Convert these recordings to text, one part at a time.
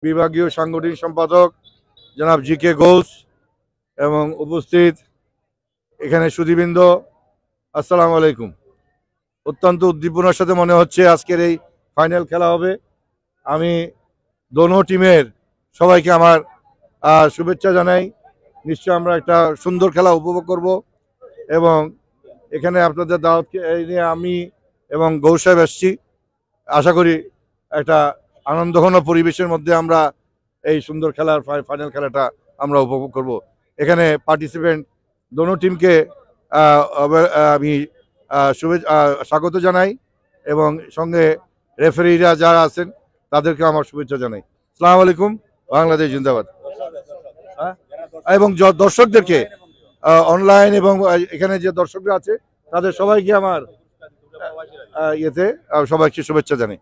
বিভাগীয় সাংগঠনিক সম্পাদক জনাব জি.কে. ঘোষ এবং উপস্থিত এখানে সুধীবৃন্দ, আসসালামু আলাইকুম। অত্যন্ত উদ্দীপনার সাথে মনে হচ্ছে আজকের এই ফাইনাল খেলা হবে। আমি দোনো টিমের সবাইকে আমার শুভেচ্ছা জানাই। নিশ্চয় আমরা একটা সুন্দর খেলা উপভোগ করব এবং এখানে আপনাদের দাওয়াতকে নিয়ে আমি এবং গৌর সাহেব এসছি। আশা করি একটা আনন্দঘন পরিবেশের মধ্যে আমরা এই সুন্দর খেলার ফাইনাল খেলাটা আমরা উপভোগ করব। এখানে পার্টিসিপেন্ট দোনো টিমকে আমি স্বাগত জানাই এবং সঙ্গে রেফারিরা যারা আছেন তাদেরকে আমার শুভেচ্ছা জানাই। আসসালামু আলাইকুম, বাংলাদেশ জিন্দাবাদ। এবং দর্শকদেরকে অনলাইন এবং এখানে যে দর্শকরা আছে তাদের সবাইকে আমার সবাইকে শুভেচ্ছা জানাই।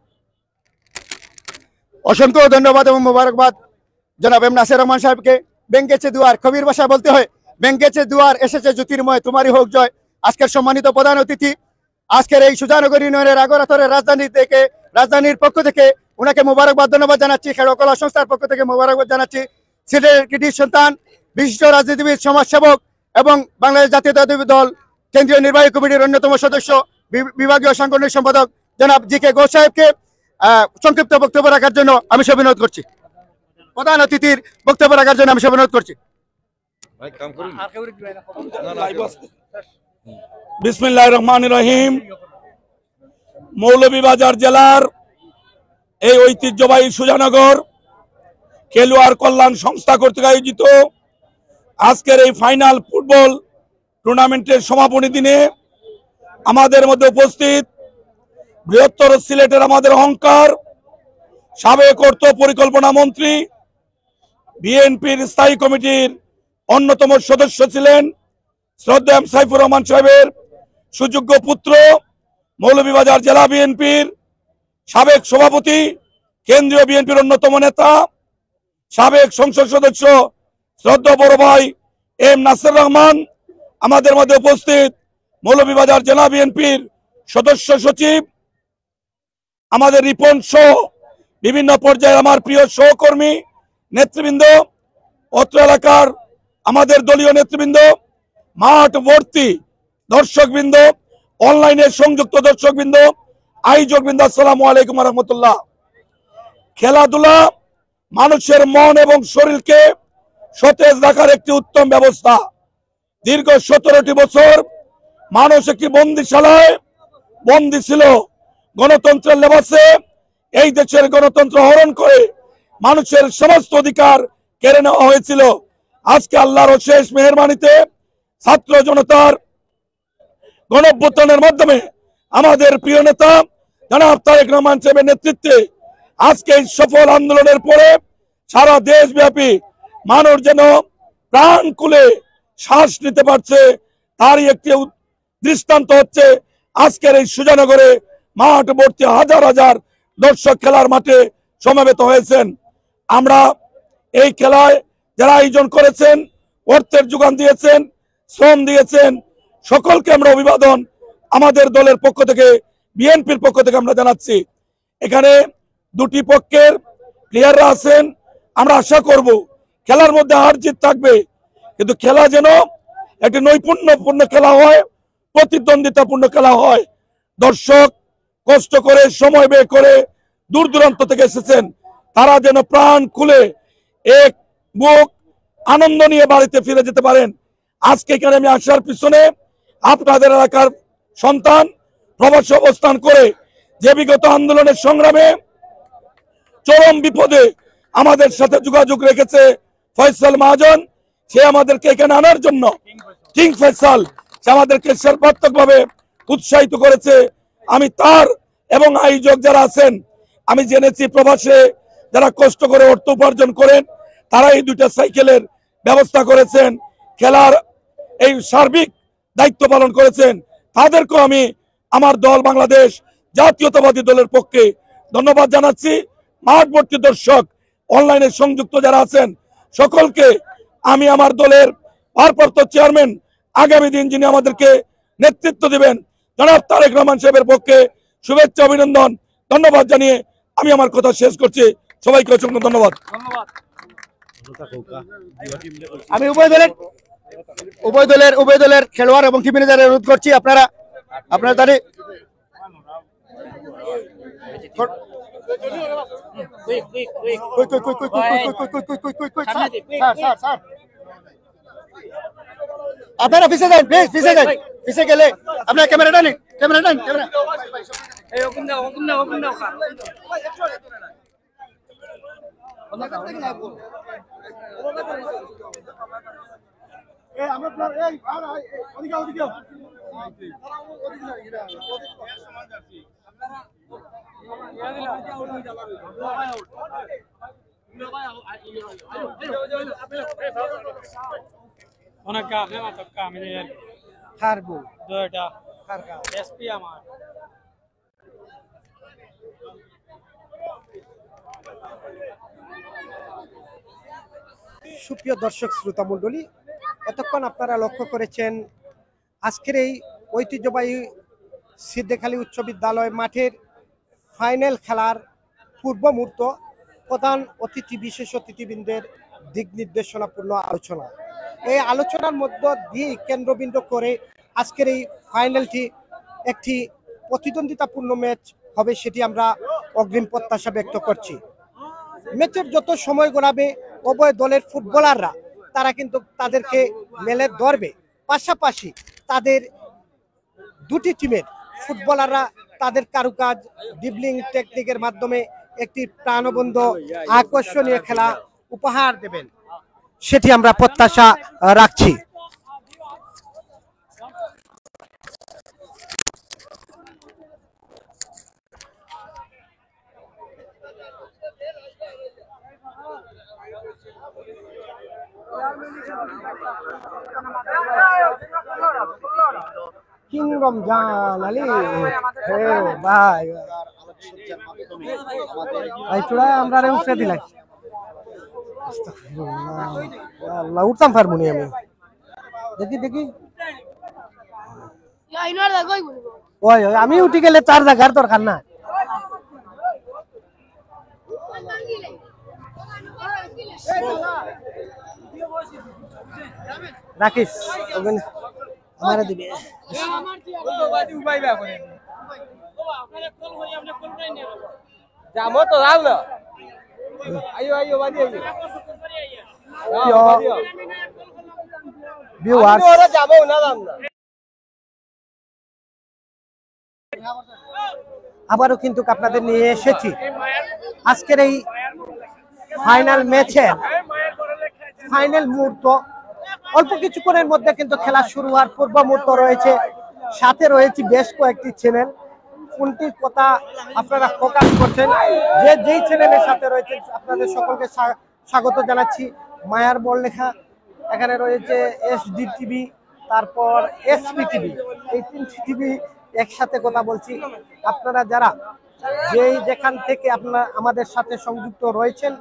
অসংখ্য ধন্যবাদ এবং মোবারকবাদ জনাব এম নাসির রহমান সাহেবকে। ব্যাংকেছে দুয়ার, কবির ভাষায় বলতে হয় ব্যাংকেছে দুয়ার, এসেছে জ্যোতির্ময়, তোমারই হোক জয়। আজকের সম্মানিত প্রধান অতিথি, আজকের এই সুজানগর ইউনিয়নের আগরাতরের রাজধানীর পক্ষ থেকে ওনাকে মোবারকবাদ ধন্যবাদ জানাচ্ছি। খেলোয়াড় কলা সংস্থার পক্ষ থেকে মোবারকবাদ জানাচ্ছি। সিলেটের কৃতি সন্তান, বিশিষ্ট রাজনীতিবিদ, সমাজসেবক এবং বাংলাদেশ জাতীয়তাবাদী দল কেন্দ্রীয় নির্বাহী কমিটির অন্যতম সদস্য, বিভাগীয় সাংগঠনিক সম্পাদক জনাব জি.কে. ঘোষ সাহেবকে সংক্ষিপ্ত বক্তব্য রাখার জন্য আমি অনুরোধ করছি। প্রধান অতিথির বক্তব্য রাখার জন্য আমি অনুরোধ করছি। বিসমিল্লাহির রহমানির রহিম। মৌলভীবাজার জেলার এই ঐতিহ্যবাহী সুজানগর খেলোয়াড় কল্যাণ সংস্থা কর্তৃক আয়োজিত আজকের এই ফাইনাল ফুটবল টুর্নামেন্টের সমাপনী দিনে আমাদের মধ্যে উপস্থিত বৃহত্তর সিলেটের আমাদের অহংকার, সাবেক অর্থ পরিকল্পনা মন্ত্রী, বিএনপির স্থায়ী কমিটির অন্যতম সদস্য ছিলেন শ্রদ্ধেয় সাইফুর রহমান সাহেবের সুযোগ্য পুত্র, মৌলভীবাজার জেলা বিএনপির সাবেক সভাপতি, কেন্দ্রীয় বিএনপির অন্যতম নেতা, সাবেক সংসদ সদস্য শ্রদ্ধেয় বড় ভাই এম নাসির রহমান, আমাদের মধ্যে উপস্থিত মৌলভীবাজার জেলা বিএনপির সদস্য সচিব, আমাদের রিপন সহ বিভিন্ন পর্যায়ে আমার প্রিয় সহকর্মী নেতৃবৃন্দ, অত্র এলাকার আমাদের দলীয় নেতৃবৃন্দ, মাঠ ভর্তি দর্শকবৃন্দ, অনলাইনে সংযুক্ত দর্শকবৃন্দ, আয়োজকবৃন্দ, আসসালামু আলাইকুম রহমতুল্লাহ। খেলাধুলা মানুষের মন এবং শরীরকে সতেজ রাখার একটি উত্তম ব্যবস্থা। দীর্ঘ 17টি বছর মানুষ একটি বন্দিশালায় বন্দী ছিল। গণতন্ত্রের লেবাসে এই দেশের গণতন্ত্র হরণ করে মানুষের সমস্ত অধিকার কেড়ে নেওয়া হয়েছিল। আজকে আল্লাহর অশেষ মেহেরবানিতে ছাত্র জনতার গণঅভ্যুত্থানের মাধ্যমে আমাদের প্রিয় নেতা জনাব তারেক রহমান সাহেবের নেতৃত্বে আজকে এই সফল আন্দোলনের পরে সারা দেশব্যাপী মানুষ যেন প্রাণ খুলে শ্বাস নিতে পারছে, তারই একটি দৃষ্টান্ত হচ্ছে আজকের এই সুজানগরে মাঠ ভর্তি হাজার হাজার দর্শক খেলার মাঠে সমবেত হয়েছেন। আমরা এই খেলায় যারা আয়োজন করেছেন, অর্থের যোগান দিয়েছেন, শ্রম দিয়েছেন, সকলকে আমরা অভিবাদন আমাদের দলের পক্ষ থেকে, বিএনপির পক্ষ থেকে আমরা জানাচ্ছি। এখানে দুটি পক্ষের প্লেয়াররা আছেন, আমরা আশা করব খেলার মধ্যে হার জিত থাকবে, কিন্তু খেলা যেন একটি নৈপুণ্যপূর্ণ খেলা হয়, প্রতিদ্বন্দ্বিতাপূর্ণ খেলা হয়। দর্শক কষ্ট করে সময় ব্যয় করে দূর দূরান্ত থেকে এসেছেন, তারা যেন প্রাণ খুলে এক বুক আনন্দ নিয়ে বাড়িতে ফিরে যেতে পারেন। আজকে এখানে আমি আসার পিছনে আপনাদের এলাকার সন্তান প্রবাসে অবস্থান করে যে বিগত আন্দোলনের সংগ্রামে চরম বিপদে আমাদের সাথে যোগাযোগ রেখেছে ফয়সাল মহাজন, সে আমাদেরকে এখানে আনার জন্য, কিং ফয়সাল, সে আমাদেরকে সর্বাত্মকভাবে উৎসাহিত করেছে। আমি তার এবং আয়োজক যারা আছেন, আমি জেনেছি প্রবাসে যারা কষ্ট করে অর্থ উপার্জন করেন তারা এই দুইটা সাইকেলের ব্যবস্থা করেছেন, খেলার এই সার্বিক দায়িত্ব পালন করেছেন। তাদেরকেও আমি আমার দল বাংলাদেশ জাতীয়তাবাদী দলের পক্ষে ধন্যবাদ জানাচ্ছি। মাঠ ভর্তি দর্শক, অনলাইনে সংযুক্ত যারা আছেন সকলকে আমি আমার দলের ভারপ্রাপ্ত চেয়ারম্যান, আগামী দিন যিনি আমাদেরকে নেতৃত্ব দিবেন জনাব তারেক রহমান সাহেবের পক্ষে শুভেচ্ছা, অভিনন্দন, ধন্যবাদ জানিয়ে আমি আমার কথা শেষ করছি। সবাইকে অসংখ্য ধন্যবাদ। আমি উভয় দলের খেলোয়াড় এবং টিম ম্যানেজারের অনুরোধ করছি আপনারা তাদের আপনারা পিছিয়ে যান, প্লিজ পিছিয়ে যান। পিছিয়ে গেলে আপনার ক্যামেরাটা নেই, ক্যামেরা অনেক কাজ না তো কাম এর খারবো দুইটা খারকা এসপি আমার সুপ্রিয় দর্শক শ্রোতা মণ্ডলী, এতক্ষণ আপনারা লক্ষ্য করেছেন আজকের এই ঐতিহ্যবাহী সিদ্ধেখালী উচ্চ বিদ্যালয় মাঠের ফাইনাল খেলার পূর্ব মুহূর্ত, প্রধান অতিথি বিশেষ অতিথিবৃন্দের দিক নির্দেশনাপূর্ণ আলোচনা। এই আলোচনার মধ্য দিয়ে কেন্দ্রবিন্দু করে আজকের এই ফাইনালটি একটি প্রতিদ্বন্দ্বিতাপূর্ণ ম্যাচ হবে, সেটি আমরা অগ্রিম প্রত্যাশা ব্যক্ত করছি। ম্যাচের যত সময় গড়াবে উভয় দলের ফুটবলাররা তারা কিন্তু তাদেরকে মেলে ধরবে, পাশাপাশি তাদের দুটি টিমের ফুটবলাররা তাদের কারুকাজ ড্রিবলিং টেকনিকের মাধ্যমে একটি প্রাণবন্ত আকর্ষণীয় খেলা উপহার দেবেন, সেটি আমরা প্রত্যাশা রাখছি। কিং রমজান আলী ভাই ভাই চূড়ায় আমরা উঠে দিলাই উঠতাম পারবো নি আমি। দেখি ওই আমি উঠে গেলে তার জায়গার দরকার না। রাখিস আমার দিবে যাবো তো যাও না আইও বাড়ি ভিউয়ার্স যাবো না যাম না। আবারও কিন্তু আপনাদের নিয়ে এসেছি আজকের এই ফাইনাল ম্যাচের ফাইনাল মুহূর্ত। অল্প কিছুক্ষণের মধ্যে কিন্তু খেলা শুরু হওয়ার পূর্ব মুহূর্ত রয়েছে, সাথে রয়েছে বেশ কয়েকটি চ্যানেল। কোনটি কথা আপনারা ফোকাস করছেন, যেই চ্যানেলের সাথে রয়েছে আপনাদের সকলকে স্বাগত জানাচ্ছি। মায়ার বড়লেখা, এখানে রয়েছে এসডি টিভি, তারপর এসপি টিভি, এই তিনটি টিভি একসাথে কথা বলছি। আপনারা যারা যেখান থেকে আপনারা আমাদের সাথে সংযুক্ত রয়েছেন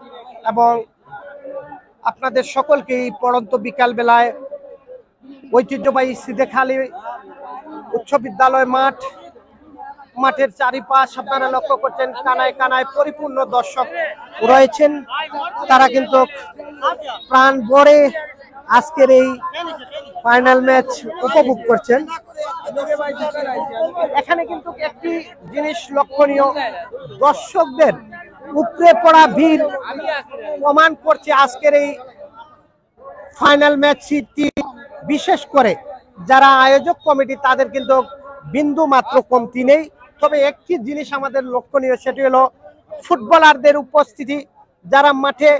এবং আপনাদের সকলকে এই পড়ন্ত বিকাল বেলায় ঐতিহ্যবাহী সিদ্ধেখালী উচ্চ বিদ্যালয় মাঠের চারিপাশ আপনারা লক্ষ্য করছেন কানায় কানায় পরিপূর্ণ দর্শক রয়েছেন। তারা কিন্তু প্রাণ ভরে আজকের এই ফাইনাল ম্যাচ উপভোগ করছেন। এখানে কিন্তু একটি জিনিস লক্ষণীয়, দর্শকদের উপরে পড়া ভিড় প্রমাণ করছে আজকের এই ফাইনাল ম্যাচটি। বিশেষ করে যারা আয়োজক কমিটি তাদের কিন্তু বিন্দু মাত্র কমতি নেই। তবে একটি জিনিস আমাদের লক্ষণীয়, সেটি হলো ফুটবলারদের উপস্থিতি, যারা মাঠে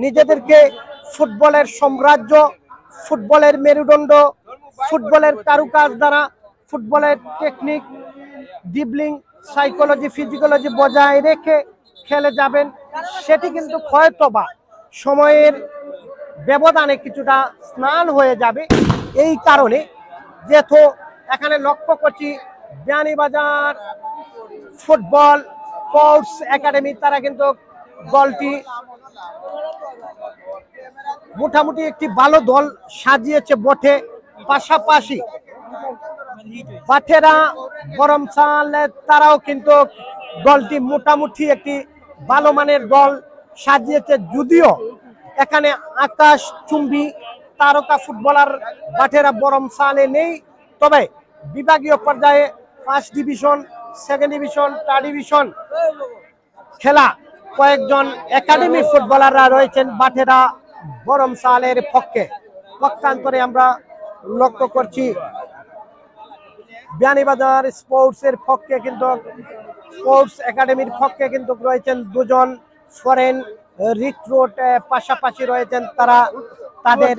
নিজেদেরকে ফুটবলের সাম্রাজ্য, ফুটবলের মেরুদণ্ড, ফুটবলের কারুকাজ দ্বারা ফুটবলের টেকনিক, ড্রিবলিং, সাইকোলজি, ফিজিওলজি বজায় রেখে খেলে যাবেন। সেটি কিন্তু হয়তোবা সময়ের ব্যবধানে কিছুটা স্নান হয়ে যাবে। এই কারণে যেহেতু এখানে লক্ষ্য করছি বিয়ানীবাজার ফুটবল কোর্স একাডেমি, তারা কিন্তু দলটি মোটামুটি একটি ভালো দল সাজিয়েছে বটে। পাশাপাশি পাঠেরা বরমসাল, তারাও কিন্তু দলটি মোটামুটি একটি ভালো মানের দল সাজিয়েছে, যদিও এখানে আকাশ চুম্বী তারকা ফুটবলার বাটেরা বরমসালে নেই, তবে বিভাগীয় পর্যায়ে first division, second division, third division খেলা কয়েকজন একাডেমি ফুটবলাররা রয়েছেন বাটেরা বরমসালের পক্ষান্তরে আমরা লক্ষ্য করছি বিয়ানীবাজার স্পোর্টসের পক্ষে কিন্তু স্পোর্টস একাডেমির পক্ষে কিন্তু রয়েছেন দুজন ফরেন রিক্রুট, পাশাপাশি রয়েছেন তারা তাদের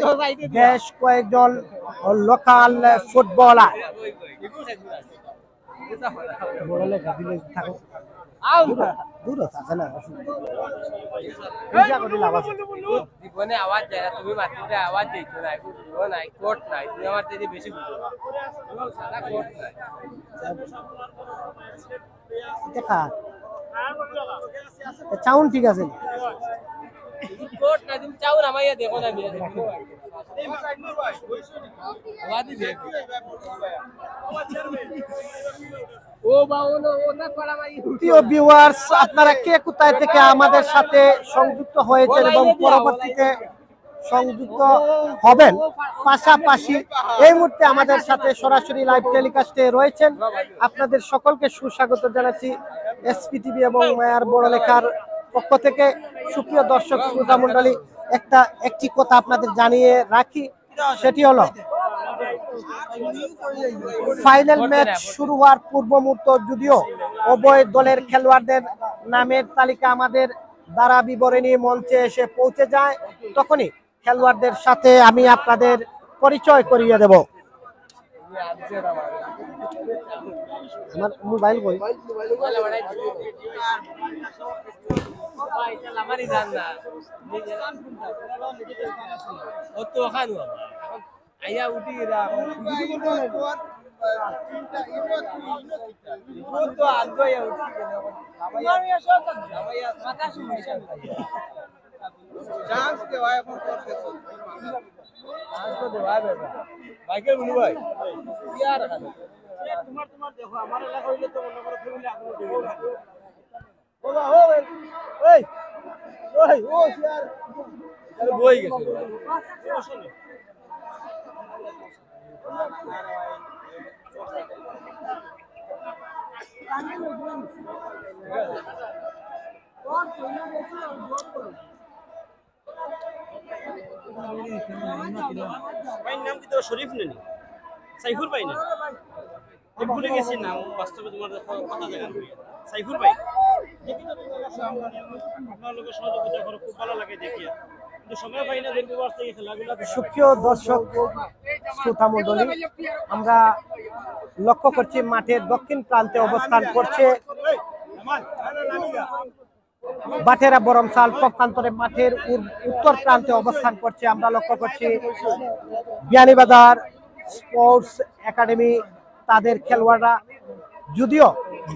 বেশ কয়েকজন লোকাল ফুটবলার। জীবনে আওয়াজ যায় না, তুমি মাটিতে আওয়াজ দিচ্ছ না, নাই কোর্ট নাই, তুমি আমার থেকে বেশি বুঝো কোর্ট নাই। চাউন ঠিক আছে, কোর্ট নাই, তুমি চাও না মাইয়া দেখো না বিয়া দেখো আওয়াজ দিবে ও বাউলো ও না পড়া মাই। প্রিয় ভিউয়ার্স, আপনারা কে কোথায় থেকে আমাদের সাথে সংযুক্ত হয়েছেন এবং পরবর্তীতে সংযুক্ত হবেন, পাশাপাশি এই মুহূর্তে আমাদের সাথে সরাসরি লাইভ টেলিকাস্টে রয়েছেন, আপনাদের সকলকে সুস্বাগত জানাচ্ছি এসপিটিভি এবং মায়ার বড়লেখার পক্ষ থেকে। সুপ্রিয় দর্শক শ্রোতা মণ্ডলী, একটি কথা আপনাদের জানিয়ে রাখি, সেটি হলো ফাইনাল ম্যাচ শুরু হওয়ার পূর্ব মুহূর্ত যদিও উভয় দলের খেলোয়াড়দের নামের তালিকা আমাদের দ্বারা বিবরণী মঞ্চে এসে পৌঁছে যায়, তখনই খেলোয়াড়দের সাথে আমি আপনাদের পরিচয় করিয়ে দেব। আমার মোবাইল বই আমারই জান না ও তো খানু আইয়া উঠি রা তো আগে আইয়া উঠি আমায়া মাথা সমস্যা চান্স দেওয়া এখন করতেছ চান্স তো দেওয়া বেটা বাইকের বলু ভাই কি আর রাখা তোমার দেখো আমার এলাকা হইলে তো মনে করে তুমি আগ্রহ দেবে ওলা ওই ওই ওই ও यार আরে বই গেছে ভাই নাম কি তোর শরীফ নেই সাইফুর ভাই না ভুলে গেছি নাম বাস্তবে তোমার কথা জায়গা সাইফুর ভাই আপনার লোকের সহযোগিতা করে খুব ভালো লাগে দেখিয়া কিন্তু সময় পাই না দেখতে পারতে এই খেলাগুলো। সুপ্রিয় দর্শক শ্রোতা মণ্ডলী, আমরা লক্ষ্য করছি মাঠের দক্ষিণ প্রান্তে অবস্থান করছে বাটেরা বরমসাল, পক্ষান্তরে মাঠের উত্তর প্রান্তে অবস্থান করছে আমরা লক্ষ্য করছি বিয়ানীবাজার স্পোর্টস একাডেমি, তাদের খেলোয়াড়রা। যদিও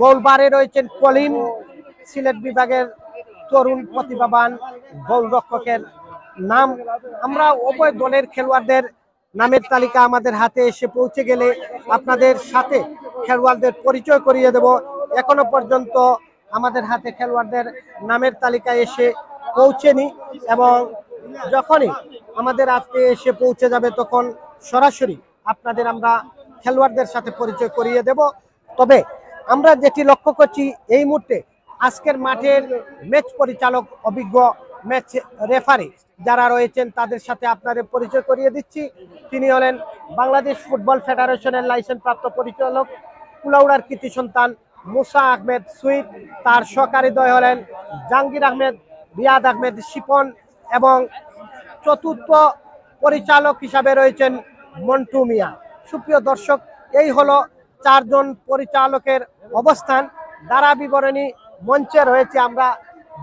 গোলবারে রয়েছেন কলিন, সিলেট বিভাগের তরুণ প্রতিভাবান গোলরক্ষকের নাম। আমরা উভয় দলের খেলোয়াড়দের নামের তালিকা আমাদের হাতে এসে পৌঁছে গেলে আপনাদের সাথে খেলোয়াড়দের পরিচয় করিয়ে দেব। এখনো পর্যন্ত আমাদের হাতে খেলোয়াড়দের নামের তালিকা এসে পৌঁছেনি এবং যখনই আমাদের হাতে এসে পৌঁছে যাবে তখন সরাসরি আপনাদের আমরা খেলোয়াড়দের সাথে পরিচয় করিয়ে দেব। তবে আমরা যেটি লক্ষ্য করছি এই মুহূর্তে আজকের মাঠের ম্যাচ পরিচালক, অভিজ্ঞ ম্যাচ রেফারি যারা রয়েছেন তাদের সাথে আপনাদের পরিচয় করিয়ে দিচ্ছি। তিনি হলেন বাংলাদেশ ফুটবল ফেডারেশনের লাইসেন্স প্রাপ্ত পরিচালক কুলাউড়ার কৃতি সন্তান মুসা আহমেদ সুইট, তার সহকারী দ্বয় হলেন জাহাঙ্গীর আহমেদ, রিয়াদ আহমেদ শিপন এবং চতুর্থ পরিচালক হিসাবে রয়েছেন মন্টু মিয়া। সুপ্রিয় দর্শক, এই হলো চারজন পরিচালকের অবস্থান। দ্বারা বিবরণী মঞ্চে রয়েছে আমরা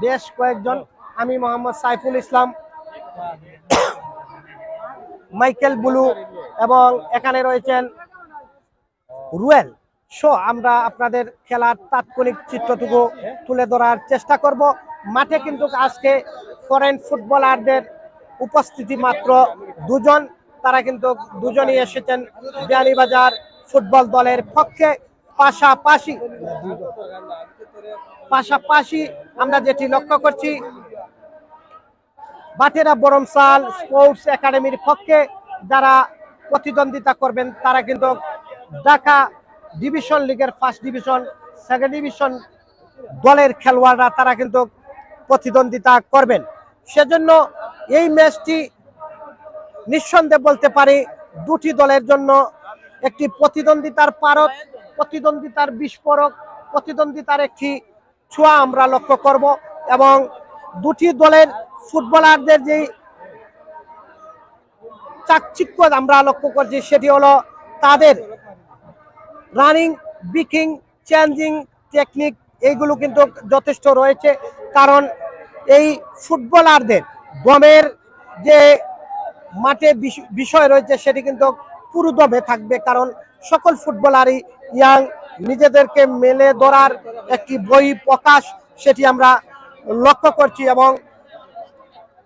বেশ কয়েকজন, আমি মোহাম্মদ সাইফুল ইসলাম, মাইকেল বুলু এবং এখানে রয়েছেন রুয়েল শো। আমরা আপনাদের খেলার তাৎক্ষণিক চিত্রটুকু তুলে ধরার চেষ্টা করব। মাঠে কিন্তু আজকে ফরেন ফুটবলারদের উপস্থিতি মাত্র দুজন, তারা কিন্তু দুজনই এসেছেন বিয়ানীবাজার ফুটবল দলের পক্ষে। পাশাপাশি আমরা যেটি লক্ষ্য করছি বাটেরা বরমসাল স্পোর্টস একাডেমির পক্ষে যারা প্রতিদ্বন্দ্বিতা করবেন তারা কিন্তু ঢাকা ডিভিশন লিগের ফার্স্ট ডিভিশন সেকেন্ড ডিভিশন দলের খেলোয়াড়রা তারা কিন্তু প্রতিদ্বন্দ্বিতা করবেন। সেজন্য এই ম্যাচটি নিঃসন্দেহে বলতে পারি দুটি দলের জন্য একটি প্রতিদ্বন্দ্বিতার পারদ, প্রতিদ্বন্দ্বিতার বিস্ফোরক, প্রতিদ্বন্দ্বিতার একটি ছোঁয়া আমরা লক্ষ্য করব এবং দুটি দলের ফুটবলারদের যে চাকচিক্য আমরা লক্ষ্য করছি সেটি হলো তাদের রানিং, বিকিং, চেঞ্জিং টেকনিক এইগুলো কিন্তু যথেষ্ট রয়েছে। কারণ এই ফুটবলারদের দমের যে মাঠে বিষয় রয়েছে সেটি কিন্তু পুরো দমে থাকবে, কারণ সকল ফুটবলারই ইয়াং, নিজেদেরকে মেলে ধরার একটি বই প্রকাশ সেটি আমরা লক্ষ্য করছি এবং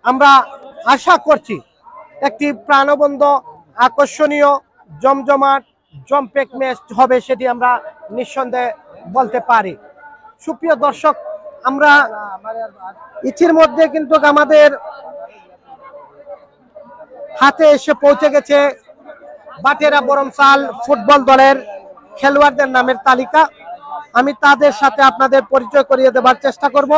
আমরা আশা করছি একটি প্রাণবন্ত, আকর্ষণীয়, জমজমাট, জম্পেক ম্যাচ হবে সেটি আমরা নিঃসন্দেহে বলতে পারি। সুপ্রিয় দর্শক, আমরা ইতির মধ্যে কিন্তু আমাদের হাতে এসে পৌঁছে গেছে বাটেরা বরমসাল ফুটবল দলের খেলোয়াড়দের নামের তালিকা। আমি তাদের সাথে আপনাদের পরিচয় করিয়ে দেবার চেষ্টা করব।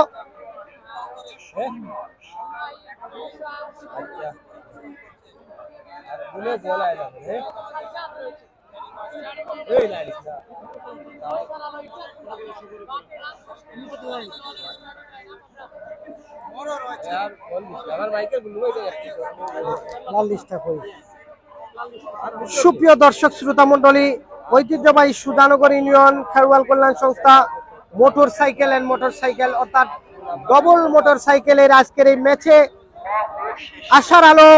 সুপ্রিয় দর্শক শ্রোতা মন্ডলী, ঐতিহ্যবাহী সুধানগর ইউনিয়ন খেলোয়াড় কল্যাণ সংস্থা motor cycle and motor cycle অর্থাৎ ডবল মোটর সাইকেলের আজকের এই ম্যাচে আশার আলো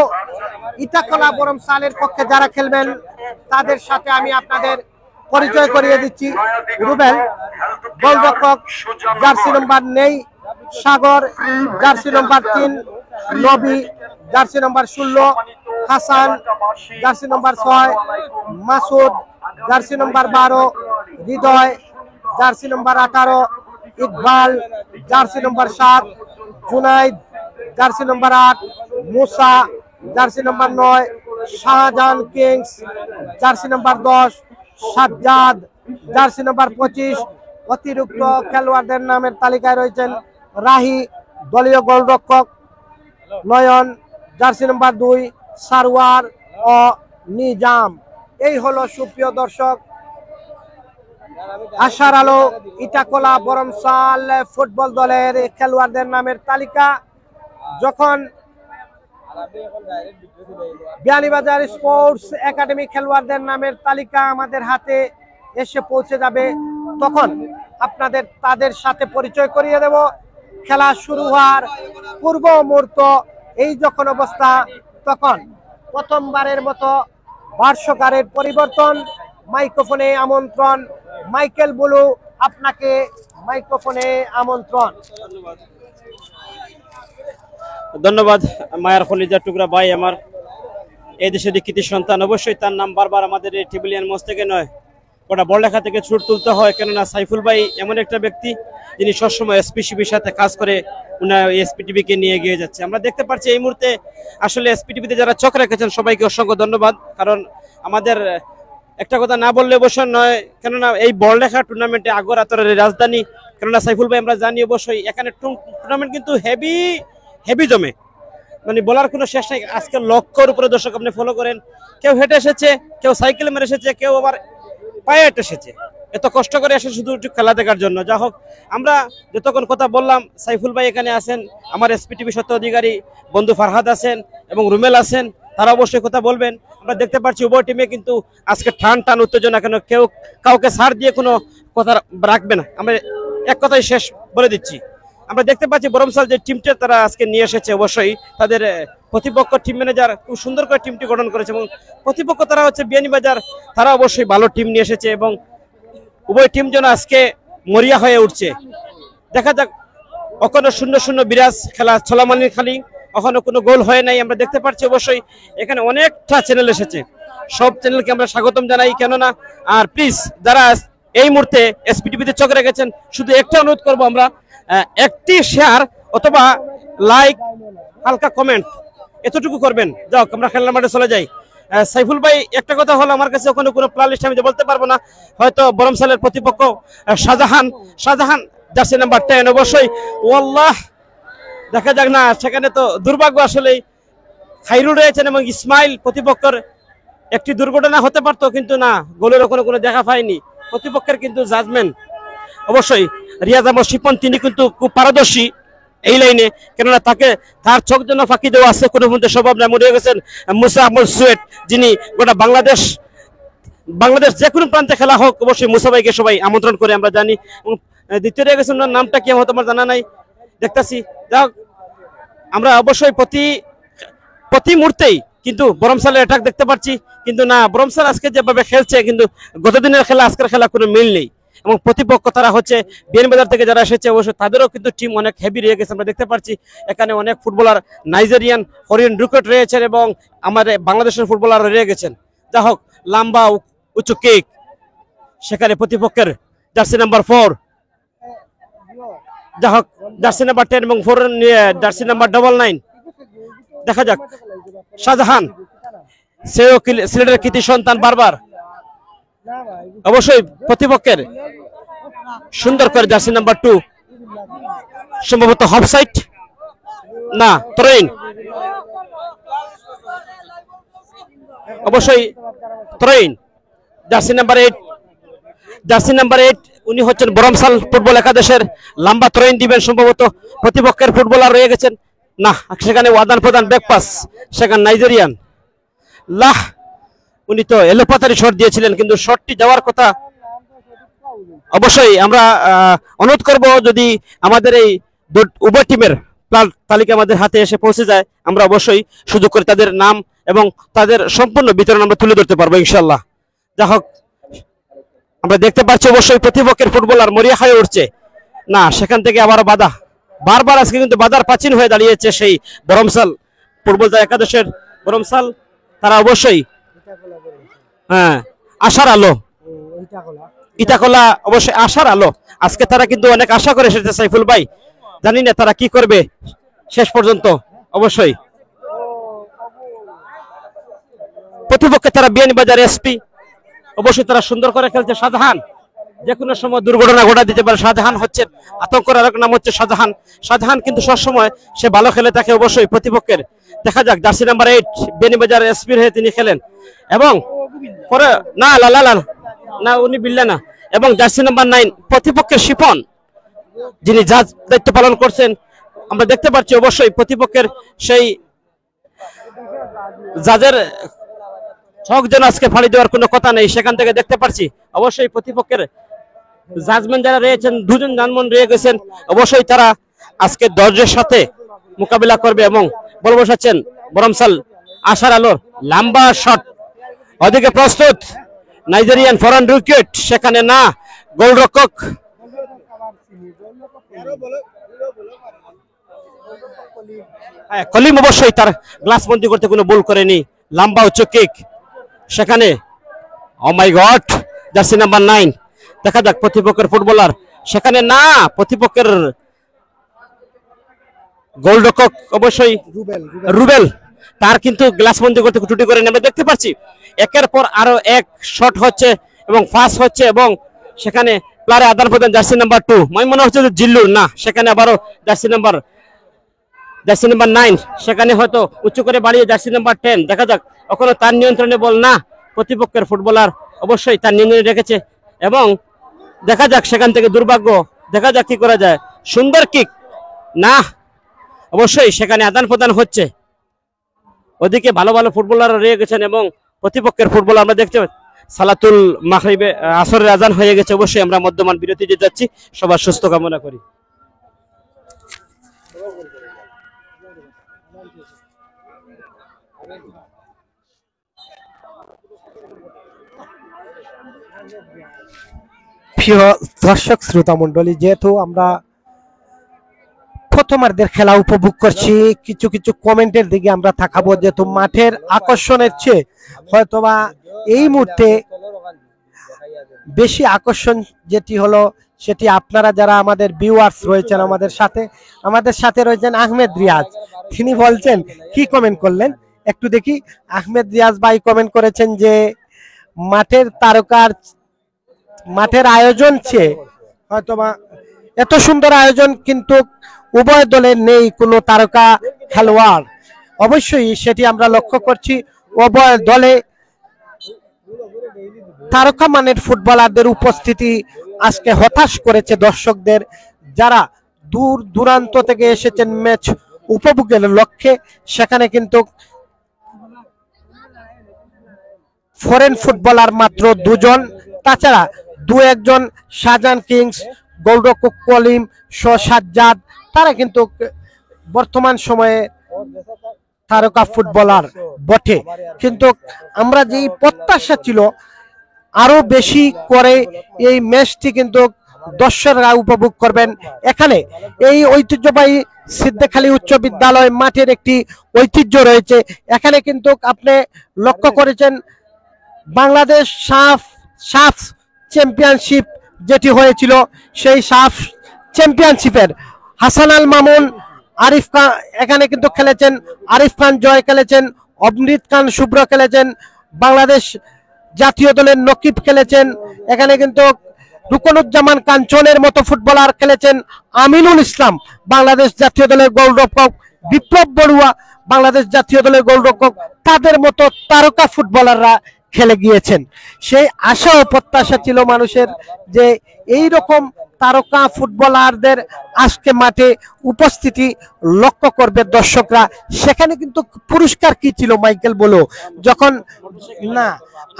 ইটাখলা বরমসালের পক্ষে যারা খেলবেন তাদের সাথে আমি আপনাদের পরিচয় করিয়ে দিচ্ছি। রুবেল গোলরক্ষক, জার্সি নম্বর নেই। সাগর jersey number 3, Nabi jersey number 16, Hasan jersey number 6, Masud jersey number 12, Hridoy jersey number 18, Iqbal jersey number 7, Junaid jersey number 8, Musa jersey number 9, Shahjahan Kings jersey number 10, Sajjad jersey number 25। অতিরিক্ত খেলোয়াড়দের নামের তালিকায় রয়েছেন রাহি দলীয় গোলরক্ষক, নয়ন জার্সি নম্বর 2, সারওয়ার ও নিজাম। এই হলো সুপ্রিয় দর্শক আশার আলো ইটাখলা বরমসাল ফুটবল দলের খেলোয়াড়দের নামের তালিকা। যখন বিয়ানীবাজার স্পোর্টস একাডেমি খেলোয়াড়দের নামের তালিকা আমাদের হাতে এসে পৌঁছে যাবে তখন আপনাদের তাদের সাথে পরিচয় করিয়ে দেব। খেলা শুরু হওয়ার পূর্ব মুহূর্ত এই যখন অবস্থা, তখন প্রথমবারের মতো ভাষ্যকারের পরিবর্তন, মাইক্রোফোনে আমন্ত্রণ। মাইকেল বুলু, আপনাকে মাইক্রোফোনে আমন্ত্রণ। ধন্যবাদ মায়ার খলিজা টুকরা ভাই, আমার এই দেশের কৃতি সন্তান। অবশ্যই তার নাম বারবার আমাদের এই টেবিলিয়ান মঞ্চ থেকে নয়, ওটা বড়লেখা থেকে ছুট তুলতে হয়, কেননা সাইফুল ভাই এমন একটা ব্যক্তি যিনি সবসময় এসপিটিভির সাথে কাজ করে উনার এসপিটিভিকে নিয়ে এগিয়ে যাচ্ছে। আমরা দেখতে পাচ্ছি এই মুহূর্তে আসলে এসপিটিভিতে যারা চোখ রেখেছেন সবাইকে অসংখ্য ধন্যবাদ। কারণ আমাদের একটা কথা না বললে অবশ্যই নয়, কেননা এই বড়লেখা টুর্নামেন্টে আগরতলার রাজধানী, কেননা সাইফুল ভাই আমরা জানি অবশ্যই এখানে টুর্নামেন্ট কিন্তু হেভি জমে, মানে বলার কোনো শেষ নাই। আজকে লক্ষর উপরে দর্শক আপনি ফলো করেন, কেউ হেঁটে এসেছে, কেউ সাইকেল মেরে এসেছে, কেউ আবার পায়ে হেঁটে এসেছে, এত কষ্ট করে এসে শুধু একটু খেলা দেখার জন্য। যা হোক, আমরা যতক্ষণ কথা বললাম সাইফুল ভাই এখানে আছেন, আমার এসপিটিভি সত্য অধিকারী বন্ধু ফারহাদ আছেন এবং রুমেল আছেন, তারা অবশ্যই কথা বলবেন। আমরা দেখতে পাচ্ছি উভয় টিমে কিন্তু আজকে টান উত্তেজনা, কেন কেউ কাউকে ছাড় দিয়ে কোনো কথা রাখবে না। আমরা এক কথাই শেষ বলে দিচ্ছি। আমরা দেখতে পাচ্ছি বরমসাল যে টিমটা তারা আজকে নিয়ে এসেছে, অবশ্যই তাদের প্রতিপক্ষ টিম ম্যানেজার খুব সুন্দর করে টিমটি গঠন করেছে এবং প্রতিপক্ষ তারা হচ্ছে বিয়ানীবাজার, তারা অবশ্যই ভালো টিম নিয়ে এসেছে এবং উভয় টিম যেন আজকে মরিয়া হয়ে উঠছে। দেখা যাক, এখনো 0-0 বিরাজ, খেলা ছলামালির খালি, এখনো কোনো গোল হয় নাই। আমরা দেখতে পাচ্ছি অবশ্যই এখানে অনেকটা চ্যানেল এসেছে, সব চ্যানেলকে আমরা স্বাগতম জানাই। কেননা আর প্লিজ যারা এই মুহূর্তে এসপিটিভিতে চোখ রেখেছেন, শুধু একটা অনুরোধ করবো আমরা, একটি শেয়ার অথবা লাইক হালকা কমেন্ট এতটুকু করবেন। যাও আমরা খেলার মাঠে চলে যাই। সাইফুল ভাই, একটা কথা হলো, আমার কাছে ওখানে কোনো প্লে লিস্ট আমি বলতে পারবো না, হয়তো বরমসালের প্রতিপক্ষ শাহজাহান জার্সি নাম্বার 10 অবশ্যই ওয়াল্লাহ দেখা যাক না, সেখানে তো দুর্ভাগ্য আসলে খাইরুল রয়েছেন এবং ইসমাইল প্রতিপক্ষের একটি দুর্ঘটনা হতে পারতো, কিন্তু না, গোলের কোনো দেখা পাইনি প্রতিপক্ষের। কিন্তু জাজমেন্ট অবশ্যই রিয়াজ আহমদ শিপন তিনি কিন্তু খুব পারদর্শী এই লাইনে, কেননা তার চোখ জন্য ফাঁকি দেওয়া আছে কোনো মধ্যে স্বভাব না। মনে গেছেন মুসা আহমদ সুয়েট, যিনি গোটা বাংলাদেশ যে কোনো প্রান্তে খেলা হোক অবশ্যই মুসা ভাইকে সবাই আমন্ত্রণ করে আমরা জানি। এবং দ্বিতীয় রয়ে গেছেন ওনার নামটা কি আমার তোমার জানা নাই, দেখতেছি। যাক আমরা অবশ্যই প্রতি মুহূর্তেই কিন্তু বরমসালের অ্যাটাক দেখতে পাচ্ছি, কিন্তু না, বরমসাল আজকে যেভাবে খেলছে কিন্তু গতদিনের খেলা আজকের খেলা কোনো মিল নেই। এবং প্রতিপক্ষ তারা হচ্ছে বিয়ানীবাজার থেকে যারা এসেছে, অবশ্যই তাদেরও কিন্তু টিম অনেক হেভি রয়ে গেছে। আমরা দেখতে পাচ্ছি এখানে অনেক ফুটবলার নাইজেরিয়ান হরিয়ান রুকেট রয়েছেন এবং আমাদের বাংলাদেশের ফুটবলার রয়ে গেছেন। যা হোক, লম্বা উঁচু কেক সেখানে প্রতিপক্ষের জার্সি নাম্বার 4, যা হোক জার্সি নাম্বার 10 এবং 4 জার্সি নাম্বার 99। দেখা যাক শাহজাহান, সেও সিলেটের কৃতি সন্তান, বারবার অবশ্যই প্রতিপক্ষের সুন্দর করে জার্সি নাম্বার 2, সম্ভবত হফসাইড না, ত্রয়ীন, অবশ্যই ত্রয়ীন জার্সি নাম্বার 8 উনি হচ্ছেন বরমসাল ফুটবল একাদশের লম্বা ত্রয়ীন দিবেন সম্ভবত। প্রতিপক্ষের ফুটবলার রয়ে গেছেন না, সেখানে আদান প্রদান ব্যাকপাস, সেখানে নাইজেরিয়ান লাহ, উনি তো এলোপাতারি শট দিয়েছিলেন, কিন্তু শটটি যাওয়ার কথা। অবশ্যই আমরা অনুরোধ করব, যদি আমাদের এই উভয় টিমের তালিকা আমাদের হাতে এসে পৌঁছে যায়, আমরা অবশ্যই সুযোগ করে তাদের নাম এবং তাদের সম্পূর্ণ বিতরণ আমরা তুলে ধরতে পারবো ইনশাল্লাহ। যা হোক, আমরা দেখতে পাচ্ছি অবশ্যই প্রতিপক্ষের ফুটবলার মরিয়া হয়ে উঠছে না, সেখান থেকে আবারও বাধা, বারবার আজকে কিন্তু বাধার প্রাচীন হয়ে দাঁড়িয়েছে সেই বরমসাল ফুটবল একাদশের বরমসাল। তারা অবশ্যই আশার আলো, ইটাকলা অবশ্যই আশার আলো। আজকে তারা কিন্তু অনেক আশা করে এসেছে সাইফুল ভাই, জানি না তারা কি করবে শেষ পর্যন্ত। অবশ্যই প্রতিপক্ষে তারা বিয়ানীবাজার এসপি, অবশ্যই তারা সুন্দর করে খেলছে। শাহজাহান যে কোনো সময় দুর্ঘটনা ঘটা দিতে পারে। শাহজাহান হচ্ছে আতঙ্কের আরেক নাম হচ্ছে শাহজাহান কিন্তু সবসময় সে ভালো খেলে থাকে অবশ্যই প্রতিপক্ষের। দেখা যাক জার্সি নাম্বার 8 বিয়ানীবাজার এসপির হয়ে তিনি খেলেন এবং পরে না না উনি বিল্লা না, এবং জার্সি নাম্বার 9 প্রতিপক্ষের শিপন, যিনি জাজ দায়িত্ব পালন করছেন। আমরা দেখতে পাচ্ছি অবশ্যই প্রতিপক্ষের সেই জাজের ছক যেন আজকে ফাড়ি দেওয়ার কোনো কথা নেই, সেখান থেকে দেখতে পাচ্ছি অবশ্যই প্রতিপক্ষের জাজমেন্ট যারা রয়েছেন, দুজন জাজমেন্ট রয়ে গেছেন, অবশ্যই তারা আজকে ধৈর্যের সাথে মোকাবিলা করবে এবং বল বসাচ্ছেন বরমসাল আশার আলোর লম্বা শট, ওদিকে প্রস্তুত নাইজেরিয়ান ফরেন উইকেট, সেখানে না, গোলরক্ষক কলিম অবশ্যই তার গ্লাস বন্দি করতে কোনো ভুল করেনি। লম্বা উচ্চ কিক, সেখানে ও মাই গড জার্সি নাম্বার 9। দেখা যাক প্রতিপক্ষের ফুটবলার, সেখানে না, প্রতিপক্ষের গোলরক্ষক অবশ্যই রুবেল, তার কিন্তু গ্লাস বন্দি করতে ত্রুটি করেনি। আমরা দেখতে পাচ্ছি একের পর আরো এক শট হচ্ছে এবং ফাস্ট হচ্ছে এবং সেখানে প্লেয়ারে আদান প্রদান। জার্সি নাম্বার 2 মনে হচ্ছে যে জিল্লুর না, সেখানে আবারও জার্সি নাম্বার 9 সেখানে হয়তো উঁচু করে বাড়িয়ে জার্সি নাম্বার 10। দেখা যাক, ওখানে তার নিয়ন্ত্রণে বল না, প্রতিপক্ষের ফুটবলার অবশ্যই তার নিয়ন্ত্রণে রেখেছে এবং দেখা যাক সেখান থেকে দুর্ভাগ্য, দেখা যাক কি করা যায়। সুন্দর কিক না, অবশ্যই সেখানে আদান প্রদান হচ্ছে, ওদিকে ভালো ভালো ফুটবলার রয়ে গেছেন এবং প্রতিপক্ষের ফুটবলার আমরা দেখতে পাচ্ছি। সালাতুল মাগরিবে আসরের আজান হয়ে গেছে, অবশ্যই আমরা মধ্যমান বিরতিতে যাচ্ছি। সবার সুস্থ কামনা করি। প্রিয় দর্শক শ্রোতা মন্ডলী, যেহেতু আমরা প্রথমার্ধের খেলা উপভোগ করছি, কিছু কিছু কমেন্টের দিকে আমরা তাকাবো। যেহেতু মাঠের আকর্ষণের চেয়ে হয়তোবা এই মুহূর্তে বেশি আকর্ষণ যেটি হলো সেটি আপনারা যারা আমাদের ভিউয়ার্স রয়েছেন আমাদের সাথে রয়েছেন আহমেদ রিয়াজ। তিনি বলছেন কি কমেন্ট করলেন একটু দেখি। আহমেদ রিয়াজ ভাই কমেন্ট করেছেন যে মাঠের আয়োজন চেয়ে হয়তোবা এত সুন্দর আয়োজন কিন্তু উভয় দলের নেই কোনো তারকা খেলোয়াড়। অবশ্যই সেটি আমরা লক্ষ্য করছি, উভয় দলে তারকা মানের ফুটবলারদের উপস্থিতি আজকে হতাশ করেছে দর্শকদের, যারা দূর দূরান্ত থেকে এসেছেন ম্যাচ উপভোগের লক্ষ্যে। সেখানে কিন্তু ফরেন ফুটবলার মাত্র 2 জন, তাছাড়া 2-1 জন শাহজাহান কিংস, গোলরক্ষক কলিম, সাজ্জাদ, তারা কিন্তু বর্তমান সময়ে তারকা ফুটবলার বটে। কিন্তু আমরা যেই প্রত্যাশা ছিল আরো বেশি করে এই ম্যাচটি কিন্তু দর্শকরা উপভোগ করবেন। এখানে এই ঐতিহ্যবাহী সিদ্ধেখালী উচ্চ বিদ্যালয় মাঠের একটি ঐতিহ্য রয়েছে। এখানে কিন্তু আপনি লক্ষ্য করেছেন বাংলাদেশ সাফ চ্যাম্পিয়নশিপ যেটি হয়েছিল, সেই সাফ চ্যাম্পিয়নশিপের হাসান আল মামুন, আরিফ খান এখানে কিন্তু খেলেছেন, আরিফ খান জয় খেলেছেন, অমৃত খান শুভ্র খেলেছেন, বাংলাদেশ জাতীয় দলের নকিব খেলেছেন, এখানে কিন্তু রুকনুজ্জামান কাঞ্চনের মতো ফুটবলার খেলেছেন, আমিনুল ইসলাম বাংলাদেশ জাতীয় দলের গোলরক্ষক, বিপ্লব বড়ুয়া বাংলাদেশ জাতীয় দলের গোলরক্ষক, তাদের মতো তারকা ফুটবলাররা খেলে গিয়েছেন। সেই আশা ও প্রত্যাশা ছিল মানুষের যে এই রকম তারকা ফুটবলারদের আজকে মাঠে উপস্থিতি লক্ষ্য করবে দর্শকরা। সেখানে কিন্তু পুরস্কার কি ছিল মাইকেল বলো? যখন না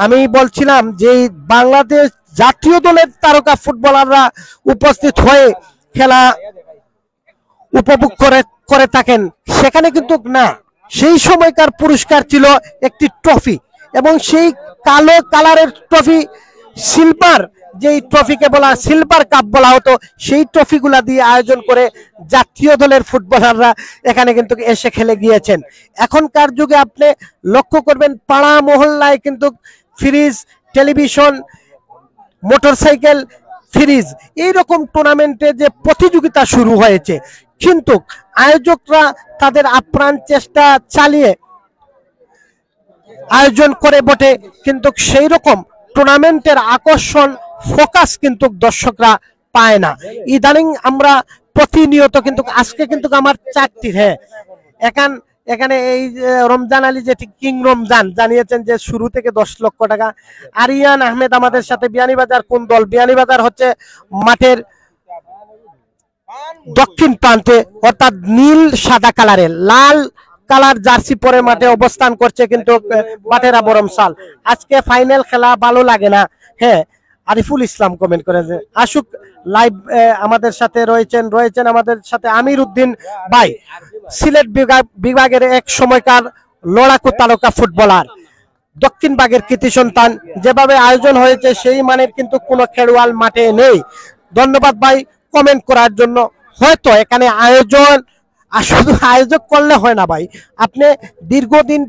আমি বলছিলাম যে বাংলাদেশ জাতীয় দলের তারকা ফুটবলাররা উপস্থিত হয়ে খেলা উপভোগ করে থাকেন, সেখানে কিন্তু না, সেই সময়কার পুরস্কার ছিল একটি ট্রফি, এবং সেই কালো কালারের ট্রফি, সিলভার যেই ট্রফিকে বলা সিলভার কাপ বলা হতো, সেই ট্রফিগুলা দিয়ে আয়োজন করে জাতীয় দলের ফুটবলাররা এখানে কিন্তু এসে খেলে গিয়েছেন। এখনকার যুগে আপনি লক্ষ্য করবেন পাড়া মহল্লায় কিন্তু ফ্রিজ, টেলিভিশন, মোটরসাইকেল, ফ্রিজ, এইরকম টুর্নামেন্টে যে প্রতিযোগিতা শুরু হয়েছে, কিন্তু আয়োজকরা তাদের আপ্রাণ চেষ্টা চালিয়ে আয়োজন করে বটে, কিন্তু সেই রকম টুর্নামেন্টের আকর্ষণ ফোকাস কিন্তু দর্শকরা পায় না। ইদানিং আমরা প্রতিনিয়ত কিন্তু আজকে কিন্তু আমার 4টি এখানে এই রমজান আলী যেটি কিং রমজান জানিয়েছেন যে শুরু থেকে 10 লক্ষ টাকা। আরিয়ান আহমেদ আমাদের সাথে, বিয়ানীবাজার কোন দল? বিয়ানীবাজার হচ্ছে মাঠের দক্ষিণ প্রান্তে, অর্থাৎ নীল সাদা কালারের, লাল কালার জার্সি পরে মাঠে অবস্থান করছে কিন্তু বাটেরা বরমসাল। আজকে ফাইনাল খেলা ভালো লাগে না। হ্যাঁ, আরিফুল ইসলাম কমেন্ট করেছে। আশুক লাইভ আমাদের সাথে রয়েছেন আমাদের সাথে আমির উদ্দিন ভাই, সিলেট বিভাগের এক সময়কার লড়াকু তারকা ফুটবলার, দক্ষিণ ভাগের কৃতি সন্তান। যেভাবে আয়োজন হয়েছে সেই মানের কিন্তু কোনো খেলোয়াড় মাঠে নেই। ধন্যবাদ ভাই কমেন্ট করার জন্য। হয়তো এখানে শুধু আয়োজক করলে হয় না ভাই, আপনি দীর্ঘদিন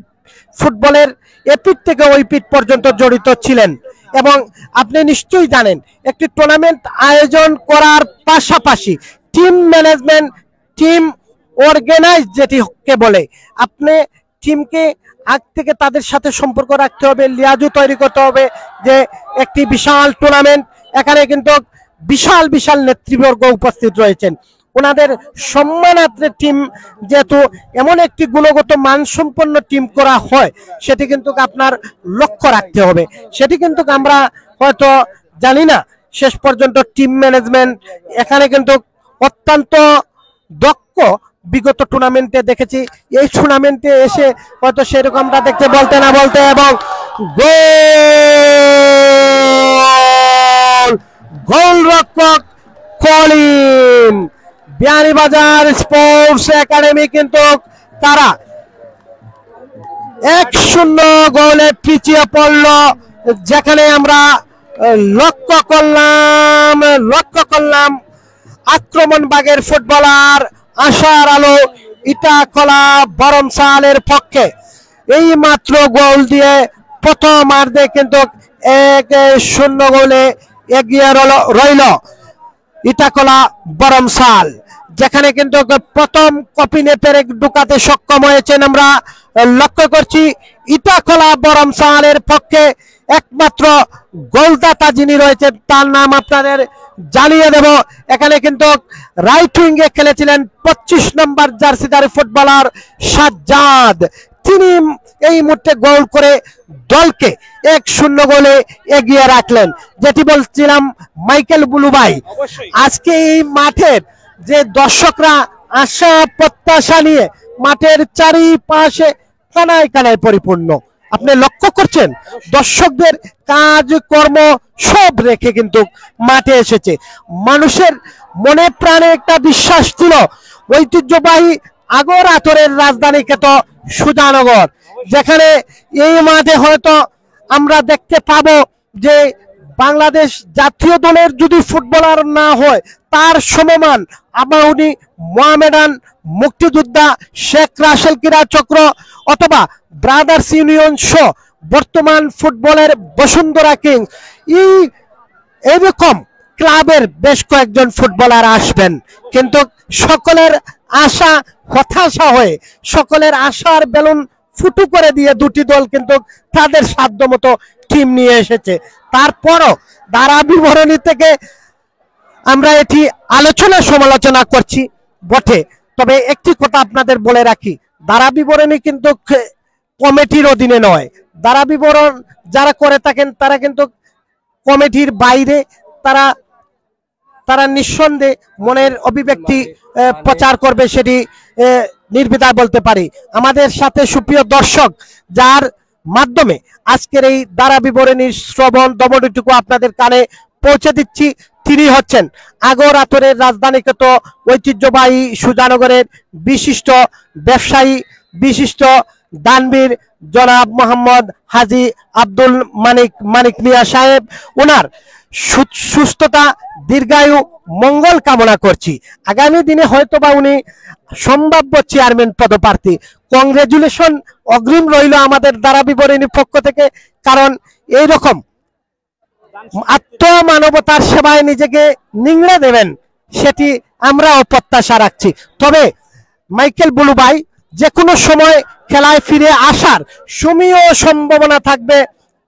ফুটবলের এপিঠ থেকে ওই পিঠ পর্যন্ত জড়িত ছিলেন, এবং আপনি নিশ্চয়ই জানেন একটি টুর্নামেন্ট আয়োজন করার পাশাপাশি টিম ম্যানেজমেন্ট, টিম অর্গানাইজ যেটিকে বলে, আপনি টিমকে আগ থেকে তাদের সাথে সম্পর্ক রাখতে হবে, লিয়াজু তৈরি করতে হবে যে একটি বিশাল টুর্নামেন্ট, এখানে কিন্তু বিশাল বিশাল নেতৃবর্গ উপস্থিত রয়েছেন, ওনাদের সম্মানার্থে টিম যেহেতু এমন একটি গুণগত মানসম্পন্ন টিম করা হয়, সেটি কিন্তু আপনার লক্ষ্য রাখতে হবে। সেটি কিন্তু আমরা হয়তো জানি না শেষ পর্যন্ত টিম ম্যানেজমেন্ট এখানে কিন্তু অত্যন্ত দক্ষ বিগত টুর্নামেন্টে দেখেছি। এই টুর্নামেন্টে এসে হয়তো সেরকমটা দেখতে বলতে না বলতে, এবং গোলরক্ষক কলিম, বিয়ানীবাজার স্পোর্টস একাডেমি কিন্তু তারা 1-0 গোলে পিছিয়ে পড়ল, যেখানে আমরা লক্ষ্য করলাম আক্রমণ ভাগের ফুটবলার আশার আলো ইটাখলা বরমসালের পক্ষে এই মাত্র গোল দিয়ে প্রথমার্ধে কিন্তু 1-0 গোলে এগিয়ে রইল ইটাখলা বরমসাল। যেখানে কিন্তু প্রথম কপিনে পেরেক ঢুকাতে সক্ষম হয়েছেন আমরা লক্ষ্য করছি। ইটাখোলা বরমসালের পক্ষে একমাত্র গোলদাতা যিনি রয়েছেন তার নাম আপনাদের জানিয়ে দেব। এখানে কিন্তু রাইট উইঙ্গে খেলেছিলেন 25 নম্বর জার্সিধারী ফুটবলার সাজ্জাদ, তিনি এই মুহূর্তে গোল করে দলকে 1-0 গোলে এগিয়ে রাখলেন। যেটি বলছিলাম মাইকেল বুলু ভাই, আজকে এই মাঠের যে দর্শকরা আশা প্রত্যাশা নিয়ে মাঠের চারিপাশে কানায় কানায় পরিপূর্ণ, আপনি লক্ষ্য করছেন দর্শকদের কাজকর্ম সব রেখে কিন্তু মাঠে এসেছে। মানুষের মনে প্রাণে একটা বিশ্বাস ছিল ঐতিহ্যবাহী আগর আতরের রাজধানী খ্যাত সুজানগর, যেখানে এই মাঠে হয়তো আমরা দেখতে পাবো যে বাংলাদেশ জাতীয় দলের যদি ফুটবলার না হয় তার সমমান আমাউনি, মোহামেডান, মুক্তিযোদ্ধা, শেখ রাসেল ক্রীড়া চক্র অথবা ব্রাদার্স ইউনিয়ন সহ বর্তমান ফুটবলের বসুন্ধরা কিংস, এইরকম ক্লাবের বেশ কয়েকজন ফুটবলার আসবেন। কিন্তু সকলের আশা হতাশা হয়ে, সকলের আশার বেলুন ফুটু করে দিয়ে দুটি দল কিন্তু তাদের সাধ্য মতো টিম নিয়ে এসেছে। তারপরও ধারা বিবরণী থেকে আমরা এটি আলোচনা সমালোচনা করছি বটে, তবে একটি কথা আপনাদের বলে রাখি, ধারা বিবরণী কিন্তু কমিটির অধীনে নয়। ধারা বিবরণ যারা করে থাকেন তারা কিন্তু কমিটির বাইরে, তারা নিঃসন্দেহে মনের অভিব্যক্তি প্রচার করবে, সেটি নির্বিধায় বলতে পারি। আমাদের সাথে সুপ্রিয় দর্শক, যার মাধ্যমে আজকের এই ধারা বিবরণীর শ্রবণ দমনটুকু আপনাদের কানে পৌঁছে দিচ্ছি, তিনি হচ্ছেন আগর আতরের রাজধানীগত ঐতিহ্যবাহী সুজানগরের বিশিষ্ট ব্যবসায়ী, বিশিষ্ট দানবীর জনাব মোহাম্মদ হাজী আব্দুল মানিক মিয়া সাহেব। ওনার সুস্থতা, দীর্ঘায়ু, মঙ্গল কামনা করছি। আগামী দিনে হয়তোবা উনি সম্ভাব্য চেয়ারম্যান পদপ্রার্থী। কংগ্রেচুলেশন অগ্রিম রইল আমাদের ধারা বিবরণীর পক্ষ থেকে, কারণ এইরকম আত্মমানবতার সেবায় নিজেকে নিংড়ে দেবেন সেটি আমরাও প্রত্যাশা রাখছি। তবে মাইকেল বুলু ভাই, যে কোনো সময় খেলায় ফিরে আসার সমীহ সম্ভাবনা থাকবে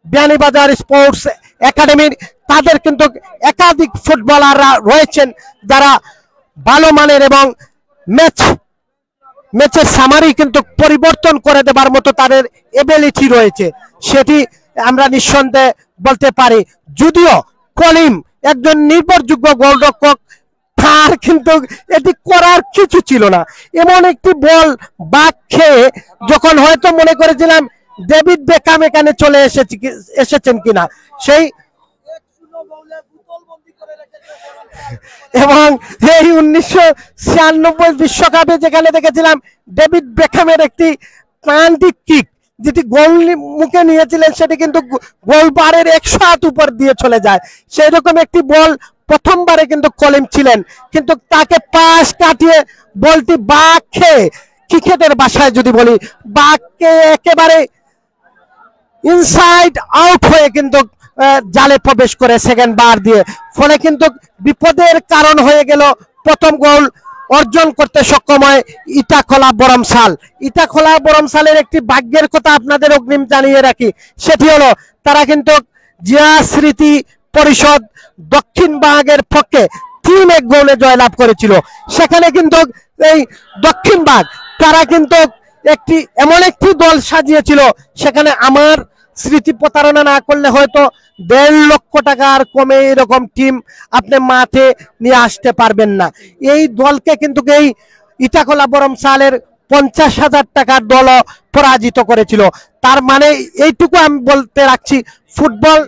বিয়ানীবাজার স্পোর্টস একাডেমির। তাদের কিন্তু একাধিক ফুটবলাররা রয়েছেন যারা ভালো মানের এবং ম্যাচের সামারি কিন্তু পরিবর্তন করে দেবার মতো তাদের এবিলিটি রয়েছে, সেটি আমরা নিঃসন্দেহে বলতে পারি। যদিও কলিম একজন নির্ভরযোগ্য গোলরক্ষক, তার কিন্তু এটি করার কিছু ছিল না। এমন একটি বল বাক খেয়ে যখন হয়তো মনে করেছিলাম ডেভিড বেকাম এখানে চলে এসেছেন কিনা, সেই এবং এই 1996 বিশ্বকাপে যেখানে দেখেছিলাম ডেভিড বেকামের একটি প্রান্তিক কিক যেটি গোল মুখে নিয়েছিলেন, সেটি কিন্তু গোল বারের 100 হাত উপর দিয়ে চলে যায়। সেই রকম একটি বল প্রথমবারে কিন্তু কলিম ছিলেন, কিন্তু তাকে পাশ কাটিয়ে বলটি বাক খেয়ে, ক্রিকেটের ভাষায় যদি বলি, বাককে একেবারে ইনসাইড আউট হয়ে কিন্তু জালে প্রবেশ করে সেকেন্ড বার দিয়ে, ফলে কিন্তু বিপদের কারণ হয়ে গেল। প্রথম গোল অর্জন করতে সক্ষম হয় ইটাখোলা বরমসাল। ইটাখোলা বরমসালের একটি ভাগ্যের কথা আপনাদের অগ্রিম জানিয়ে রাখি, সেটি হলো তারা কিন্তু জিয়া স্মৃতি পরিষদ দক্ষিণ বাগের পক্ষে 3-1 গোলে জয়লাভ করেছিল। সেখানে কিন্তু এই দক্ষিণ বাগ তারা কিন্তু এমন একটি দল সাজিয়েছিল, সেখানে আমার স্মৃতি প্রতারণা না করলে হয়তো 1.5 লক্ষ টাকার কমে এরকম টিম আপনি মাঠে নিয়ে আসতে পারবেন না। এই দলকে কিন্তু এই ইটাখোলা বরমসালের 50,000 টাকার দল পরাজিত করেছিল। তার মানে এইটুকু আমি বলতে রাখছি, ফুটবল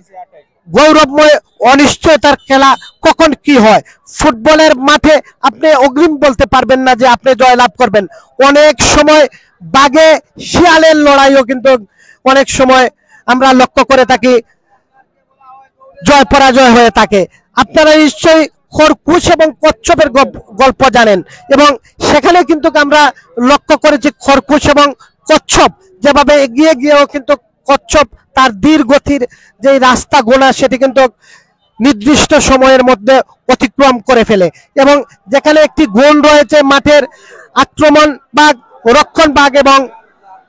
গৌরবময় অনিশ্চয়তার খেলা, কখন কি হয় ফুটবলের মাঠে আপনি অগ্রিম বলতে পারবেন না যে আপনি জয়লাভ করবেন। অনেক সময় বাঘে শিয়ালের লড়াইও কিন্তু অনেক সময় আমরা লক্ষ্য করে থাকি জয় পরাজয় হয়ে থাকে। আপনারা নিশ্চয়ই খরকুশ এবং কচ্ছপের গল্প জানেন, এবং সেখানে কিন্তু আমরা লক্ষ্য করেছি খরকুশ এবং কচ্ছপ যেভাবে এগিয়ে গিয়েও কিন্তু কচ্ছপ তার ধীর গতির যে রাস্তা গোনা সেটি কিন্তু নির্দিষ্ট সময়ের মধ্যে অতিক্রম করে ফেলে। এবং যেখানে একটি গুণ রয়েছে মাঠের আক্রমণ ভাগ, রক্ষণ ভাগ এবং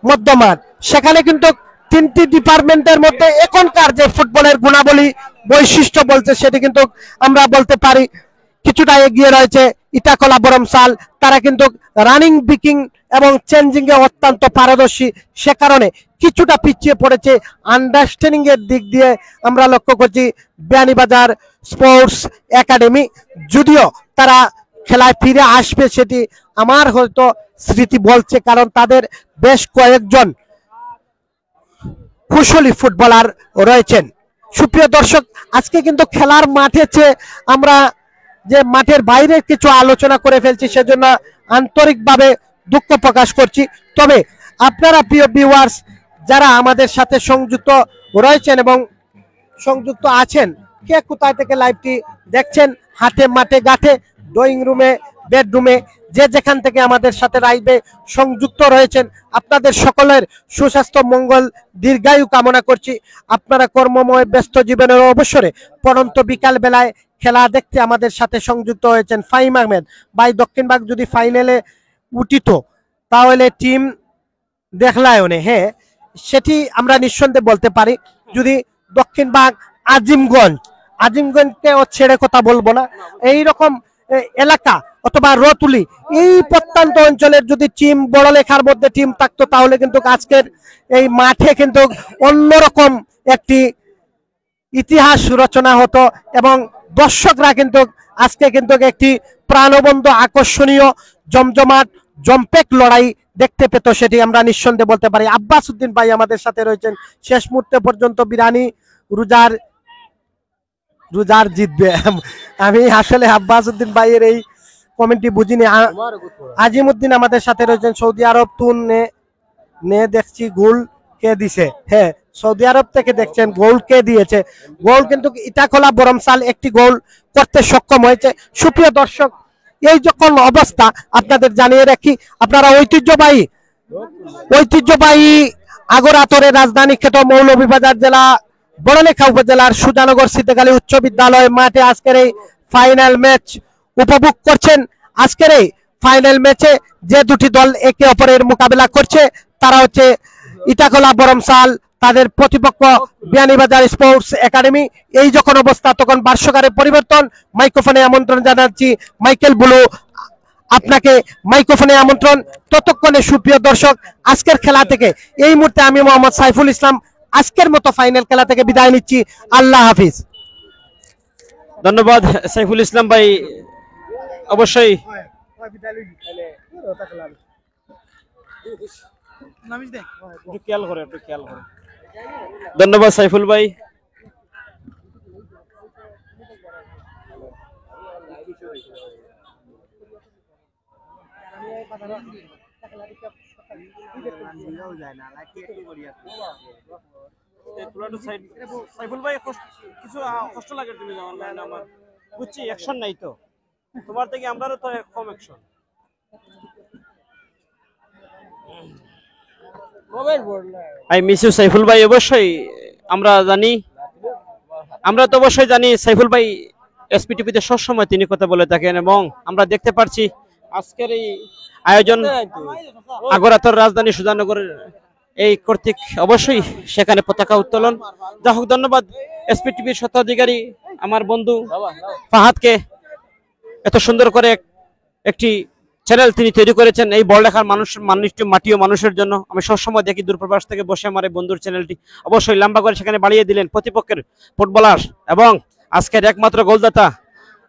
মধ্যমাঠ, সেখানে কিন্তু তিনটি ডিপার্টমেন্টের মধ্যে এখনকার যে ফুটবলের গুণাবলী বৈশিষ্ট্য বলছে সেটি কিন্তু আমরা বলতে পারি কিছুটা এগিয়ে রয়েছে ইটাখোলা বরমসাল। তারা কিন্তু রানিং বিকিং এবং চেঞ্জিং এ অত্যন্ত পারদর্শী, সে কারণে কিছুটা পিছিয়ে পড়েছে আন্ডারস্ট্যান্ডিং এর দিক দিয়ে আমরা লক্ষ্য করছি বিয়ানীবাজার স্পোর্টস একাডেমি। যদিও তারা খেলায় ফিরে আসবে সেটি আমার হয়তো স্মৃতি বলছে, কারণ তাদের বেশ কয়েকজন কুশলী ফুটবলার রয়েছেন। সুপ্রিয় দর্শক, আজকে কিন্তু খেলার মাঠে চেয়ে আমরা যে মাঠের বাইরে কিছু আলোচনা করে ফেলছি সেজন্য আন্তরিকভাবে দুঃখ প্রকাশ করছি। তবে আপনারা প্রিয় ভিউয়ার্স যারা আমাদের সাথে সংযুক্ত রয়েছেন এবং সংযুক্ত আছেন, কে কোথায় থেকে লাইভটি দেখছেন, হাটে মাঠে ঘাটে ড্রয়িং রুমে বেডরুমে যে যেখান থেকে আমাদের সাথে লাইভে সংযুক্ত রয়েছেন, আপনাদের সকলের সুস্বাস্থ্য মঙ্গল দীর্ঘায়ু কামনা করছি। আপনারা কর্মময় ব্যস্ত জীবনের অবসরে পরন্ত বিকাল বেলায় খেলা দেখতে আমাদের সাথে সংযুক্ত হয়েছেন ফাহিম আহমেদ ভাই। দক্ষিণবাগ যদি ফাইনালে উঠিত তাহলে টিম দেখলায় অনে, হ্যাঁ সেটি আমরা নিঃসন্দেহে বলতে পারি। যদি দক্ষিণবাগ আজিমগঞ্জকে ছেড়ে কথা বলবো না, এইরকম এলাকা অথবা রতুলি এই প্রত্যন্ত অঞ্চলের যদি টিম বড় লেখার মধ্যে টিম থাকতো তাহলে কিন্তু আজকের এই মাঠে কিন্তু অন্যরকম একটি ইতিহাস রচনা হতো এবং দর্শকরা কিন্তু আজকে কিন্তু একটি প্রাণবন্ত আকর্ষণীয় জমজমাট জম্পেক লড়াই দেখতে পেত, সেটি আমরা নিঃসন্দেহে বলতে পারি। আব্বাস উদ্দিন ভাই আমাদের সাথে রয়েছেন। শেষ মুহূর্তে পর্যন্ত বিরানি রুজার জিতবে। আমি আসলে আব্বাস উদ্দিন ভাইয়ের এই কমেন্টটি বুঝিনি। আজিমউদ্দিন আমাদের সাথে রয়েছেন। সৌদি আরব তুন নে দেখছি গোল কে দিছে, হ্যাঁ সৌদি আরব থেকে দেখছেন গোল কে দিয়েছে। গোল কিন্তু ইটাখোলা বরমসাল একটি গোল করতে সক্ষম হয়েছে। সুপ্রিয় দর্শক, এই যখন অবস্থা আপনাদের জানিয়ে রাখি, আপনারা ঐতিহ্যবাহী আগরাতরের রাজধানী খ্যাত মৌলভীবাজার জেলা বড়লেখা উপজেলার সুজানগর সিদ্দিকী উচ্চ বিদ্যালয় মাঠে আজকের এই ফাইনাল ম্যাচ উপভোগ করছেন। আজকের এই ফাইনাল ম্যাচে যে দুটি দল একে অপরের মোকাবেলা করছে তারা হচ্ছে ইটাখোলা বরমসাল, তাদের প্রতিপক্ষ বিয়ানীবাজার স্পোর্টস একাডেমি। এই যখন অবস্থা তখন ভাষ্যকারের পরিবর্তন। মাইক্রোফোনে আমন্ত্রণ জানাচ্ছি মাইকেল বুলু, আপনাকে মাইক্রোফোনে আমন্ত্রণ। ততক্ষণে সুপ্রিয় দর্শক, আজকের খেলা থেকে এই মুহূর্তে আমি মোহাম্মদ সাইফুল ইসলাম আজকের মতো ফাইনাল খেলা থেকে বিদায় নিচ্ছি। আল্লাহ হাফিজ। ধন্যবাদ সাইফুল ইসলাম ভাই। অবশ্যই ধন্যবাদ সাইফুল ভাই। সাইফুল ভাই কিছু কষ্ট লাগে তুমি আমার বুঝছি, অ্যাকশন নাই তো তোমার থেকে, আমরাও তো কম action. I miss you Saiful ভাই। অবশ্যই আমরা তো অবশ্যই জানি সাইফুল ভাই এসপিটিভিতে সবসময় তিনি কথা বলে থাকেন এবং আমরা দেখতে পাচ্ছি আজকের এই আয়োজন আগরাতর রাজধানী সুজানগরের এই কর্তৃক অবশ্যই সেখানে পতাকা উত্তোলন। যা হোক, ধন্যবাদ এসপিটিভির স্বত্বাধিকারী আমার বন্ধু ফাহাদকে, এত সুন্দর করে একটি চ্যানেল তিনি তৈরি করেছেন এই বড়লেখার মাটি ও মানুষের জন্য। আমি সবসময় দেখি দূরপ্রবাস থেকে বসে আমার এই বন্ধুর চ্যানেলটি অবশ্যই লম্বা করে সেখানে বাড়িয়ে দিলেন প্রতিপক্ষের ফুটবলার এবং আজকের একমাত্র গোলদাতা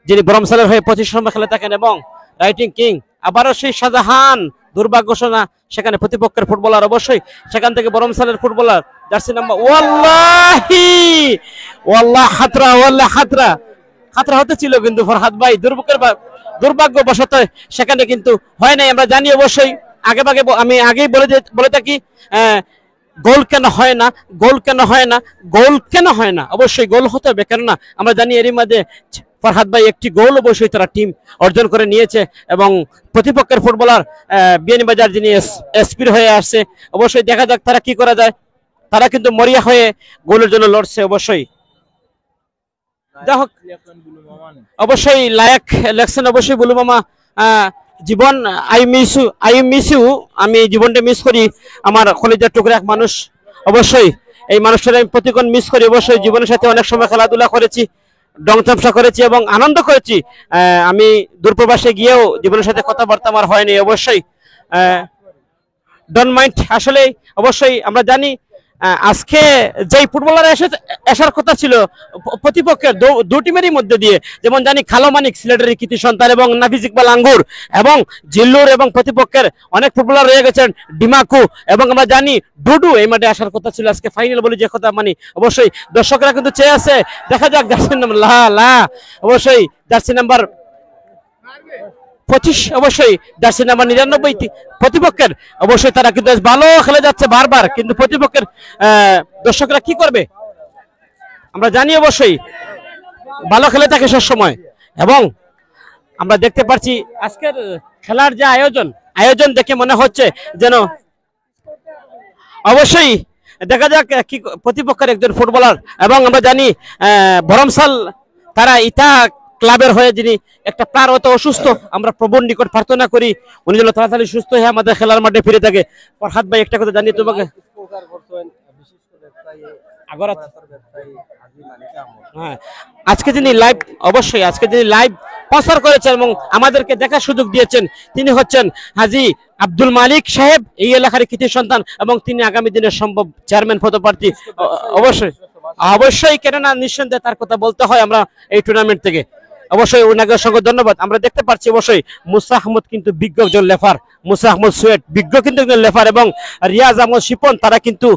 যিনি বরমসালের হয়ে 25 নম্বর খেলে থাকেন এবং রাইটিং কিং আবারও সেই শাহজাহান। দুর্ভাগ্যশনা সেখানে প্রতিপক্ষের ফুটবলার, অবশ্যই সেখান থেকে বরমসালের ফুটবলার জার্সি নাম্বার খাতরা হতে ছিল কিন্তু ফরহাদ ভাই দুর্ভাগ্যবশত সেখানে কিন্তু হয় নাই। আমরা জানি অবশ্যই আমি আগেই বলে থাকি গোল কেন হয় না, অবশ্যই গোল হতে হবে, কেননা আমরা জানি এরই মধ্যে ফরহাদ ভাই একটি গোল অবশ্যই তারা টিম অর্জন করে নিয়েছে এবং প্রতিপক্ষের ফুটবলার বিয়ানীবাজার যিনি এসপির হয়ে আসছে, অবশ্যই দেখা যাক তারা কি করা যায়। তারা কিন্তু মরিয়া হয়ে গোলের জন্য লড়ছে। অবশ্যই যাই হোক অবশ্যই লায়ক লেখছেন অবশ্যই বুলু মামা। জীবন আই মিস ইউ, আমি জীবনটা মিস করি, আমার কলেজের টুকরা এক মানুষ। অবশ্যই এই মানুষটার আমি প্রতিক্ষণ মিস করি। অবশ্যই জীবনের সাথে অনেক সময় খেলাধুলা করেছি, ডং চামচা করেছি এবং আনন্দ করেছি। আমি দূরপ্রবাসে গিয়েও জীবনের সাথে কথাবার্তা আমার হয়নি। অবশ্যই ডোন্ট মাইন্ড। আসলে অবশ্যই আমরা জানি আজকে যেই ফুটবলার আসার কথা ছিল প্রতিপক্ষের দু টিমেরই মধ্যে দিয়ে, যেমন জানি খালো মানিক সিলেটের কৃতি সন্তান এবং নাফিজ ইকবাল আঙ্গুর এবং জিল্লুর, এবং প্রতিপক্ষের অনেক ফুটবলার রয়ে গেছেন ডিমাকু, এবং আমরা জানি ডুডু এই মাঠে আসার কথা ছিল আজকে ফাইনাল বলে যে কথা মানি। অবশ্যই দর্শকরা কিন্তু চেয়ে আছে, দেখা যাক জার্সি নাম্বার অবশ্যই জার্সি নাম্বার 25, অবশ্যই জার্সি নাম্বার 99 প্রতিপক্ষের। অবশ্যই তারা কিন্তু ভালো খেলে যাচ্ছে বারবার, কিন্তু প্রতিপক্ষের দর্শকরা কি করবে আমরা জানি। অবশ্যই ভালো খেলে থাকে সব সময়, এবং আমরা দেখতে পাচ্ছি আজকের খেলার যে আয়োজন দেখে মনে হচ্ছে যেন অবশ্যই দেখা যাক কি প্রতিপক্ষের একজন ফুটবলার, এবং আমরা জানি বরমসাল তারা ইতা ক্লাবের হয়ে যিনি একটা প্লেয়ার হয়তো অসুস্থ, আমরা প্রভুর নিকট প্রার্থনা করি উনি যেন তাড়াতাড়ি সুস্থ হয়ে আমাদের খেলার মাঠে ফিরে থাকে। ফরহাদ ভাই একটা কথা জানিয়ে তোমাকে, হ্যাঁ আজকে যিনি লাইভ প্রচার করেছেন এবং আমাদেরকে দেখার সুযোগ দিয়েছেন তিনি হচ্ছেন হাজী আব্দুল মালিক সাহেব, এই এলাকার কৃতি সন্তান, এবং তিনি আগামী দিনের সম্ভব চেয়ারম্যান পদপ্রার্থী। অবশ্যই কেননা নিঃসন্দেহে তার কথা বলতে হয় আমরা এই টুর্নামেন্ট থেকে। অবশ্যই ওনাকে অসংখ্য ধন্যবাদ। আমরা দেখতে পাচ্ছি অবশ্যই মুসা আহমদ কিন্তু বিজ্ঞ একজন লেফার, মুসা আহমদ সুয়েট বিজ্ঞ কিন্তু একজন লেফার, এবং রিয়াজ আহমদ শিপন তারা কিন্তু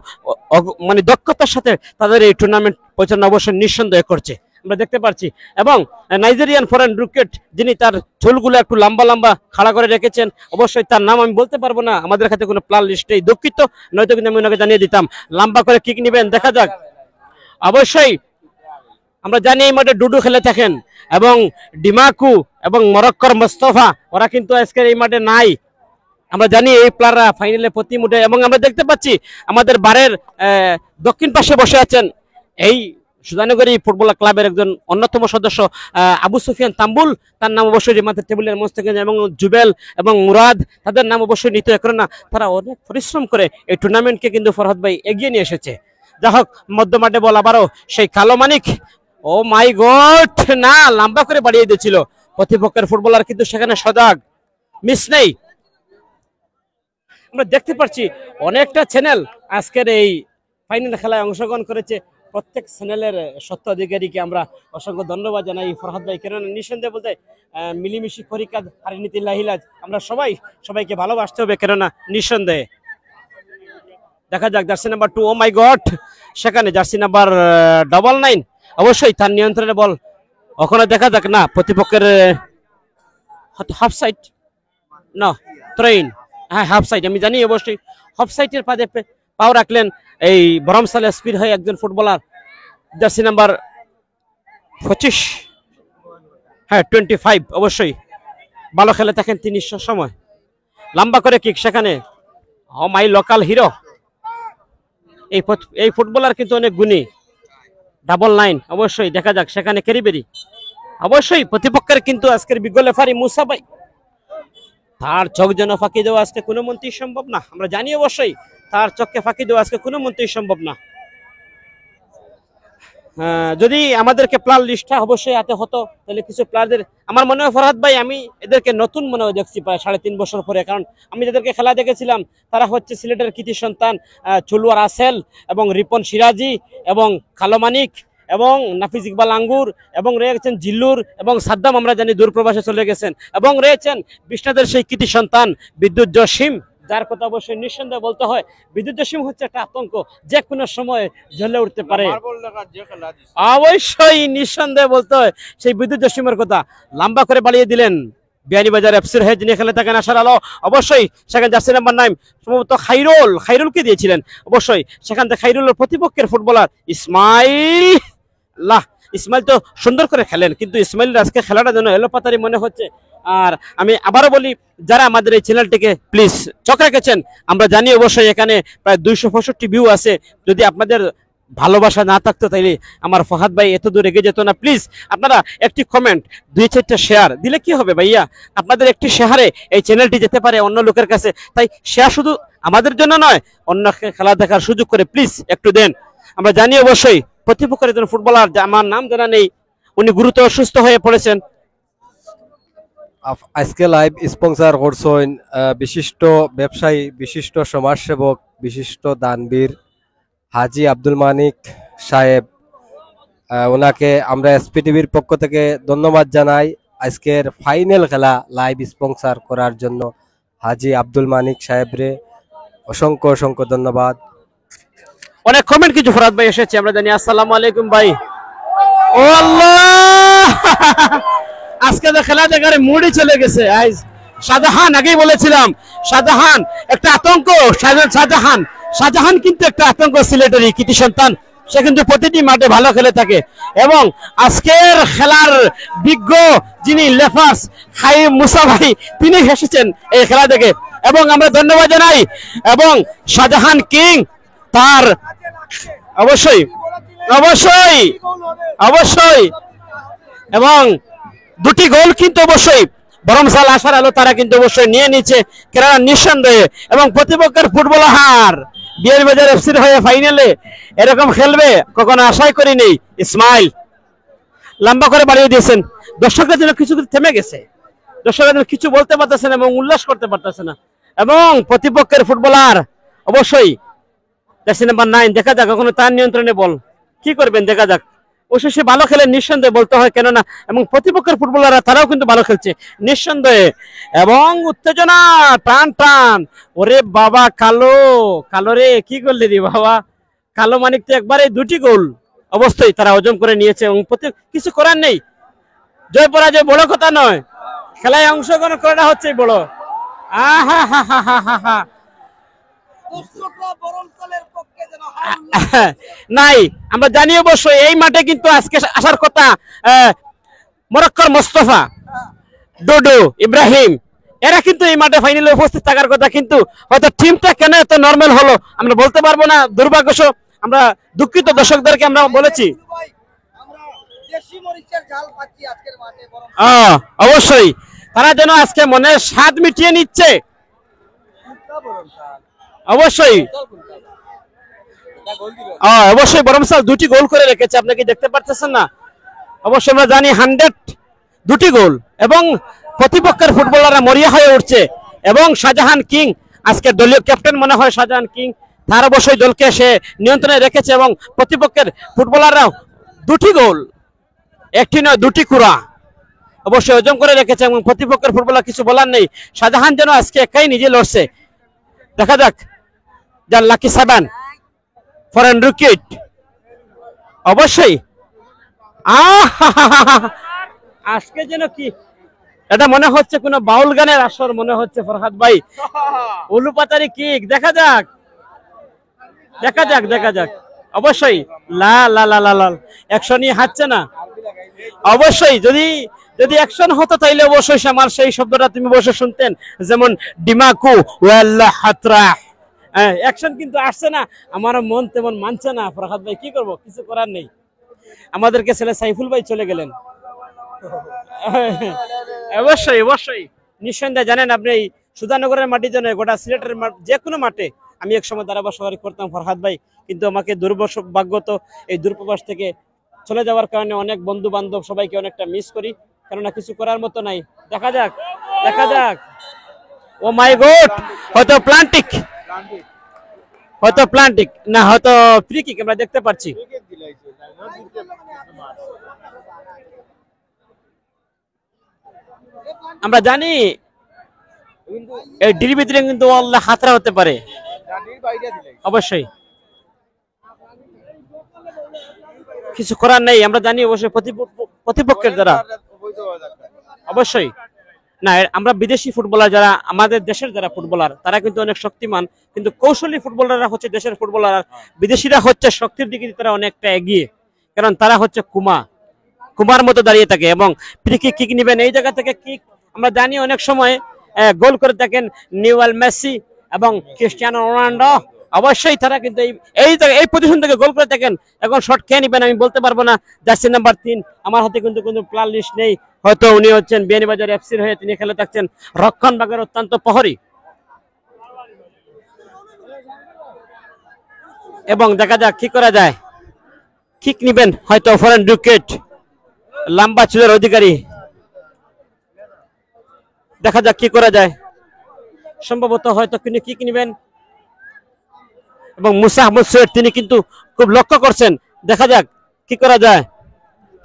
মানে দক্ষতার সাথে তাদের এই টুর্নামেন্ট পরিচালনা অবশ্যই নিঃসন্দেহে করছে আমরা দেখতে পাচ্ছি। এবং নাইজেরিয়ান ফরেন রুকেট যিনি তার চুলগুলো একটু লম্বা লম্বা খাড়া করে রেখেছেন, অবশ্যই তার নাম আমি বলতে পারবো না, আমাদের কাছে কোনো প্লান লিস্টে দুঃখিত, নয়তো কিন্তু আমি ওনাকে জানিয়ে দিতাম। লম্বা করে কিক নিবেন, দেখা যাক। অবশ্যই আমরা জানি এই মাঠে ডুডু খেলে থাকেন, এবং ডিমাকু এবং মরক্কর মোস্তফা ওরা কিন্তু আজকের এই মাঠে নাই। আমরা জানি এই প্লেয়াররা ফাইনালে প্রতি মুঠে, এবং আমরা দেখতে পাচ্ছি আমাদের বারের দক্ষিণ পাশে বসে আছেন এই সুজানগরী ফুটবল ক্লাবের একজন অন্যতম সদস্য আবু সুফিয়ান তাম্বুল, তার নাম অবশ্যই রিমাতের টেবিলের মঞ্চ থেকে, এবং জুবেল এবং মুরাদ তাদের নাম অবশ্যই নিতে, কেননা তারা অনেক পরিশ্রম করে এই টুর্নামেন্টকে কিন্তু ফরহাদ ভাই এগিয়ে নিয়ে এসেছে। যা হোক মধ্য মাঠে বল আবারও সেই কালো মানিক, ও মাই গড, না লম্বা করে বাড়িয়ে দিয়েছিল প্রতিপক্ষের ফুটবলার, কিন্তু সেখানে সজাগ, মিস নেই। আমরা দেখতে পাচ্ছি অনেকটা চ্যানেল আজকের এই ফাইনাল খেলায় অংশগ্রহণ করেছে, প্রত্যেক চ্যানেলের স্বত্বাধিকারীকে আমরা অসংখ্য ধন্যবাদ জানাই ফরহাদ ভাই, কেননা নিঃসন্দেহে বলতে মিলিমিশি খরিকাজ হারিনীতিল্লাহিলাজ, আমরা সবাইকে ভালোবাসতে হবে, কেননা নিঃসন্দেহে। দেখা যাক জার্সি নাম্বার 2, ও মাই গড, সেখানে জার্সি নাম্বার 99 অবশ্যই তার নিয়ন্ত্রণে বল, ওখানে দেখা যাক না প্রতিপক্ষের হাফ সাইড না ট্রেন, হ্যাঁ হাফ সাইড, আমি জানি অবশ্যই হাফ সাইডের পাদে পাও রাখলেন এই বরমসাল স্পিড হয়ে একজন ফুটবলার জার্সি নাম্বার 25, হ্যাঁ 25, অবশ্যই ভালো খেলে থাকেন তিনি সময়। লম্বা করে কিক, সেখানে ও মাই লোকাল হিরো, এই ফুটবলার কিন্তু অনেক গুণী, ডাবল 9, অবশ্যই দেখা যাক সেখানে ক্যারিবেরি, অবশ্যই প্রতিপক্ষের কিন্তু আজকের বিজ্ঞ রেফারি মুসা ভাই, তার চোখ যেন ফাঁকি দেওয়া আজকে কোনো মন্ত্রী সম্ভব না, আমরা জানি অবশ্যই তার চোখকে ফাঁকি দেওয়া আজকে কোনো মন্ত্রী সম্ভব না। যদি আমাদেরকে প্লেয়ার লিস্টটা অবশ্যই হাতে হতো তাহলে কিছু প্লেয়ারদের আমার মনে হয় ফরহাদ ভাই, আমি এদেরকে নতুন মনে হয় দেখছি প্রায় 3.5 বছর পরে, কারণ আমি যাদেরকে খেলা দেখেছিলাম তারা হচ্ছে সিলেটের কৃতি সন্তান চুলুয়া রাসেল এবং রিপন সিরাজি এবং কালো মানিক এবং নাফিজ ইকবাল আঙ্গুর, এবং রয়েছেন জিল্লুর এবং সাদ্দাম, আমরা জানি দূরপ্রবাসে চলে গেছেন, এবং রয়েছেন বিষ্ণাদের সেই কৃতি সন্তান বিদ্যুৎ জসিম, যার কথা অবশ্যই নিঃসন্দেহে বলতে হয়। বিদ্যুৎ জসিম হচ্ছে একটা আতঙ্ক, যে কোনো সময় জ্বলে উঠতে পারে, অবশ্যই নিঃসন্দেহে বলতে হয় সেই বিদ্যুৎ জসিমের কথা। লম্বা করে বাড়িয়ে দিলেন বিয়ানীবাজার এফসির হয়ে যিনি খেলে থাকেন আশার আলো, অবশ্যই সেখানে জার্সি নাম্বার 9 সম্ভবত খাইরুলকে দিয়েছিলেন, অবশ্যই সেখান থেকে খাইরুলের প্রতিপক্ষের ফুটবলার ইসমাইল তো সুন্দর করে খেলেন, কিন্তু ইসমাইলের আজকে খেলাটা যেন এলোপাতারি মনে হচ্ছে। আর আমি আবারও বলি, যারা আমাদের এই চ্যানেলটিকে প্লিজ চোখ রেখেছেন, আমরা জানি অবশ্যই এখানে প্রায় 265 ভিউ আছে, যদি আপনাদের ভালোবাসা না থাকতো তাইলে আমার ফহাদ ভাই এত দূর এগিয়ে যেত না। প্লিজ আপনারা একটি কমেন্ট, 2-4টা শেয়ার দিলে কি হবে ভাইয়া, আপনাদের একটি শেয়ারে এই চ্যানেলটি যেতে পারে অন্য লোকের কাছে। তাই শেয়ার শুধু আমাদের জন্য নয়, অন্য খেলা দেখার সুযোগ করে প্লিজ একটু দেন। আমরা জানি অবশ্যই প্রতিপক্ষের একজন ফুটবলার, আমার নাম জানা নেই, উনি গুরুতর অসুস্থ হয়ে পড়েছেন। আজকে লাইভ স্পন্সর করছেন বিশিষ্ট ব্যবসায়ী, বিশিষ্ট সমাজসেবক, বিশিষ্ট দানবীর হাজি আব্দুল মানিক সাহেব। ওনাকে আমরা এসপিটিভির পক্ষ থেকে ধন্যবাদ জানাই। আজকের ফাইনাল খেলা লাইভ স্পন্সর করার জন্য হাজি আব্দুল মানিক সাহেবরে অসংখ্য অসংখ্য ধন্যবাদ। অনেক কমেন্ট কিছু ফরাদ ভাই এসেছে, আমরা জানি। আসসালামু আলাইকুম ভাই। ও আল্লাহ, আজকে তো খেলা দেখার মুডই চলে গেছে। আজ শাহজাহান, আগেই বলেছিলাম শাহজাহান একটা আতঙ্ক। শাহজাহান কিন্তু একটা আতঙ্ক, সিলেটেরই কৃতি সন্তান। সে কিন্তু প্রতিটি মাঠে ভালো খেলে থাকে এবং আজকের খেলার বিজ্ঞ যিনি লেফার্স খাইম মুসা ভাই, তিনি এসেছেন এই খেলা দেখে এবং আমরা ধন্যবাদ জানাই। এবং শাহজাহান কিং তার অবশ্যই অবশ্যই অবশ্যই এবং দুটি গোল কিন্তু অবশ্যই বরমসাল আশার আলো তারা কিন্তু অবশ্যই নিয়ে নিচ্ছে কেননা নিঃসন্দেহে। এবং প্রতিপক্ষের ফুটবলার বিয়ারবাজার এফসির হয়ে ফাইনালে এরকম খেলবে কখনো আশাই করিনি। ইসমাইল লম্বা করে বাড়িয়ে দিয়েছেন, দর্শকদের জন্য কিছু থেমে গেছে, দর্শকদের কিছু বলতে পারতেছে না এবং উল্লাস করতে পারতেছে না। এবং প্রতিপক্ষের ফুটবলার অবশ্যই জার্সি নাম্বার 9, দেখা যাক কখনো তার নিয়ন্ত্রণে বল কি করবেন, দেখা যাক। অবশ্যই সে ভালো খেলে নিঃসন্দেহে বলতে হয়, কেননা এবং প্রতিপক্ষের ফুটবলাররা তারাও কিন্তু ভালো খেলছে নিঃসন্দেহে। এবং উত্তেজনা টান টান, ওরে বাবা কালো কালো রে, কি করলি রে বাবা, কালো মানিক তো একবারে দুটি গোল অবশ্যই তারা অর্জন করে নিয়েছে এবং কিছু করার নেই। জয় পরাজয় বড় কথা নয়, খেলায় অংশগ্রহণ করাটা হচ্ছে বড়। আহা হা হা হা হা হা নাই, আমরা জানি অবশ্যই এই মাঠে কিন্তু আজকে আসার কথা মরক্কোর মোস্তফা, ডোডো, ইব্রাহিম, এরা কিন্তু এই মাঠে ফাইনালে উপস্থিত থাকার কথা। কিন্তু হয়তো টিমটা কেন এত নরমাল হলো আমরা বলতে পারবো না, দুর্ভাগ্যশ। আমরা দুঃখিত দর্শকদেরকে আমরা বলেছি। অবশ্যই তারা যেন আজকে মনের স্বাদ মিটিয়ে নিচ্ছে। অবশ্যই অবশ্যই বরমসাল দুটি গোল করে রেখেছে, আপনি কি দেখতে পাচ্ছেন না? অবশ্যই আমরা জানি 100 দুটি গোল এবং প্রতিপক্ষের ফুটবলাররা মরিয়া হয়ে উঠছে। এবং শাহজাহান কিং আজকে দলীয় ক্যাপ্টেন মনে হয়, শাহজাহান কিং তার অবশ্যই দলকে সে নিয়ন্ত্রণে রেখেছে এবং প্রতিপক্ষের ফুটবলাররা দুটি গোল, একটি নয় দুটি কুড়া অবশ্যই অর্জন করে রেখেছে এবং প্রতিপক্ষের ফুটবলার কিছু বলার নেই। শাহজাহান যেন আজকে একাই নিজে লড়ছে, দেখা যাক। যার লাকি 7 ফরেন উইকেট অবশ্যই। আজকে যেন কি এটা মনে হচ্ছে কোন বাউল গানের আসর মনে হচ্ছে ফরহাদ ভাই। উলুপাতারি কিক, দেখা যাক দেখা যাক দেখা যাক। অবশ্যই লা লা লা লা লাল অ্যাকশনই হাঁটছে না। অবশ্যই যদি যদি অ্যাকশন হতো তাইলে অবশ্যই আমার সেই শব্দটা তুমি বসে শুনতেন, যেমন ডিমাকু ওয়াল্লা হাতরা। অ্যাকশন কিন্তু আসছে না, আমার মন তেমন মানছে না। ফরহাদ ভাই কি করব, কিছু করার নেই। আমাদেরকে ছেলে সাইফুল ভাই চলে গেলেন। অবশ্যই অবশ্যই নিঃসন্দেহে জানেন আপনি এই সুধানগরের মাটির জন্য গোটা সিলেটের যে কোনো মাঠে আমি এক সময় ধারাভাষ্যকারী করতাম ফরহাদ ভাই, কিন্তু আমাকে দুর্ভাগ্যত এই দূরপ্রবাস থেকে চলে যাওয়ার কারণে অনেক বন্ধু বান্ধব সবাইকে অনেকটা মিস করি, কেননা কিছু করার মতো নাই। দেখা যাক দেখা যাক। ও মাই গড, হয়তো প্লান্টিক, হয়তো প্লান্টিক না হয়তো ফ্রি কিক আমরা দেখতে পাচ্ছি। আমরা জানি এই ডির ভিতরে কিন্তু আল্লাহ হাতরা হতে পারে, অবশ্যই কিছু করার নেই। আমরা জানি অবশ্যই প্রতিপক্ষের দ্বারা অবশ্যই না, আমরা বিদেশি ফুটবলার যারা আমাদের দেশের যারা ফুটবলার তারা কিন্তু অনেক শক্তিমান, কিন্তু কৌশলী ফুটবলাররা হচ্ছে দেশের ফুটবলার। বিদেশিরা হচ্ছে শক্তির দিকে তারা অনেকটা এগিয়ে, কারণ তারা হচ্ছে কুমার মতো দাঁড়িয়ে থাকে এবং ফ্রি কিক নিবেন এই জায়গা থেকে কিক। আমরা জানি অনেক সময় গোল করে থাকেন নিউয়েল মেসি এবং ক্রিস্টিয়ানো রোনাল্ডো, অবশ্যই তারা কিন্তু এই পজিশন থেকে গোল করে থাকেন। এখন শট খেয়ে নিবেন আমি বলতে পারবো না। জার্সি নাম্বার 3 আমার হাতে কিন্তু কোনো প্লেয়ার লিস্ট নেই, হয়তো উনি হচ্ছেন বিয়ানীবাজার এফসির হয়ে তিনি খেলে থাকছেন রক্ষণভাগের অত্যন্ত প্রহরী। এবং দেখা যাক কি করা যায়। কিক নিবেন হয়তো ফরেন উইকেট, লম্বা চুলের অধিকারী, দেখা যাক কি করা যায়। সম্ভবত হয়তো তিনি কিক নিবেন এবং মুসা আহমদ সৈয়দ তিনি কিন্তু খুব লক্ষ্য করছেন, দেখা যাক কি করা যায়।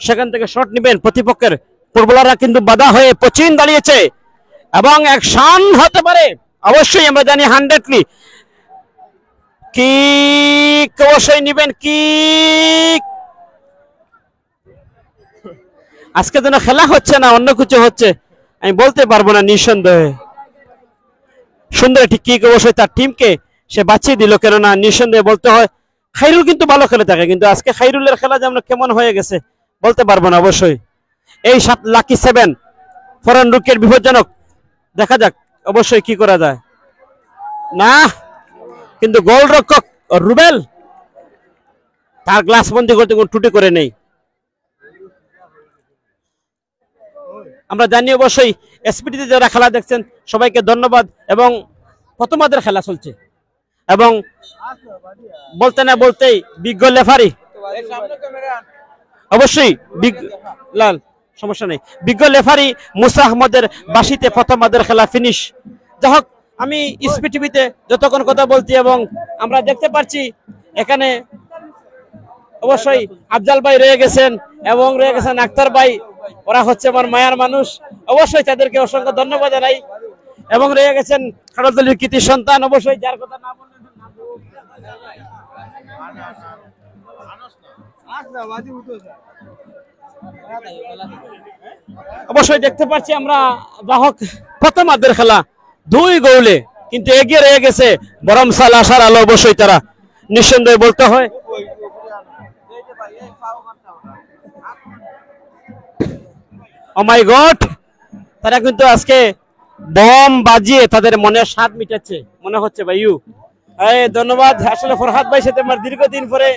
সেখান থেকে শট নিবেন প্রতিপক্ষের ফুটবলাররা কিন্তু বাধা হয়ে পচিন দাঁড়িয়েছে এবং অ্যাকশন হতে পারে অবশ্যই, আমরা জানি 100লি কিক অবশ্যই নিবেন। কিক আজকে যেন খেলা হচ্ছে না অন্য কিছু হচ্ছে আমি বলতে পারবো না নিঃসন্দেহে। সুন্দর একটি কিক অবশ্যই তার টিমকে সে বাঁচিয়ে দিল, কেননা নিঃসন্দেহে বলতে হয় খাইরুল কিন্তু ভালো খেলে থাকে, কিন্তু আজকে খাইরুলের খেলা যেমন কেমন হয়ে গেছে বলতে পারবো না। অবশ্যই এই 7 লাকি 7 ফরেন উইকেট বিপজ্জনক, দেখা যাক অবশ্যই কি করা যায়। না কিন্তু গোলরক্ষক রুবেল তার গ্লাস বন্দি করতে কোনো ত্রুটি করে নেই। আমরা জানি অবশ্যই এসপিটিতে যারা খেলা দেখছেন সবাইকে ধন্যবাদ। এবং প্রথমাদের খেলা চলছে এবং বলতে না বলতেই বিজ্ঞ লেফারি অবশ্যই লাল সমস্যা নেই, বিজ্ঞ লেফারি মুসা আহমদের বাসিতে প্রথমাদের খেলা ফিনিশ। যাই হোক আমি স্পিড টিভিতে যতক্ষণ কথা বলছি এবং আমরা দেখতে পাচ্ছি এখানে অবশ্যই আফজাল ভাই রয়ে গেছেন এবং রয়ে গেছেন আক্তার ভাই, ওরা হচ্ছে আমার মায়ার মানুষ, অবশ্যই তাদেরকে অসংখ্য ধন্যবাদ জানাই। এবং রয়ে গেছেন খাড়াতলির কৃতি সন্তান, অবশ্যই যার কথা না বললেন অবশ্যই দেখতে পাচ্ছি আমরা গ্রাহক প্রথমাদের খেলা 2 গোলে কিন্তু এগিয়ে রয়ে গেছে বরমসাল আশার আলো। অবশ্যই তারা নিঃসন্দেহে বলতে হয় ও মাই গড, তারা কিন্তু আজকে বম বাজিয়ে তাদের মনের স্বাদ মিটাচ্ছে মনে হচ্ছে ভাইউ। ধন্যবাদ আসলে ফরহাদ ভাই সাথে আমার দীর্ঘদিন পরে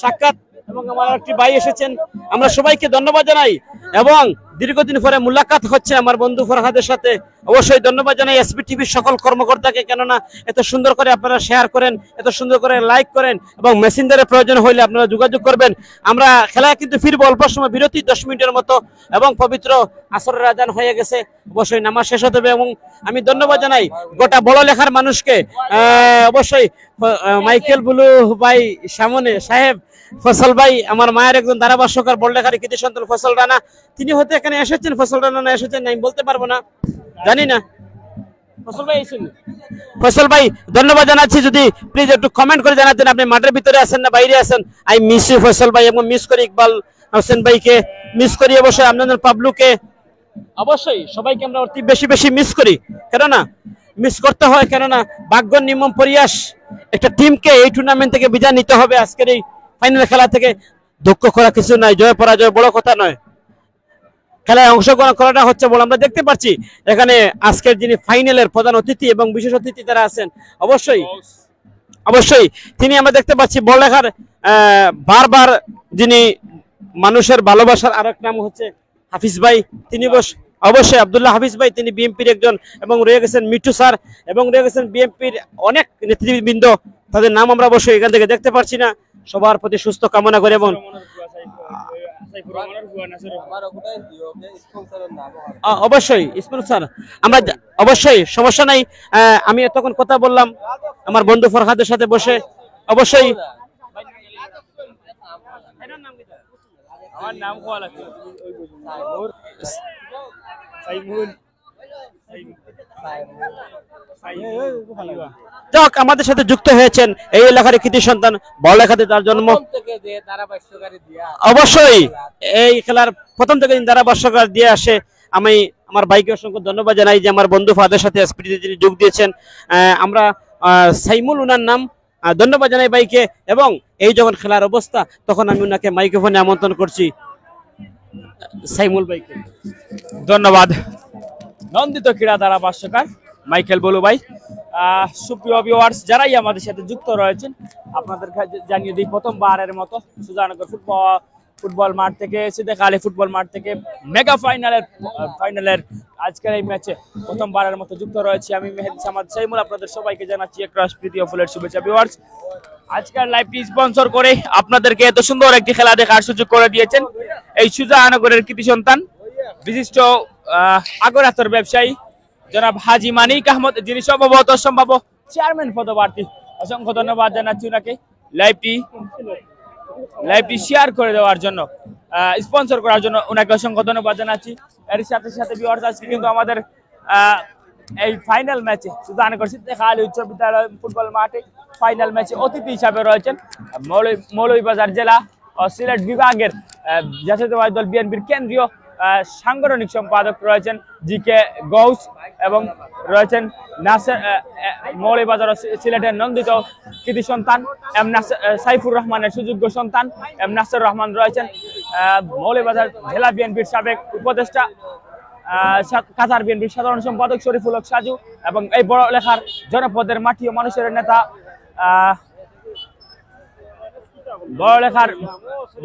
সাক্ষাৎ এবং আমার একটি ভাই এসেছেন, আমরা সবাইকে ধন্যবাদ জানাই এবং দীর্ঘদিন পরে মুলাকাত হচ্ছে আমার বন্ধু ফরহাদের সাথে। অবশ্যই ধন্যবাদ জানাই এসপি টিভির সকল কর্মকর্তাকে, কেননা এত সুন্দর করে আপনারা শেয়ার করেন, এত সুন্দর করে লাইক করেন এবং মেসেঞ্জারের প্রয়োজন হলে আপনারা যোগাযোগ করবেন। আমরা খেলায় কিন্তু ফিরবো অল্প সময় বিরতি 10 মিনিটের মতো এবং পবিত্র আসরের আজান হয়ে গেছে, অবশ্যই নামাজ শেষ হতে হবে। এবং আমি ধন্যবাদ জানাই গোটা বড় লেখার মানুষকে, অবশ্যই মাইকেল বুলু ভাই, সামনে সাহেব, ফসল ভাই, আমার মায়ের একজন ধারাভাষ্যকার বড়লেখারি কৃতি সন্তান ফসল রানা, তিনি হয়তো এখানে এসেছেন, ফসল রানা না এসেছেন আমি বলতে পারবো না, জানি না। ফসল ভাই ধন্যবাদ জানাচ্ছি, যদি প্লিজ একটু কমেন্ট করে জানাতেন আপনি মাঠের ভিতরে আছেন না বাইরে আছেন। আই মিস ইউ ফসল ভাই, এবং মিস করি ইকবাল হোসেন ভাইকে, মিস করি অবশ্যই আমনাদুল পাবলুকে, অবশ্যই সবাইকে আমরা অতি বেশি বেশি মিস করি, কেননা মিস করতে হয়, কেননা ভাগ্য নির্মম পরিহাস একটা টিমকে এই টুর্নামেন্ট থেকে বিদায় নিতে হবে। আজকের এই ফাইনাল খেলা থেকে দুঃখ করা কিছু নাই, জয় পরাজয় বড় কথা নয়, খেলায় অংশগ্রহণ করাটা হচ্ছে বলে আমরা দেখতে পাচ্ছি। এখানে আজকের যিনি ফাইনালের প্রধান অতিথি এবং বিশেষ অতিথি যারা আছেন অবশ্যই অবশ্যই তিনি আমরা দেখতে পাচ্ছি বড়লেখার বারবার যিনি মানুষের ভালোবাসার আরেক নাম হচ্ছে হাফিজ ভাই, তিনি অবশ্যই আব্দুল্লাহ হাফিজ ভাই, তিনি বিএনপির একজন, এবং রয়ে গেছেন মিঠু স্যার এবং রয়ে গেছেন বিএনপির অনেক নেতৃবৃন্দ, তাদের নাম আমরা অবশ্যই এখান থেকে দেখতে পাচ্ছি না। সবার প্রতি সুস্থ কামনা করে এবং অবশ্যই স্পন্সর আমরা অবশ্যই সমস্যা নাই। আমি এতক্ষণ কথা বললাম আমার বন্ধু ফরহাদের সাথে বসে, অবশ্যই আমার নাম যাক আমাদের সাথে যুক্ত হয়েছেন এই এলাকার কৃতি সন্তান, বড়লেখাতে তার জন্ম, অবশ্যই এই খেলার প্রথম থেকে ধারাভাষ্যকার দিয়ে আসে। আমি আমার ভাইকে অসংখ্য ধন্যবাদ জানাই যে আমার বন্ধু ফাদের সাথে এসপিটিতে যিনি যোগ দিয়েছেন, আমরা সাইমুল উনার নাম ধন্যবাদ জানাই ভাইকে। এবং এই যখন খেলার অবস্থা তখন আমি ওনাকে মাইক্রোফোনে আমন্ত্রণ করছি সাইমুল ভাইকে। ধন্যবাদ নন্দিত ক্রীড়া ধারাভাষ্যকার মাইকেল বলু ভাই। সুপ্রিয় ভিউয়ার্স যারাই আমাদের সাথে যুক্ত রয়েছেন আপনাদের জানিয়ে দিই প্রথমবারের মতো সুজানগর ফুটবল মাঠ থেকে সিদ্দিক-আলী ফুটবল মাঠ থেকে মেগা ফাইনালের আজকের এই ম্যাচে প্রথমবারের মতো যুক্ত রয়েছে আমি মেহেদী সামাদ সাইমুল। আপনাদের সবাইকে জানাচ্ছি একরাশ প্রীতি ও ফুলের শুভেচ্ছা। ভিউয়ার্স আজকের লাইভটি স্পন্সর করে আপনাদেরকে এত সুন্দর একটি খেলা দেখার সুযোগ করে দিয়েছেন এই সুজানগরের কৃতি সন্তান বিশিষ্ট আগরাতর ব্যবসায়ী জনাব হাজি মানিক আহমদ, যিনি সম্ভব চেয়ারম্যান পদপ্রার্থী। অসংখ্য ধন্যবাদ জানাচ্ছি ওনাকে লাইভটি শেয়ার করে দেওয়ার জন্য, স্পন্সর করার জন্য ওনাকে অসংখ্য ধন্যবাদ জানাচ্ছি। এর সাথে সাথে ভিউয়ার্স আজকে কিন্তু আমাদের এই ফাইনাল ম্যাচে সুজানগর সিদ্দিক-আলী উচ্চ বিদ্যালয় ফুটবল মাঠে ফাইনাল ম্যাচে অতিথি হিসাবে রয়েছেন মৌলভীবাজার জেলা ও সিলেট বিভাগের জাতীয়তাবাদী দল বিএনপির কেন্দ্রীয় সাংগঠনিক সম্পাদক রয়েছেন জিকে গৌস এবং রয়েছেন মৌলভীবাজার সিলেটের নন্দিত কৃতি সন্তান সাইফুর রহমানের সুযোগ্য সন্তান নাসির রহমান রয়েছেন মৌলভীবাজার জেলা বিএনপির সাবেক উপদেষ্টা কাতার বিএনপির সাধারণ সম্পাদক শরীফুল হক সাজু এবং এই বড় লেখার জনপদের মাটি ও মানুষের নেতা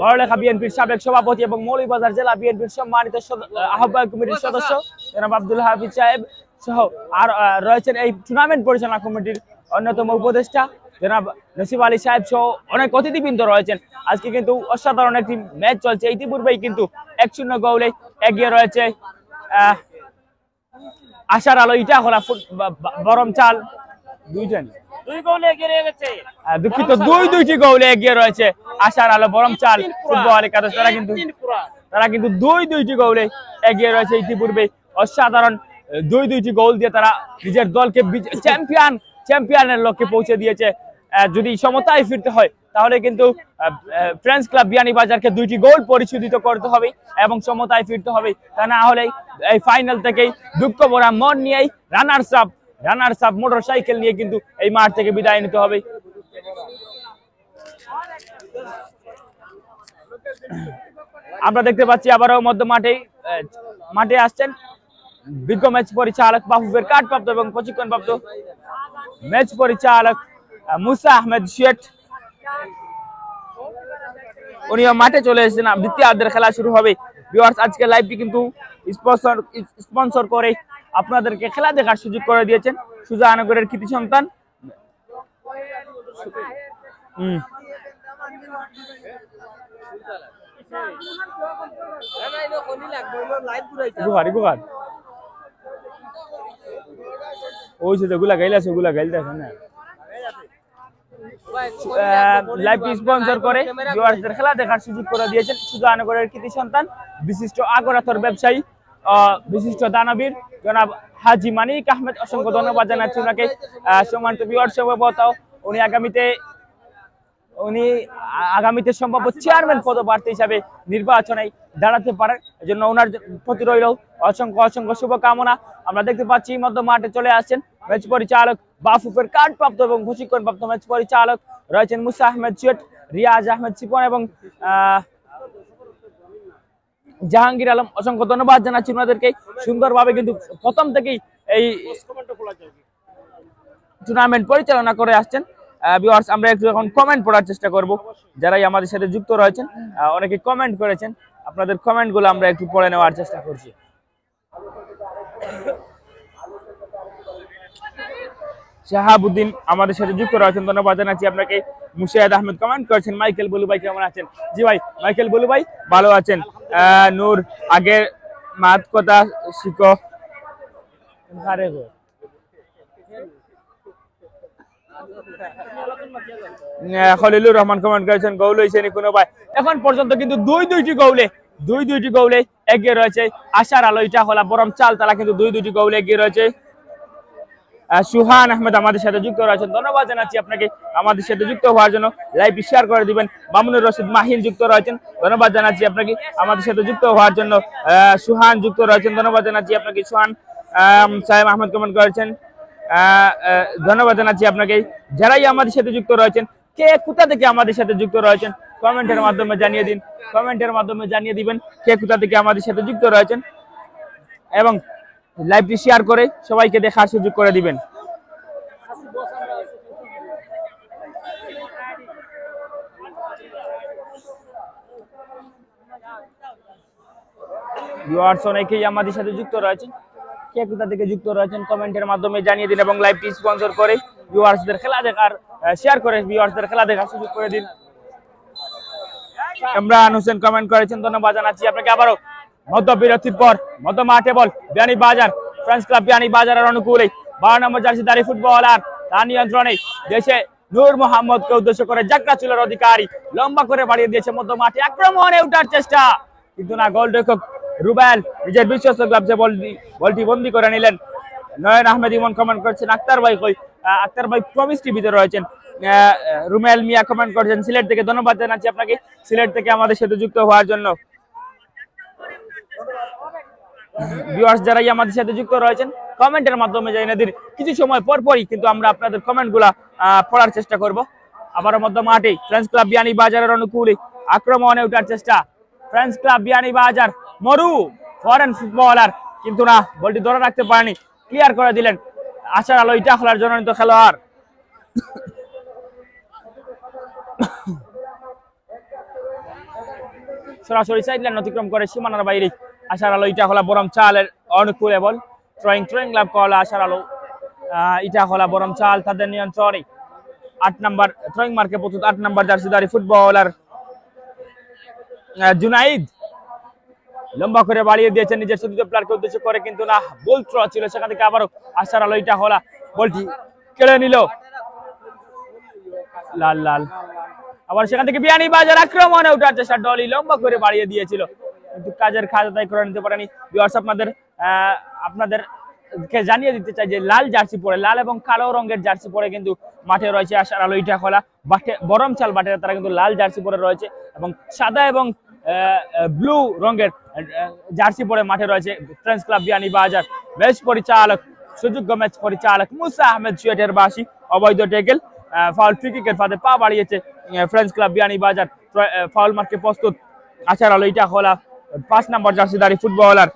বড়লেখা বিএনপির সাবেক সভাপতি এবং মৌলভীবাজার জেলা বিএনপির সম্মানিত আহ্বায়ক কমিটির সদস্য জনাব আব্দুল হাফিজ সাহেব সহ আর রয়েছেন এই টুর্নামেন্ট পরিচালনা কমিটির অন্যতম উপদেষ্টা জনাব নসিব আলী সাহেব সহ অনেক অতিথিবৃন্দ রয়েছেন। আজকে কিন্তু অসাধারণ একটি ম্যাচ চলছে। ইতিপূর্বেই কিন্তু 1-0 গোলে এগিয়ে রয়েছে আশার আলো ইটাখোলা বরম চাল দুঃখিত 2-2টি গোলে এগিয়ে রয়েছে আশার আলো বরম চাল ফুটবল একাদশ। তারা কিন্তু 2-2টি গোলে এগিয়ে রয়েছে। ইতিপূর্বে অসাধারণ 2-2টি গোল দিয়ে তারা নিজের দলকে চ্যাম্পিয়নের লক্ষ্যে পৌঁছে দিয়েছে। যদি সমতায় ফিরতে হয় তাহলে কিন্তু ফ্রেন্ডস ক্লাব বিয়ানীবাজারকে 2টি গোল পরিশোধিত করতে হবে এবং সমতায় ফিরতে হবে। তা না হলে এই ফাইনাল থেকেই দুঃখ ভরা মন নিয়েই রানার্স আপ মোটরসাইকেল নিয়ে কিন্তু এই মাঠ থেকে বিদায় নিতে হবে। আমরা দেখতে পাচ্ছি আবারও মধ্য মাঠে আসছেন বিজ্ঞ ম্যাচ পরিচালক বাফুফের কার্ডপ্রাপ্ত এবং প্রশিক্ষণপ্রাপ্ত ম্যাচ পরিচালক মুসা আহমেদ শেঠ। উনিও মাঠে চলে এসেছেন। দ্বিতীয়ার্ধের খেলা শুরু হবে। ভিউয়ার্স আজকে লাইভটি কিন্তু স্পন্সর করে আপনাদেরকে খেলা দেখার সুযোগ করে দিয়েছেন সুজানগরের কৃতি সন্তান লাইভটি স্পন্সর করে ভিউয়ার্সদের খেলা দেখার সুযোগ করে দিয়েছেন সুজানগরের কৃতি সন্তান বিশিষ্ট আগরাতর ব্যবসায়ী বিশিষ্ট দানবীর জনাব হাজি মানিক আহমেদ। অসংখ্য ধন্যবাদ জানাচ্ছি ওনাকে। সম্মানিত ভিউয়ার্স উনি আগামীতে সম্ভাব্য চেয়ারম্যান পদপ্রার্থী হিসাবে নির্বাচনে দাঁড়াতে পারেন। এজন্য ওনার প্রতি রইল অসংখ্য শুভকামনা। আমরা দেখতে পাচ্ছি মধ্য মাঠে চলে আসছেন ম্যাচ পরিচালক বাফুফের কার্ডপ্রাপ্ত এবং প্রশিক্ষণপ্রাপ্ত ম্যাচ পরিচালক রয়েছেন মুসা আহমেদ শেঠ, রিয়াজ আহমেদ সিপন এবং জাহাঙ্গীর আলম। অসংখ্য ধন্যবাদ জানাচ্ছি ওনাদেরকে। সুন্দরভাবে কিন্তু প্রথম থেকেই এই টুর্নামেন্ট পরিচালনা করে আসছেন। ভিউয়ার্স আমরা একটু এখন কমেন্ট পড়ার চেষ্টা করব যারাই আমাদের সাথে যুক্ত রয়েছেন। অনেকে কমেন্ট করেছেন, আপনাদের কমেন্টগুলো আমরা একটু পড়ে নেওয়ার চেষ্টা করছি। শাহাবুদ্দিন আমাদের সাথে যুক্ত রয়েছেন, ধন্যবাদ জানাচ্ছি আপনাকে। মুশাহিদ আহমেদ কমেন্ট করেছেন মাইকেল বলু ভাই কেমন আছেন? জি ভাই মাইকেল বলু ভাই ভালো আছেন। নূর আগে মাত কথা শিখো খলিলুর রহমান কমেন্ট করেছেন গোল হয়েছে কোনো ভাই। এখন পর্যন্ত কিন্তু 2-2টি গোলে এগিয়ে রয়েছে আশার আলো ইটাখোলা বরম চাল। তারা কিন্তু 2-2টি গোলে এগিয়ে রয়েছে। সুহান আহমেদ আমাদের সাথে যুক্ত রয়েছেন, ধন্যবাদ জানাচ্ছি আপনাকে আমাদের সাথে যুক্ত হওয়ার জন্য। লাইভ শেয়ার করে দিবেন। মামুনুর রশিদ মাহিন যুক্ত রয়েছেন, ধন্যবাদ জানাচ্ছি আপনাকে আমাদের সাথে যুক্ত হওয়ার জন্য। সুহান যুক্ত রয়েছেন, ধন্যবাদ জানাচ্ছি আপনাকে। সুহান সাহেব আহমেদ কমেন্ট করেছেন, ধন্যবাদ জানাচ্ছি আপনাকে। যারাই আমাদের সাথে যুক্ত রয়েছেন, কে কোথা থেকে আমাদের সাথে যুক্ত রয়েছেন কমেন্টের মাধ্যমে জানিয়ে দিন। কমেন্টের মাধ্যমে জানিয়ে দিবেন কে কোথা থেকে আমাদের সাথে যুক্ত রয়েছেন এবং লাইভটি শেয়ার করে সবাইকে দেখার সুযোগ করে দিবেন। ভিউয়ার্স অনেকেই আমাদের সাথে যুক্ত রয়েছেন, কে কোথা থেকে যুক্ত রয়েছেন কমেন্টের মাধ্যমে জানিয়ে দিন এবং লাইভটি স্পন্সর করে ভিউয়ার্সদের খেলা দেখার শেয়ার করে ভিউয়ার্সদের খেলা দেখার সুযোগ করে দিন। ইমরান হোসেন কমেন্ট করেছেন, ধন্যবাদ জানাচ্ছি আপনাকে। আবারও মধ্য বিরতির পর মধ্য মাঠে বল বিয়ানীবাজার ফ্রেন্ডস ক্লাব বিয়ানীবাজারের অনুকূলে 12 নম্বর জার্সিধারী ফুটবলার তার নিয়ন্ত্রণে দেশে নূর মোহাম্মদকে উদ্দেশ্য করে যাত্রা চুলের অধিকারী লম্বা করে বাড়িয়ে দিয়েছে মধ্য মাঠে, আক্রমণে উঠার চেষ্টা কিন্তু না, গোলরক্ষক রুবেল নিজের বিশ্বস্ত গ্লাভসে বলটি বন্দি করে নিলেন। নয়ন আহমেদ ইমন কমেন্ট করছেন, আক্তার ভাই প্রমিস টিভিতে রয়েছেন। রুমেল মিয়া কমেন্ট করেছেন সিলেট থেকে, ধন্যবাদ জানাচ্ছি আপনাকে সিলেট থেকে আমাদের সাথে যুক্ত হওয়ার জন্য। ভিউয়ার্স যারাই আমাদের সাথে যুক্ত রয়েছেন কমেন্টের মাধ্যমে জানিয়ে দিন, কিছু সময় পরপরই কিন্তু আমরা আপনাদের কমেন্টগুলা পড়ার চেষ্টা করব। আবারও মধ্য মাঠে ফ্রেন্ডস ক্লাব বিয়ানীবাজারের অনুকূলে আক্রমণে উঠার চেষ্টা, ফ্রেন্ডস ক্লাব বিয়ানীবাজার মরু ফরেন ফুটবলার কিন্তু না, বলটি ধরে রাখতে পারেনি, ক্লিয়ার করে দিলেন আশার আলো ইটা খেলার জন্য খেলোয়াড়। সরাসরি সাইডলাইন অতিক্রম করে সীমানার বাইরে আশার আলো ইটা হলা বরম চালের অনুকূলে বল থ্রোয়িং লাভ করলা আশার আলো ইটা হলা বরম চাল তাদের নিয়ন্ত্রণে 8 নম্বর থ্রোয়িং মার্কে প্রস্তুত 8 নম্বর জার্সিধারী ফুটবলার জুনাইদ লম্বা করে বাড়িয়ে দিয়েছেন নিজের সুযোগ প্লেয়ারকে উদ্দেশ্য করে কিন্তু না, বল থ্রো ছিল সেখান থেকে আবারও আশার আলো ইটা হলা বলটি কেড়ে নিল লাল লাল। আবার সেখান থেকে বিয়ানীবাজার আক্রমণে উঠার চেষ্টা, ডলি লম্বা করে বাড়িয়ে দিয়েছিল কিন্তু কাজের খাজ আদায় করে নিতে পারেনি। ভিউয়ার্স আপনাদেরকে জানিয়ে দিতে চাই যে লাল জার্সি পরে, লাল এবং কালো রঙের জার্সি পরে কিন্তু মাঠে রয়েছে আশার আলো ইটা খোলা বরমচাল বাটের, তারা কিন্তু লাল জার্সি পরে রয়েছে এবং সাদা এবং ব্লু রঙের জার্সি পরে মাঠে রয়েছে ফ্রেন্ডস ক্লাব বিয়ানীবাজার। ম্যাচ পরিচালক সুযোগ্য ম্যাচ পরিচালক মুসা আহমেদ চুয়েটের বাসী, অবৈধ ট্যাকেল ফাউল ফ্রি কিকের ফাঁদে পা বাড়িয়েছে ফ্রেন্ডস ক্লাব বিয়ানীবাজার। ফাউল মার্কে প্রস্তুত আশার আলো ইটা খোলা 5 নম্বর জার্সিধারী ফুটবলার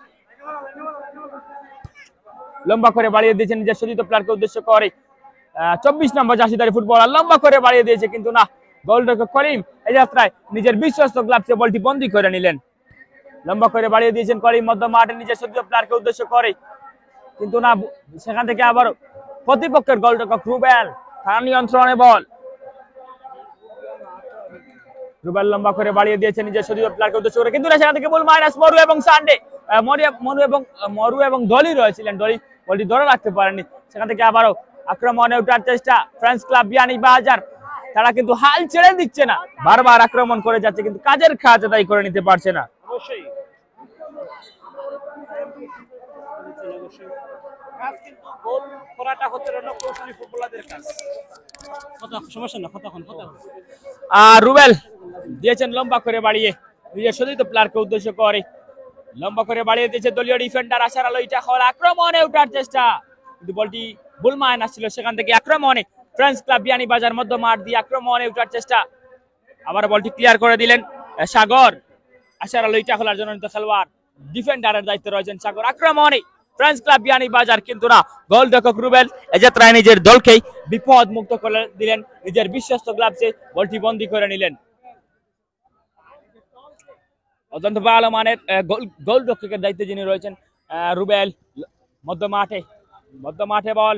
লম্বা করে বাড়িয়ে দিয়েছে নিজের সতীর্থ প্লেয়ারকে উদ্দেশ্য করে 24 নম্বর জার্সিধারী ফুটবলার লম্বা করে বাড়িয়ে দিয়েছে কিন্তু না, গোলরক্ষক করিম এই যাত্রায় নিজের বিশ্বস্ত গ্লাভসে বলটি বন্দি করে নিলেন। লম্বা করে বাড়িয়ে দিয়েছেন করিম মধ্য মাঠে নিজের সতীর্থ প্লেয়ারকে উদ্দেশ্য করে কিন্তু না, সেখান থেকে আবার প্রতিপক্ষের গোলরক্ষক রুবেল তার নিয়ন্ত্রণে বল, রুবেল লম্বা করে বাড়িয়ে দিয়েছে নিজের সতীর্থ প্লেয়ারকে উদ্দেশ্য করে কিন্তু না, সেখান থেকে বল মাইনাস মরু এবং সানডে মরু এবং দলি রয়েছিলেন, দলি বলটি ধরে রাখতে পারেননি। সেখান থেকে আবারও আক্রমণে উঠার চেষ্টা ফ্রেন্ডস ক্লাব বিয়ানীবাজার, তারা কিন্তু হাল ছেড়ে দিচ্ছে না, বারবার আক্রমণ করে যাচ্ছে কিন্তু কাজের খাজ আদায় করে নিতে পারছে না। অবশ্যই কাজ কিন্তু গোল করাটা হচ্ছে রণকৌশলী ফুটবলারদের কাজ। সমস্যা না, রুবেল দিয়েছেন লম্বা করে বাড়িয়ে নিজের সতীর্থ প্লেয়ারকে উদ্দেশ্য করে, লম্বা করে বাড়িয়ে দিয়েছে দলীয় ডিফেন্ডার আশার আলো ইটা খোলা, আক্রমণে উঠার চেষ্টা কিন্তু বলটি ভুল মায়না ছিল, সেখান থেকে আক্রমণে ফ্রেন্ডস ক্লাব বিয়ানীবাজার মধ্য মাঠ দিয়ে আক্রমণে উঠার চেষ্টা, আবার বলটি ক্লিয়ার করে দিলেন সাগর। আশার আলো ইটা খোলার জন্য খেলোয়াড় ডিফেন্ডারের দায়িত্বে রয়েছেন সাগর। আক্রমণে ফ্রেন্ডস ক্লাব বিয়ানীবাজার কিন্তু না, গোলরক্ষক রুবেল এযাত্রায় নিজের দলকেই বিপদ মুক্ত করে দিলেন, নিজের বিশ্বস্ত গ্লাভসে বলটি বন্দি করে নিলেন। অত্যন্ত ভালো মানের গোলরক্ষকের দায়িত্বে যিনি রয়েছেন রুবেল। মধ্য মাঠে বল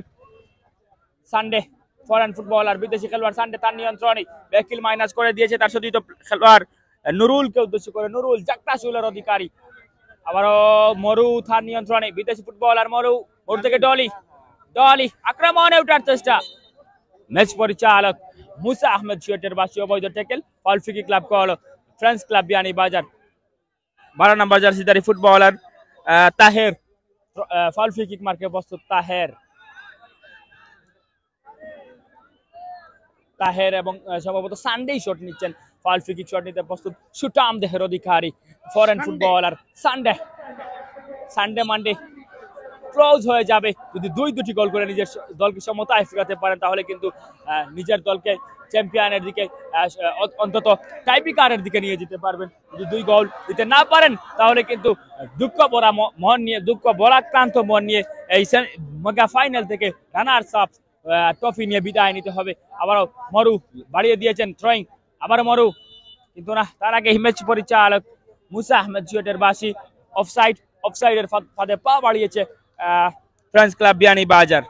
সানডে ফরেন ফুটবলার বিদেশি খেলোয়াড় সানডে তার নিয়ন্ত্রণে ব্যাকিল মাইনাস করে দিয়েছে তার সতীর্থ খেলোয়াড় নুরুলকে উদ্দেশ্য করে, নুরুল জাকটাশুলের অধিকারী। আবারও মরু তার নিয়ন্ত্রণে বিদেশি ফুটবলার মরু থেকে ডলি আক্রমণে উঠার চেষ্টা, ম্যাচ পরিচালক মুসা আহমেদ চুয়েটের বাসী, অবৈধ ট্যাকেল ফাউল ফ্রি কিক লাভ করলো ফ্রেন্ডস ক্লাব বিয়ানীবাজার। 12 নম্বর জার্সিধারী footballer Taher foul free kick মার্কে প্রস্তুত তাহের এবং সম্ভবত সানডে শট নিচ্ছেন, ফাউল ফ্রি কিক শট নিতে প্রস্তুত সুটাম দেহের অধিকারী foreign footballer Sunday Monday close হয়ে যাবে যদি দুটি গোল করে নিজের দলকে সমতায় ফেরাতে পারেন, তাহলে কিন্তু নিজের দলকে চ্যাম্পিয়নের দিকে অন্তত টাইব্রেকারের দিকে নিয়ে যেতে পারবেন। যদি 2 গোল দিতে না পারেন তাহলে কিন্তু দুঃখ বরাক্রান্ত মন নিয়ে এই মেগা ফাইনাল থেকে রানার্স আপ ট্রফি নিয়ে বিদায় নিতে হবে। আবারও মরু বাড়িয়ে দিয়েছেন থ্রোয়িং, আবার মরু কিন্তু না, তার আগে ম্যাচ পরিচালক মুসা আহমেদ চুয়েটের বাসী অফসাইডের ফাঁদে পা বাড়িয়েছে ফ্রেন্ডস ক্লাব বিয়ানীবাজার।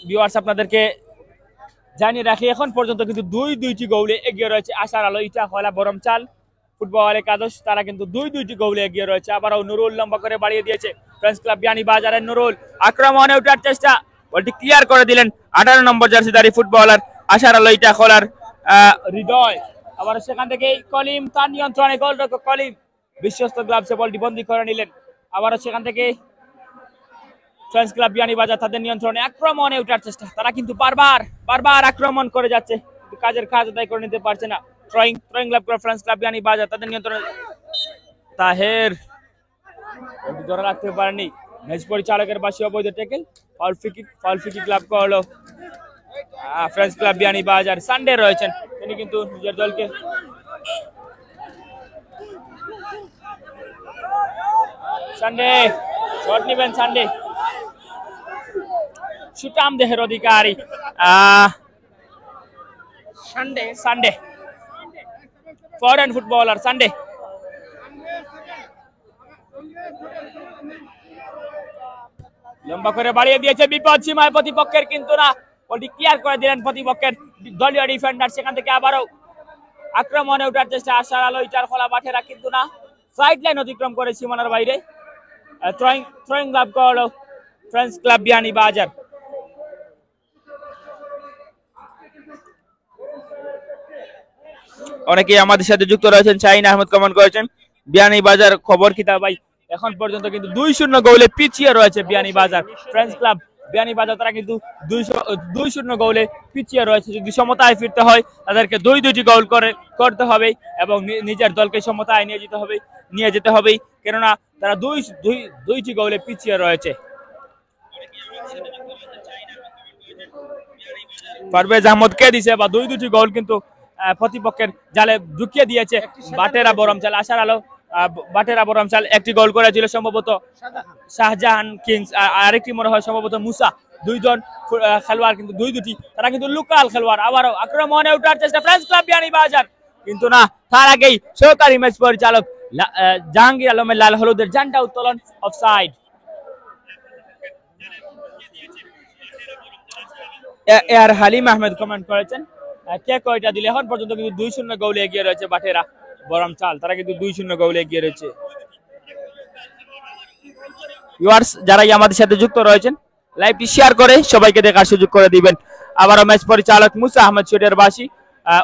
ভিউয়ার্স আপনাদেরকে জানিয়ে রাখি এখন পর্যন্ত কিন্তু দুইটি গোলে এগিয়ে রয়েছে আশার আলো ইটাখলা বরমচাল ফুটবল একাদশ, তারা কিন্তু দুইটি গোলে এগিয়ে রয়েছে। আবারও নুরুল লম্বা করে বাড়িয়ে দিয়েছে ফ্রেন্ডস ক্লাব বিয়ানীবাজারের নুরুল, আক্রমণে ওঠার চেষ্টা, বলটি ক্লিয়ার করে দিলেন 18 নম্বর জার্সিধারী ফুটবলার আশার আলো ইটাখলার হৃদয়। আবার সেখান থেকে কলিম তার নিয়ন্ত্রণে গোলরক্ষক কলিম বিশ্বস্ত গ্লাভসে বলটি বন্দী করে নিলেন। আবারও সেখান থেকে ফ্রেন্ডস ক্লাব বিয়ানীবাজার তাদের নিয়ন্ত্রণে আক্রমণে ওঠার চেষ্টা, তারা কিন্তু বারবার আক্রমণ করে যাচ্ছে, কাজের কাজ আদায় করে নিতে পারছে না। Throwing club friends club Beanibazar তাদের নিয়ন্ত্রণে তাহের ধরে রাখতে পারেনি ম্যাচ পরিচালকের পাশে অবৈধ ট্যাকেল, ফাউল ফ্রি ক্লাব করলো ফ্রেন্ডস ক্লাব বিয়ানীবাজার। সানডে রয়েছেন, তিনি কিন্তু নিজের দলকে সানডে শট নেবেন, সুটাম দেহের অধিকারী সানডে ফরেন ফুটবলার সানডে। লম্বা করে বাড়িয়ে দিয়েছে, বিপদ সীমায় প্রতিপক্ষের, কিন্তু না, বলটি ক্লিয়ার করে দিলেন প্রতিপক্ষের দলীয় ডিফেন্ডার। সেখান থেকে আবারও আক্রমণে ওঠার চেষ্টা আশার আলো ইটাখলা বাটেরা, কিন্তু না, সাইড লাইন অতিক্রম করে সীমানার বাইরে। থ্রোয়িং লাভ করলো ফ্রেন্ডস ক্লাব বিয়ানীবাজার। অনেকেই আমাদের সাথে যুক্ত রয়েছেন, শাহিন আহমেদ কমেন্ট করেছেন বিয়ানীবাজার খবর কি তা ভাই? এখন পর্যন্ত কিন্তু 2-0 গোলে পিছিয়ে রয়েছে বিয়ানীবাজার। ফ্রেন্ডস ক্লাব বিয়ানীবাজার তারা কিন্তু 2-0 গোলে পিছিয়ে রয়েছে। যদি সমতায় ফিরতে হয় তাদেরকে দুইটি গোল করতে হবে এবং নিজের দলকে সমতায় নিয়ে যেতে হবে, কেননা তারা দুইটি গোলে পিছিয়ে রয়েছে। পারভেজ আহমদ কে দিছে বা দুইটি গোল কিন্তু প্রতিপক্ষের জালে ঢুকিয়ে দিয়েছে বাটেরা বরমচাল। আশার আলো বাটেরা বরমচাল একটি গোল করেছিল সম্ভবত শাহজাহান কিংস, আরেকটি মনে হয় সম্ভবত মুসা। দুইজন খেলোয়াড় কিন্তু দুটি, তারা কিন্তু লোকাল খেলোয়াড়। আবারও আক্রমণে ওঠার চেষ্টা ফ্রেন্ডস ক্লাব বিয়ানীবাজার, কিন্তু না, তার আগেই সহকারী ম্যাচ পরিচালক জাহাঙ্গীর আলমের লাল হলুদের ঝান্ডা উত্তোলন, offside. AR Halim Ahmed comment করেছেন কে কয়টা দিলে। এখন পর্যন্ত কিন্তু 2-0 গোলে এগিয়ে রয়েছে বাটেরা বরমচাল, তারা কিন্তু 2-0 গোলে এগিয়ে রয়েছে। ভিউয়ার্স যারাই আমাদের সাথে যুক্ত রয়েছেন লাইভটি শেয়ার করে সবাইকে দেখার সুযোগ করে দিবেন। আবারও ম্যাচ পরিচালক মুসা আহমেদ শটের বাসি,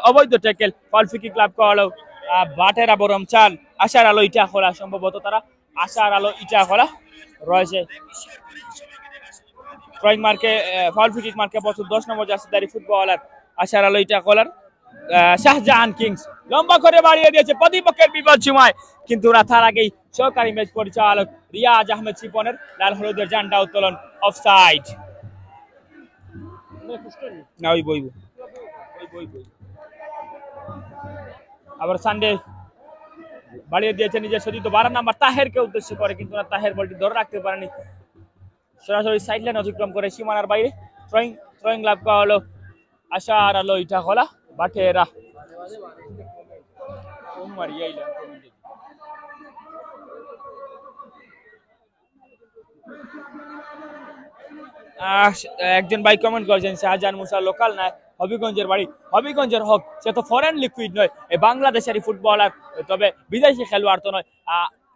অবৈধ ট্যাকেল, ফাউল ফ্রি ক্লাব করলো বাটেরা বরমচাল। আশার আলো ইটাখলা, সম্ভবত তারা আশার আলো ইটাখলা রয়েছে। ড্রয়িং মার্কে ফাউল ফ্রি মার্কে 10 নম্বর জার্সিধারী ফুটবলার আশার আলো ইটাখলার শাহজাহান কিংস লম্বা করে বাড়িয়ে দিয়েছে প্রতিপক্ষের বিপদ সীমায়, কিন্তু তার আগেই সহকারী ম্যাচ পরিচালক রিয়াজ আহমেদ শিপনের লাল হলুদের ঝান্ডা উত্তোলন, অফসাইড। আবার সানডে বাড়িয়ে দিয়েছে নিজের সতীর্থ 12 নম্বর তাহেরকে উদ্দেশ্য করে, কিন্তু তাহের বলটি ধরে রাখতে পারেনি, সরাসরি সাইড লাইন অতিক্রম করে সীমানার বাইরে। থ্রোয়িং লাভ করা হলো আশার আলো ইটাখলা বাটেরা। একজন ভাই কমেন্ট করেছেন শাহজাহান মুসা লোকাল না, হবিগঞ্জের বাড়ি, হবিগঞ্জের হোক, সে তো ফরেন লিকুইড নয়, এই বাংলাদেশেরই ফুটবলার, তবে বিদেশি খেলোয়াড় তো নয়।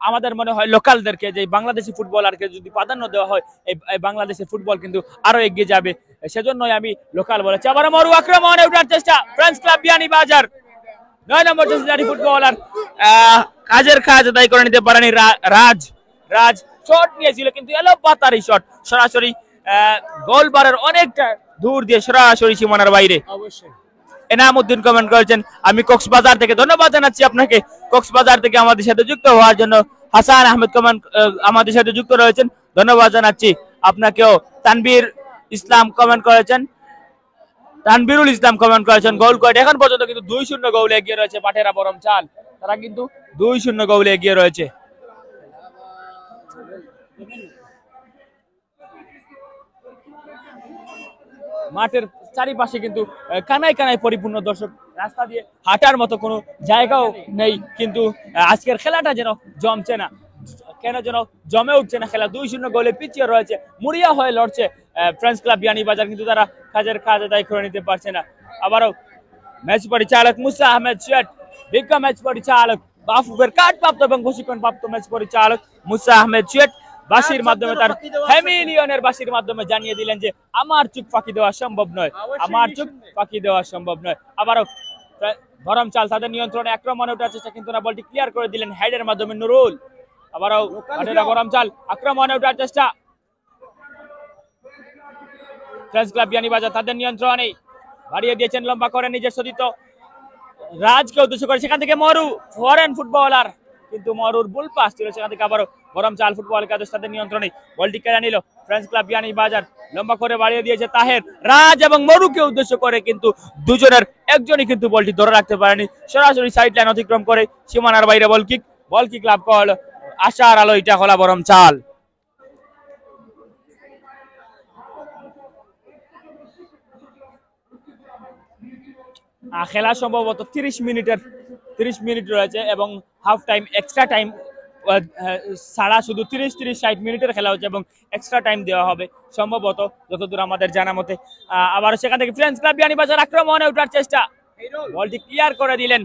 আমাদের মনে হয় লোকালদেরকে, যে বাংলাদেশি ফুটবলারকে যদি প্রাধান্য দেওয়া হয় এই বাংলাদেশের ফুটবল কিন্তু আরো এগিয়ে যাবে, সেজন্যই আমি লোকাল বলেছি। আবার মরু আক্রমণে ওঠার চেষ্টা ফ্রেন্ডস ক্লাব বিয়ানীবাজার, 9 নম্বর জার্সিধারী ফুটবলার কাজের কাজ আদায় করে নিতে পারেনি রাজ শট নিয়েছিল, কিন্তু এলো পাতারি শট, সরাসরি গোলবারের অনেকটা দূর দিয়ে সরাসরি সীমানার বাইরে। অবশ্যই এনামউদ্দিন কমেন্ট করেছেন আমি কক্সবাজার থেকে, ধন্যবাদ জানাচ্ছি আপনাকে কক্সবাজার থেকে আমাদের সাথে যুক্ত হওয়ার জন্য। হাসান আহমেদ কমেন্ট আমাদের সাথে যুক্ত রয়েছেন, ধন্যবাদ জানাচ্ছি আপনাকেও। তানবীর ইসলাম কমেন্ট করেছেন, তানবীরুল ইসলাম কমেন্ট করেছেন গোল করে। এখন পর্যন্ত কিন্তু 2-0 গোলে এগিয়ে রয়েছে বাটেরা বরমচাল, তারা কিন্তু 2-0 গোলে এগিয়ে রয়েছে। মাঠের চারিপাশে কিন্তু কানায় কানায় পরিপূর্ণ দর্শক, রাস্তা দিয়ে হাঁটার মতো কোনো জায়গাও নেই, কিন্তু আজকের খেলাটা যেন জমছে না, কেন যেন জমে উঠছে না খেলা। 2-0 গোলে পিছিয়ে রয়েছে, মুড়িয়া হয়ে লড়ছে ফ্রেন্ডস ক্লাব বিয়ানীবাজার, কিন্তু তারা কাজের কাজ আদায় করে নিতে পারছে না। আবারও ম্যাচ পরিচালক মুসা আহমেদ শেঠ, বিজ্ঞ ম্যাচ পরিচালক, বাফুফের কার্ডপ্রাপ্ত এবং প্রশিক্ষণপ্রাপ্ত ম্যাচ পরিচালক মুসা আহমেদ শেঠ বাঁশির মাধ্যমে, তার হ্যামিলিয়নের বাঁশির মাধ্যমে জানিয়ে দিলেন যে আমার চোখ ফাঁকি দেওয়া সম্ভব নয়, আমার চোখ ফাঁকি দেওয়া সম্ভব নয়। আবারও গরম চাল তাদের নিয়ন্ত্রণে, আক্রমণে ওঠার চেষ্টা, কিন্তু না, বলটি ক্লিয়ার করে দিলেন হেডের মাধ্যমে নুরুল। আবারও গরম চাল, আক্রমণে ওঠার চেষ্টা, ফ্রেন্ডস ক্লাব বিয়ানীবাজার তাদের নিয়ন্ত্রণে, বাড়িয়ে দিয়েছেন লম্বা করে নিজের সতীর্থ রাজকে উদ্দেশ্য করে, সেখান থেকে মরু ফরেন ফুটবলার, কিন্তু মরুর বুল পাস ছিল, সেখান থেকে আবারও গরম চাল ফুটবল কাদের তাদের নিয়ন্ত্রণে, বলটি কেড়ে নিল ফ্রেন্ডস ক্লাব বিয়ানীবাজার, লম্বা করে বাড়িয়ে দিয়েছে তাহের, রাজ এবং মরুকে উদ্দেশ্য করে, কিন্তু দুজনের একজনই কিন্তু বলটি ধরে রাখতে পারেনি, সরাসরি সাইড লাইন অতিক্রম করে সীমানার বাইরে বল কিক লাভ করল আশার আলো ইটা খোলা গরম চাল। খেলা সম্ভবত 30 মিনিট রয়েছে এবং হাফ টাইম এক্সট্রা টাইম ছাড়া শুধু 30-60 মিনিটের খেলা হচ্ছে এবং এক্সট্রা টাইম দেওয়া হবে সম্ভবত, যতদূর আমাদের জানা মতে। আবার সেখান থেকে ফ্রেন্ডস ক্লাব বিয়ানীবাজার আক্রমণে ওঠার চেষ্টা, বলটি ক্লিয়ার করে দিলেন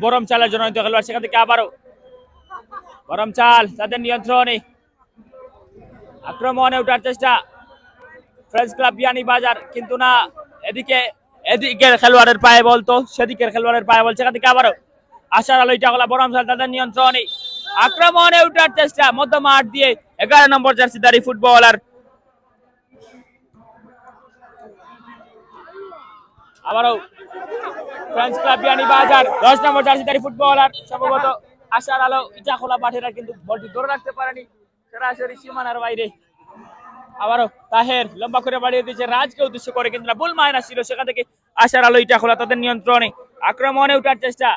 গরম চালের জন্য খেলোয়াড়, সেখান থেকে আবারও গরম চাল তাদের নিয়ন্ত্রণে, আক্রমণে ওঠার চেষ্টা ফ্রেন্ডস ক্লাব বিয়ানীবাজার, কিন্তু না, এদিকের খেলোয়াড়ের পায়ে বল, তো সেদিকের খেলোয়াড়ের পায়ে বল, সেখান থেকে আবারও আশার আলো ইটা খোলা গরম চাল তাদের নিয়ন্ত্রণে, আক্রমণে ওঠার চেষ্টা মধ্য মাঠ দিয়ে 11 নম্বর জার্সিধারী ফুটবলার, আবারও ফ্রেন্ডস ক্লাব বিয়ানীবাজার 10 নম্বর জার্সিধারী ফুটবলার, সম্ভবত আশার আলো ইটা খোলা মাঠেরা, কিন্তু বলটি ধরে রাখতে পারেনি, সরাসরি সীমানার বাইরে। আবারও তাহের লম্বা করে বাড়িয়ে দিয়েছে রাজকে উদ্দেশ্য করে, কিন্তু না, ভুল মাইনাস ছিল, সেখান থেকে আশার আলো ইটা খোলা তাদের নিয়ন্ত্রণে, আক্রমণে ওঠার চেষ্টা,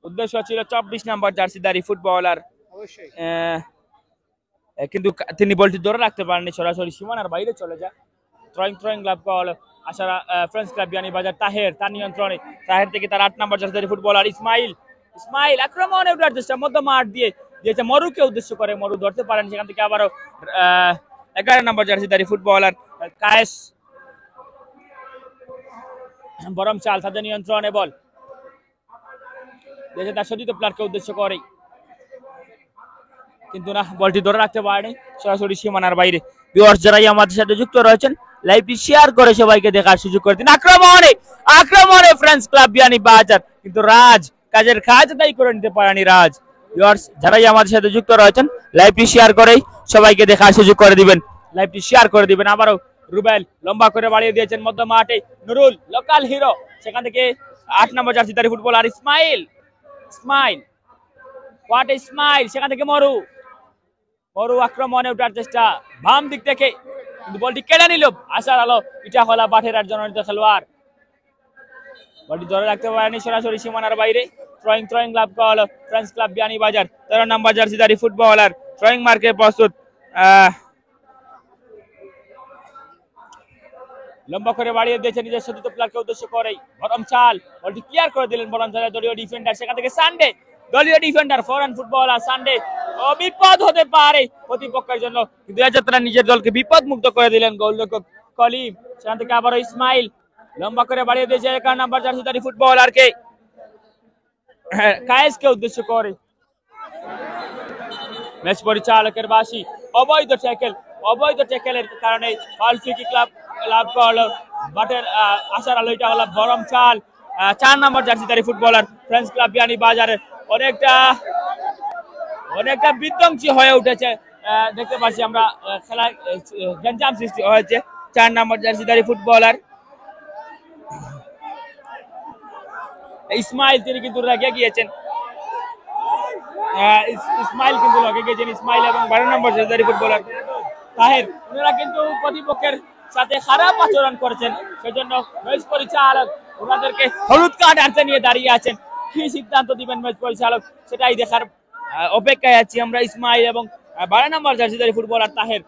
উদ্দেশ্য ছিল 24 নম্বর জার্সিধারী ফুটবলার, কিন্তু তিনি বলটি ধরে রাখতে পারেননি, সরাসরি সীমানার বাইরে চলে যায়। থ্রোয়িং লাভ করা আশারা ফ্রেন্ডস ক্লাব বিয়ানীবাজার, তাহের তার নিয়ন্ত্রণে, তাহের থেকে তার 8 নম্বর জার্সিধারী ফুটবলার ইসমাইল আক্রমণে ওঠার চেষ্টা মধ্য মাঠ দিয়েছে মরুকে উদ্দেশ্য করে, মরু ধরতে পারেন, সেখান থেকে আবারও 11 নম্বর জার্সিধারী ফুটবলার কায়েস গরম চাল তাদের নিয়ন্ত্রণে, বল দিয়েছে তার সতীর্থ প্লেয়ারকে উদ্দেশ্য করে, কিন্তু না, বলটি ধরে রাখতে পারেনি, সরাসরি সীমানার বাইরে। ভিউয়ার্স যারাই আমাদের সাথে যুক্ত রয়েছেন, লাইভটি শেয়ার করে সবাইকে দেখার সুযোগ করে দিন। আক্রমণে ফ্রেন্ডস ক্লাব বিয়ানীবাজার, কিন্তু রাজ কাজের কাজ আদায় করে নিতে পারেনি রাজ। ভিউয়ার্স যারাই আমাদের সাথে যুক্ত রয়েছেন, লাইভটি শেয়ার করেই সবাইকে দেখার সুযোগ করে দিবেন, লাইভটি শেয়ার করে দিবেন। আবারও রুবেল লম্বা করে বাড়িয়ে দিয়েছেন মধ্য মাঠে, নুরুল লোকাল হিরো, সেখান থেকে 8 নম্বর জার্সিধারী ফুটবলার ইসমাইল, সেখান থেকে মরু আক্রমণে ওঠার চেষ্টা বাম দিক থেকে, কিন্তু বলটি কেড়ে নিল আশার আলো ইটা খোলা বাঠেরার জননিত খেলোয়াড়, বলটি ধরে রাখতে পারেনি, সরাসরি সীমানার বাইরে। থ্রোয়িং লাভ করলো ফ্রেন্ডস ক্লাব বিয়ানীবাজার, 13 নম্বর জার্সিধারী ফুটবলার, থ্রোয়িং মার্কে প্রস্তুত, লম্বা করে বাড়িয়ে দিয়েছে নিজের সতীর্থ প্লেয়ারকে উদ্দেশ্য করেই গরম চাল, বলটি ক্লিয়ার করে দিলেন গরম চালের দলীয় ডিফেন্ডার, সেখান থেকে সানডে দলীয় ডিফেন্ডার ফরেন ফুটবলার সানডে, বিপদ হতে পারে প্রতিপক্ষের জন্য, কিন্তু এক্ষেত্রে নিজের দলকে বিপদ মুক্ত করে দিলেন গোলরক্ষক কলিম, সেখান থেকে আবারও ইসমাইল লম্বা করে বাড়িয়ে দিয়েছে 11 নম্বর জার্সিধারী ফুটবলারকে কায়েসকে উদ্দেশ্য করে, ম্যাচ পরিচালকের বাসি অবৈধ ট্যাকেলের কারণে ফাউল ফ্রি কিক লাভ করলো বাটের আশার আলো ইটা হলো গরম চাল 4 নম্বর জার্সিধারী ফুটবলার ফ্রেন্ডস ক্লাব বিয়ানীবাজারের, অনেকটা বিধ্বংসী হয়ে উঠেছে, দেখতে পাচ্ছি আমরা খেলায় গঞ্জাম সৃষ্টি হয়েছে। 4 নম্বর জার্সিধারী ফুটবলার ইসমাইল, তিনি কিন্তু রেগে গিয়েছেন, ইসমাইল এবং 12 নম্বর জার্সিধারী ফুটবলার তাহের, ওনারা কিন্তু প্রতিপক্ষের সাথে খারাপ আচরণ করেছেন, সেজন্য ম্যাচ পরিচালক ওনাদেরকে হলুদ কার্ড হাতে নিয়ে দাঁড়িয়ে আছেন। কি সিদ্ধান্ত দিবেন ম্যাচ পরিচালক, সেটাই দেখার অপেক্ষায় আছি আমরা। ইসমাইল এবং 12 নম্বর জার্সিধারী ফুটবলার তাহের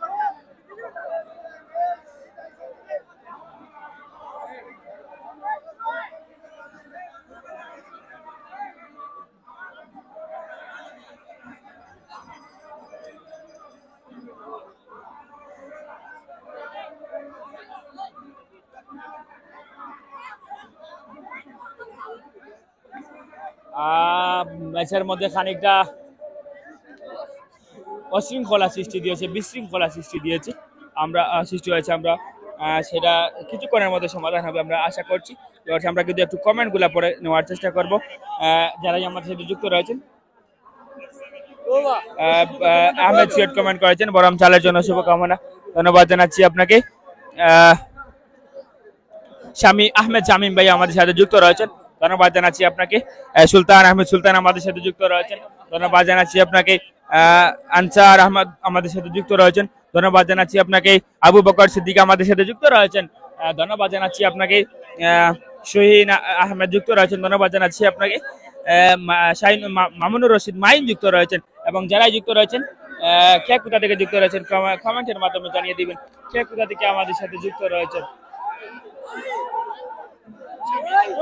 ম্যাচের মধ্যে খানিকটা অশৃঙ্খলা সৃষ্টি দিয়েছে, বিশৃঙ্খলা সৃষ্টি দিয়েছে, আমরা সৃষ্টি হয়েছে। আমরা সেটা কিছুক্ষণের মধ্যে সমাধান হবে আমরা আশা করছি। আমরা কিন্তু একটু কমেন্টগুলো পড়ে নেওয়ার চেষ্টা করব যারাই আমাদের সাথে যুক্ত রয়েছেন। আহমেদ সিয়ট কমেন্ট করেছেন বরম চালের জন্য শুভকামনা, ধন্যবাদ জানাচ্ছি আপনাকে। আহমেদ শামীম ভাই আমাদের সাথে যুক্ত রয়েছেন, ধন্যবাদ জানাচ্ছি আপনাকে। সুলতান আহমেদ সুলতান আমাদের সাথে যুক্ত রয়েছেন, ধন্যবাদ জানাচ্ছি আপনাকে। আনসার আহমদ আমাদের সাথে যুক্ত রয়েছেন, ধন্যবাদ জানাচ্ছি আপনাকে। আবু বকর সিদ্দিক আমাদের সাথে যুক্ত রয়েছেন, ধন্যবাদ জানাচ্ছি আপনাকে। শহীন আহমেদ যুক্ত রয়েছেন, ধন্যবাদ জানাচ্ছি আপনাকে। মামুনুর রশিদ মাইন যুক্ত রয়েছেন, এবং যারাই যুক্ত রয়েছেন কে কোথা থেকে যুক্ত রয়েছেন কমেন্টের মাধ্যমে জানিয়ে দিবেন কে কোথা থেকে আমাদের সাথে যুক্ত রয়েছেন,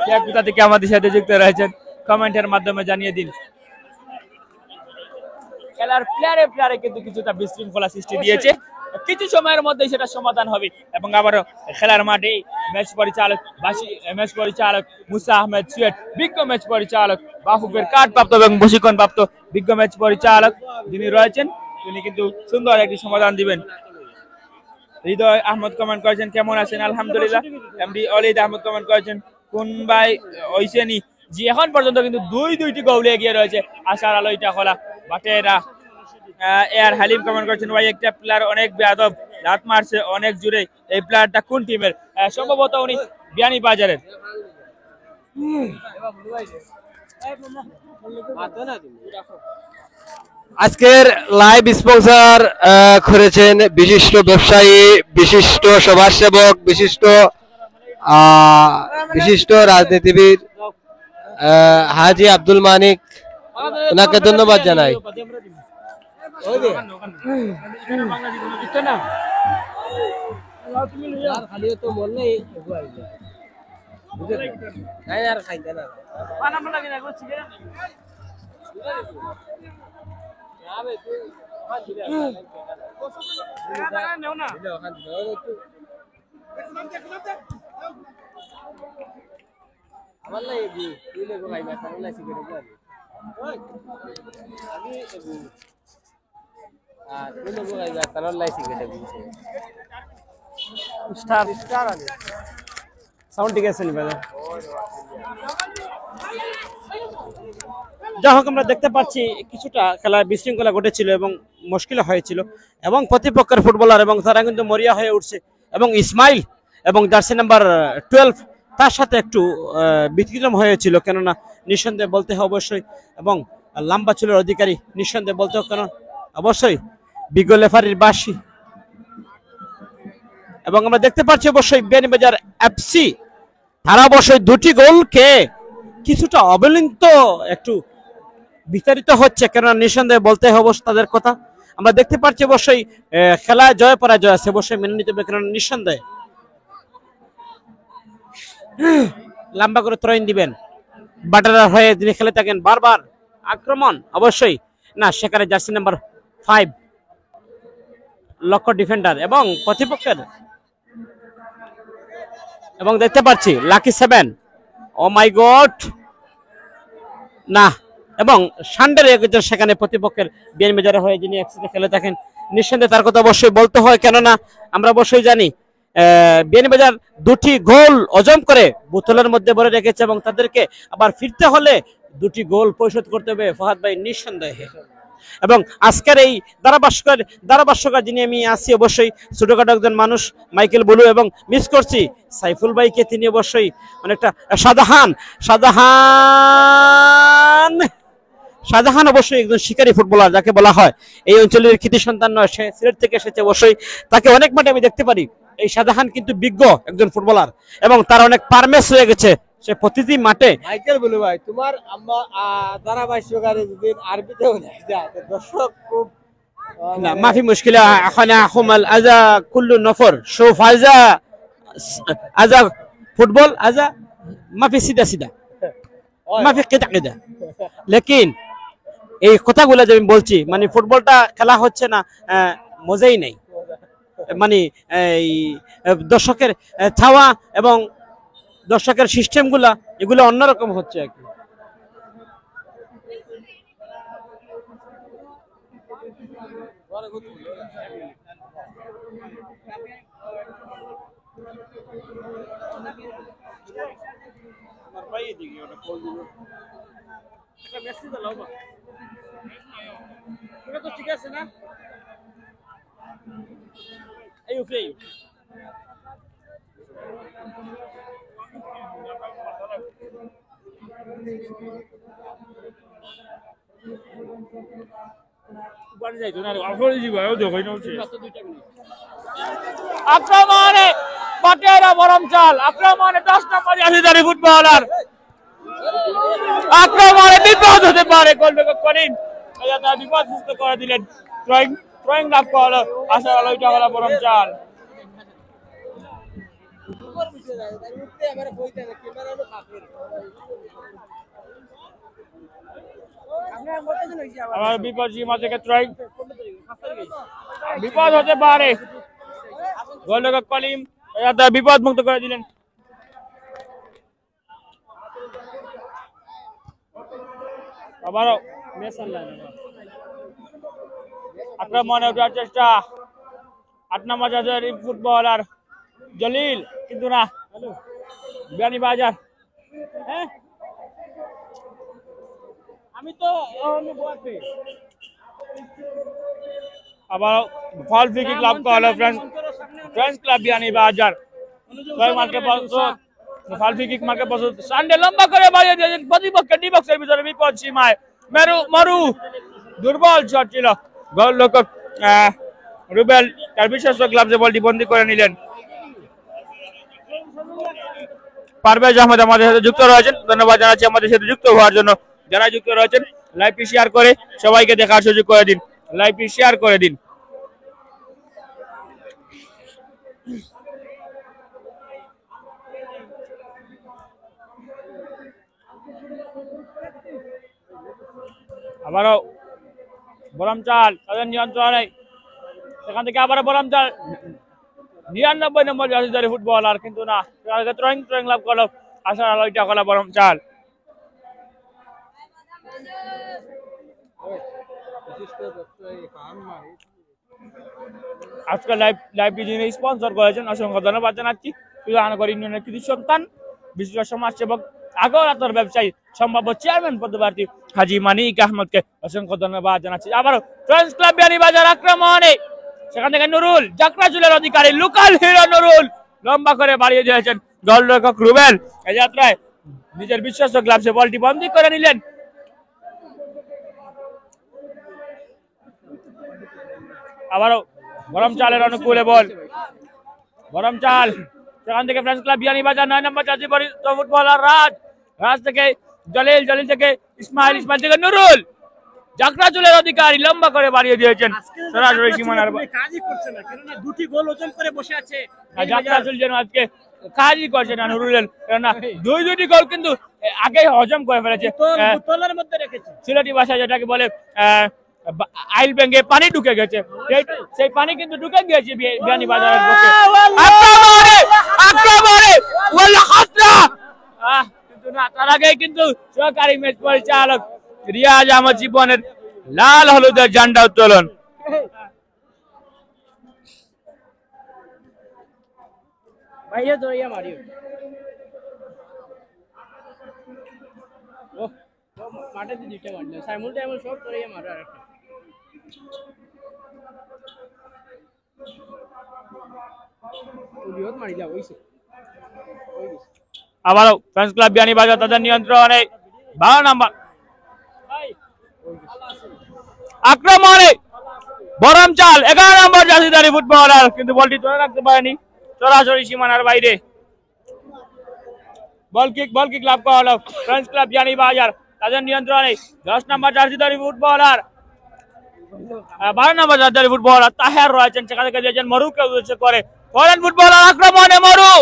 কে কোথা থেকে আমাদের সাথে যুক্ত রয়েছেন কমেন্টের মাধ্যমে জানিয়ে দিন। খেলার প্লেয়ারে কিন্তু কিছুটা বিশৃঙ্খলা সৃষ্টি দিয়েছে, কিছু সময়ের মধ্যে সেটা সমাধান হবে। এবং আবারও খেলার মাঠে ম্যাচ পরিচালক মুসা আহমেদ সিয়ট, বিজ্ঞ ম্যাচ পরিচালক, বাফুফের কার্ড প্রাপ্ত এবং প্রশিক্ষণ প্রাপ্ত বিজ্ঞ ম্যাচ পরিচালক যিনি রয়েছেন, তিনি কিন্তু সুন্দর একটি সমাধান দিবেন। হৃদয় আহমদ কমেন্ট করেছেন কেমন আছেন, আলহামদুলিল্লাহ। এমডি অলিদ আহমদ কমেন্ট করেছেন কোন ভাই ওইসেনি জি, এখন পর্যন্ত কিন্তু দুইটি গোলে এগিয়ে রয়েছে আশার আলো ইটা খোলা বাটেরা। এয়ার হালিম কমেন্ট করেছেন ভাই একটা প্লেয়ার অনেক বেয়াদব, লাত মারছে অনেক জুড়ে, এই প্লেয়ারটা কোন টিমের? সম্ভবত উনি বিয়ানী বাজারের। আজকের লাইভ স্পন্সর করেছেন বিশিষ্ট ব্যবসায়ী, বিশিষ্ট সমাজসেবক, বিশিষ্ট রাজনীতিবিদ হাজি আব্দুল মানিক, ওনাকে ধন্যবাদ জানাই। সাউন্ড ঠিক আছে নি ভাই? যা হোক আমরা দেখতে পাচ্ছি কিছুটা খেলায় বিশৃঙ্খলা ঘটেছিল এবং মুশকিল হয়েছিল, এবং প্রতিপক্ষের ফুটবলার এবং তারা কিন্তু মরিয়া হয়ে উঠছে, এবং ইসমাইল এবং জার্সি নাম্বার 12 তার সাথে একটু ব্যতিক্রম হয়েছিল, কেননা নিঃসন্দেহে বলতে হয় অবশ্যই, এবং লম্বা চুলের অধিকারী নিঃসন্দেহে বলতে হয়, কেন অবশ্যই বিজ্ঞ লেফারির বাসী। এবং আমরা দেখতে পাচ্ছি অবশ্যই বিয়ানীবাজার এফসি তারা অবশ্যই দুটি গোলকে কিছুটা অবহেলিত একটু বিতাড়িত হচ্ছে, কেননা নিঃসন্দেহে বলতে হবে তাদের কথা। আমরা দেখতে পাচ্ছি অবশ্যই খেলায় জয় পরাজয় আছে, অবশ্যই মেনে নিতে হবে, কেননা নিঃসন্দেহে লম্বা করে ত্রয়ন দিবেন বাটারার হয়ে তিনি খেলে থাকেন, বারবার আক্রমণ অবশ্যই না, সেখানে জার্সি নাম্বার 5 লক্ষ্য ডিফেন্ডার এবং প্রতিপক্ষের, এবং দেখতে পাচ্ছি লাকি 7, ও মাই গড না, এবং সান্ডার সেখানে প্রতিপক্ষের বিয়ানীবাজারে হয়ে যিনি একসাথে খেলে থাকেন, নিঃসন্দেহে তার কথা অবশ্যই বলতে হয়, কেননা আমরা অবশ্যই জানি বিয়ানীবাজার দুটি গোল অজম করে বোতলের মধ্যে ভরে রেখেছে, এবং তাদেরকে আবার ফিরতে হলে দুটি গোল পরিশোধ করতে হবে ফাহাদ ভাই নিঃসন্দেহে। এবং আজকের এই ধারাভাষ্যকার যিনি আমি আছি অবশ্যই ছোটখাটো একজন মানুষ মাইকেল বুলু, এবং মিস করছি সাইফুল ভাইকে, তিনি অবশ্যই অনেকটা শাহজাহান অবশ্যই একজন শিকারী ফুটবলার যাকে বলা হয়, এই অঞ্চলের কৃতি সন্তান নয়, সে সিলেট থেকে এসেছে, অবশ্যই তাকে অনেক মাঠে আমি দেখতে পারি। এই শাহজাহান কিন্তু বিজ্ঞ একজন ফুটবলার এবং তার অনেক পারমেস হয়ে গেছে, সে প্রতিটি মাঠে। মাইকেল বলু ভাই তোমার ধারাভাষ্যকারী যদি আরবিতে দর্শক খুব না মাফি মুশকিল এখন আহমাল আজা কুল্লু নফর শোফ আজা ফুটবল আজা মাফি সিধা সিধা মাফি কেদা কেদা, লেকিন এই কথাগুলো যে আমি বলছি মানে ফুটবলটা খেলা হচ্ছে না, মজাই নেই, মানে এই দর্শকের ছাওয়া এবং দর্শকের সিস্টেমগুলা এগুলো অন্যরকম হচ্ছে আর কি। আমার ভাই এদিকে ওটা কল দিল একটা মেসেজ দাও বা এটা তো ঠিক আছে না এই ওকে বাড়ি যাইতো না আসলে জীবন দেখো না হচ্ছে আক্রমণে পাটেরা বরম চাল আক্রমণে 10 নম্বর জাসিদারি ফুটবলার আক্রমণে বিপদ হতে পারে গোলরক্ষক করিম তার বিপদ মুক্ত করে দিলেন থ্রোয়িং লাভ করলো আশা আলো এটা হলো বরম চাল আমার বিপদ সীমা থেকে থ্রোয়িং বিপদ হতে পারে গোলরক্ষক কলিম তার বিপদ মুক্ত করে দিলেন আবারও আক্রমণে ওঠার চেষ্টা 8 নম্বর জাসিদারি ফুটবলার জলিল কিন্তু না বিয়ানীবাজার হ্যাঁ আমি তো আবার ফল ফ্রি কিক লাভ করলো ফ্রেন্ডস ক্লাব বিয়ানীবাজার ছয় মার্কে ফল ফ্রি কিক মার্কে পছন্দ সানডে লম্বা করে বাড়িয়ে দিয়েছেন প্রতিপক্ষের ডি বক্সের ভিতরে বিপদ সীমায় মরু দুর্বল শট ছিল গোলরক্ষক রুবেল তার বিশ্বস্ত গ্লাভসে বলটি বন্দী করে নিলেন পারভেজ আহমেদ আমাদের সাথে যুক্ত রয়েছেন ধন্যবাদ জানাচ্ছি আমাদের সাথে যুক্ত হওয়ার জন্য যারা যুক্ত রয়েছেন লাইভটি শেয়ার করে সবাইকে দেখার সুযোগ করে দিন লাইভটি শেয়ার করে দিন আবারও বরম চাল তাদের নিয়ন্ত্রণে সেখান থেকে আবারও বরম চাল 99 নম্বর জাসিদারি ফুটবলার কিন্তু না থ্রোয়িং লাভ করলো আশার আলো এটা হলো বরম চাল আজকে লাইভটি যিনি স্পন্সর করেছেন অসংখ্য ধন্যবাদ জানাচ্ছি সুজানগর ইউনিয়নের কৃতি সন্তান বিশিষ্ট সমাজসেবক আগরতলার ব্যবসায়ী সম্ভাব্য চেয়ারম্যান পদপ্রার্থী হাজী মানিক আহমদকে অসংখ্য ধন্যবাদ জানাচ্ছি আবার ফ্রেন্ডস ক্লাব বিয়ানীবাজার আক্রমণে সেখান থেকে নুরুল যাত্রাচুলের অধিকারী লোকাল হিরো নুরুল লম্বা করে বাড়িয়ে দিয়েছেন গোলরক্ষক রুবেল এই যাত্রায় নিজের বিশ্বস্ত গ্লাভসে বলটি বন্দী করে নিলেন আবারও গরম চালের অনুকূলে বল গরম চাল সেখান থেকে ফ্রেন্ডস ক্লাব বিয়ানীবাজার 9 নম্বর জাসিদারি ফুটবলার রাজ থেকে জলিল থেকে ইসমাইল থেকে নুরুল যাত্রাচুলের অধিকারী লম্বা করে বাড়িয়ে দিয়েছেন সরাসরি সীমানার কাজই করছে না কেননা দুটি গোল ওজন করে বসে আছে যাত্রাচুল যেন আজকে কাজই করছে না নুরুলের কেননা দুটি গোল কিন্তু আগেই হজম করে ফেলেছে বোতলের মধ্যে রেখেছে সিলেটি ভাষায় যেটাকে বলে আইল ব্যাঙ্গে পানি ঢুকে গেছে সেই পানি কিন্তু ঢুকে গিয়েছে বিয়ানীবাজারের পক্ষে আক্রমণে ওয়াল্লা খাতরা কিন্তু না তার আগে কিন্তু সহকারী ম্যাচ পরিচালক রিয়াজ আহমদ জীবনের লাল হলুদের ঝান্ডা উত্তোলন ভাইয়া দরিয়া মারিও ও মাঠে দুইটা মারলো সাইমুলটেনিয়াস সব দরিয়া মারো আরেকটা উলিয়ত মারি দাও ওইসে আবারও ফ্রেন্ডস ক্লাব বিয়ানীবাজার তাদের নিয়ন্ত্রণে 12 নম্বর আক্রমণে বরম চাল 11 নম্বর জাসিদারি ফুটবলার কিন্তু বলটি ধরে রাখতে পারেনি সরাসরি সীমানার বাইরে বল কিক লাভ করা হলো ফ্রেন্ডস ক্লাব বিয়ানীবাজার তাদের নিয়ন্ত্রণে 10 নম্বর জাসিদারি ফুটবলার 12 নম্বর জাসিদারি ফুটবলার তাহের রয়েছেন সেখান থেকে দিয়েছেন মরুকে উদ্দেশ্য করে ফরেন ফুটবলার আক্রমণে মরু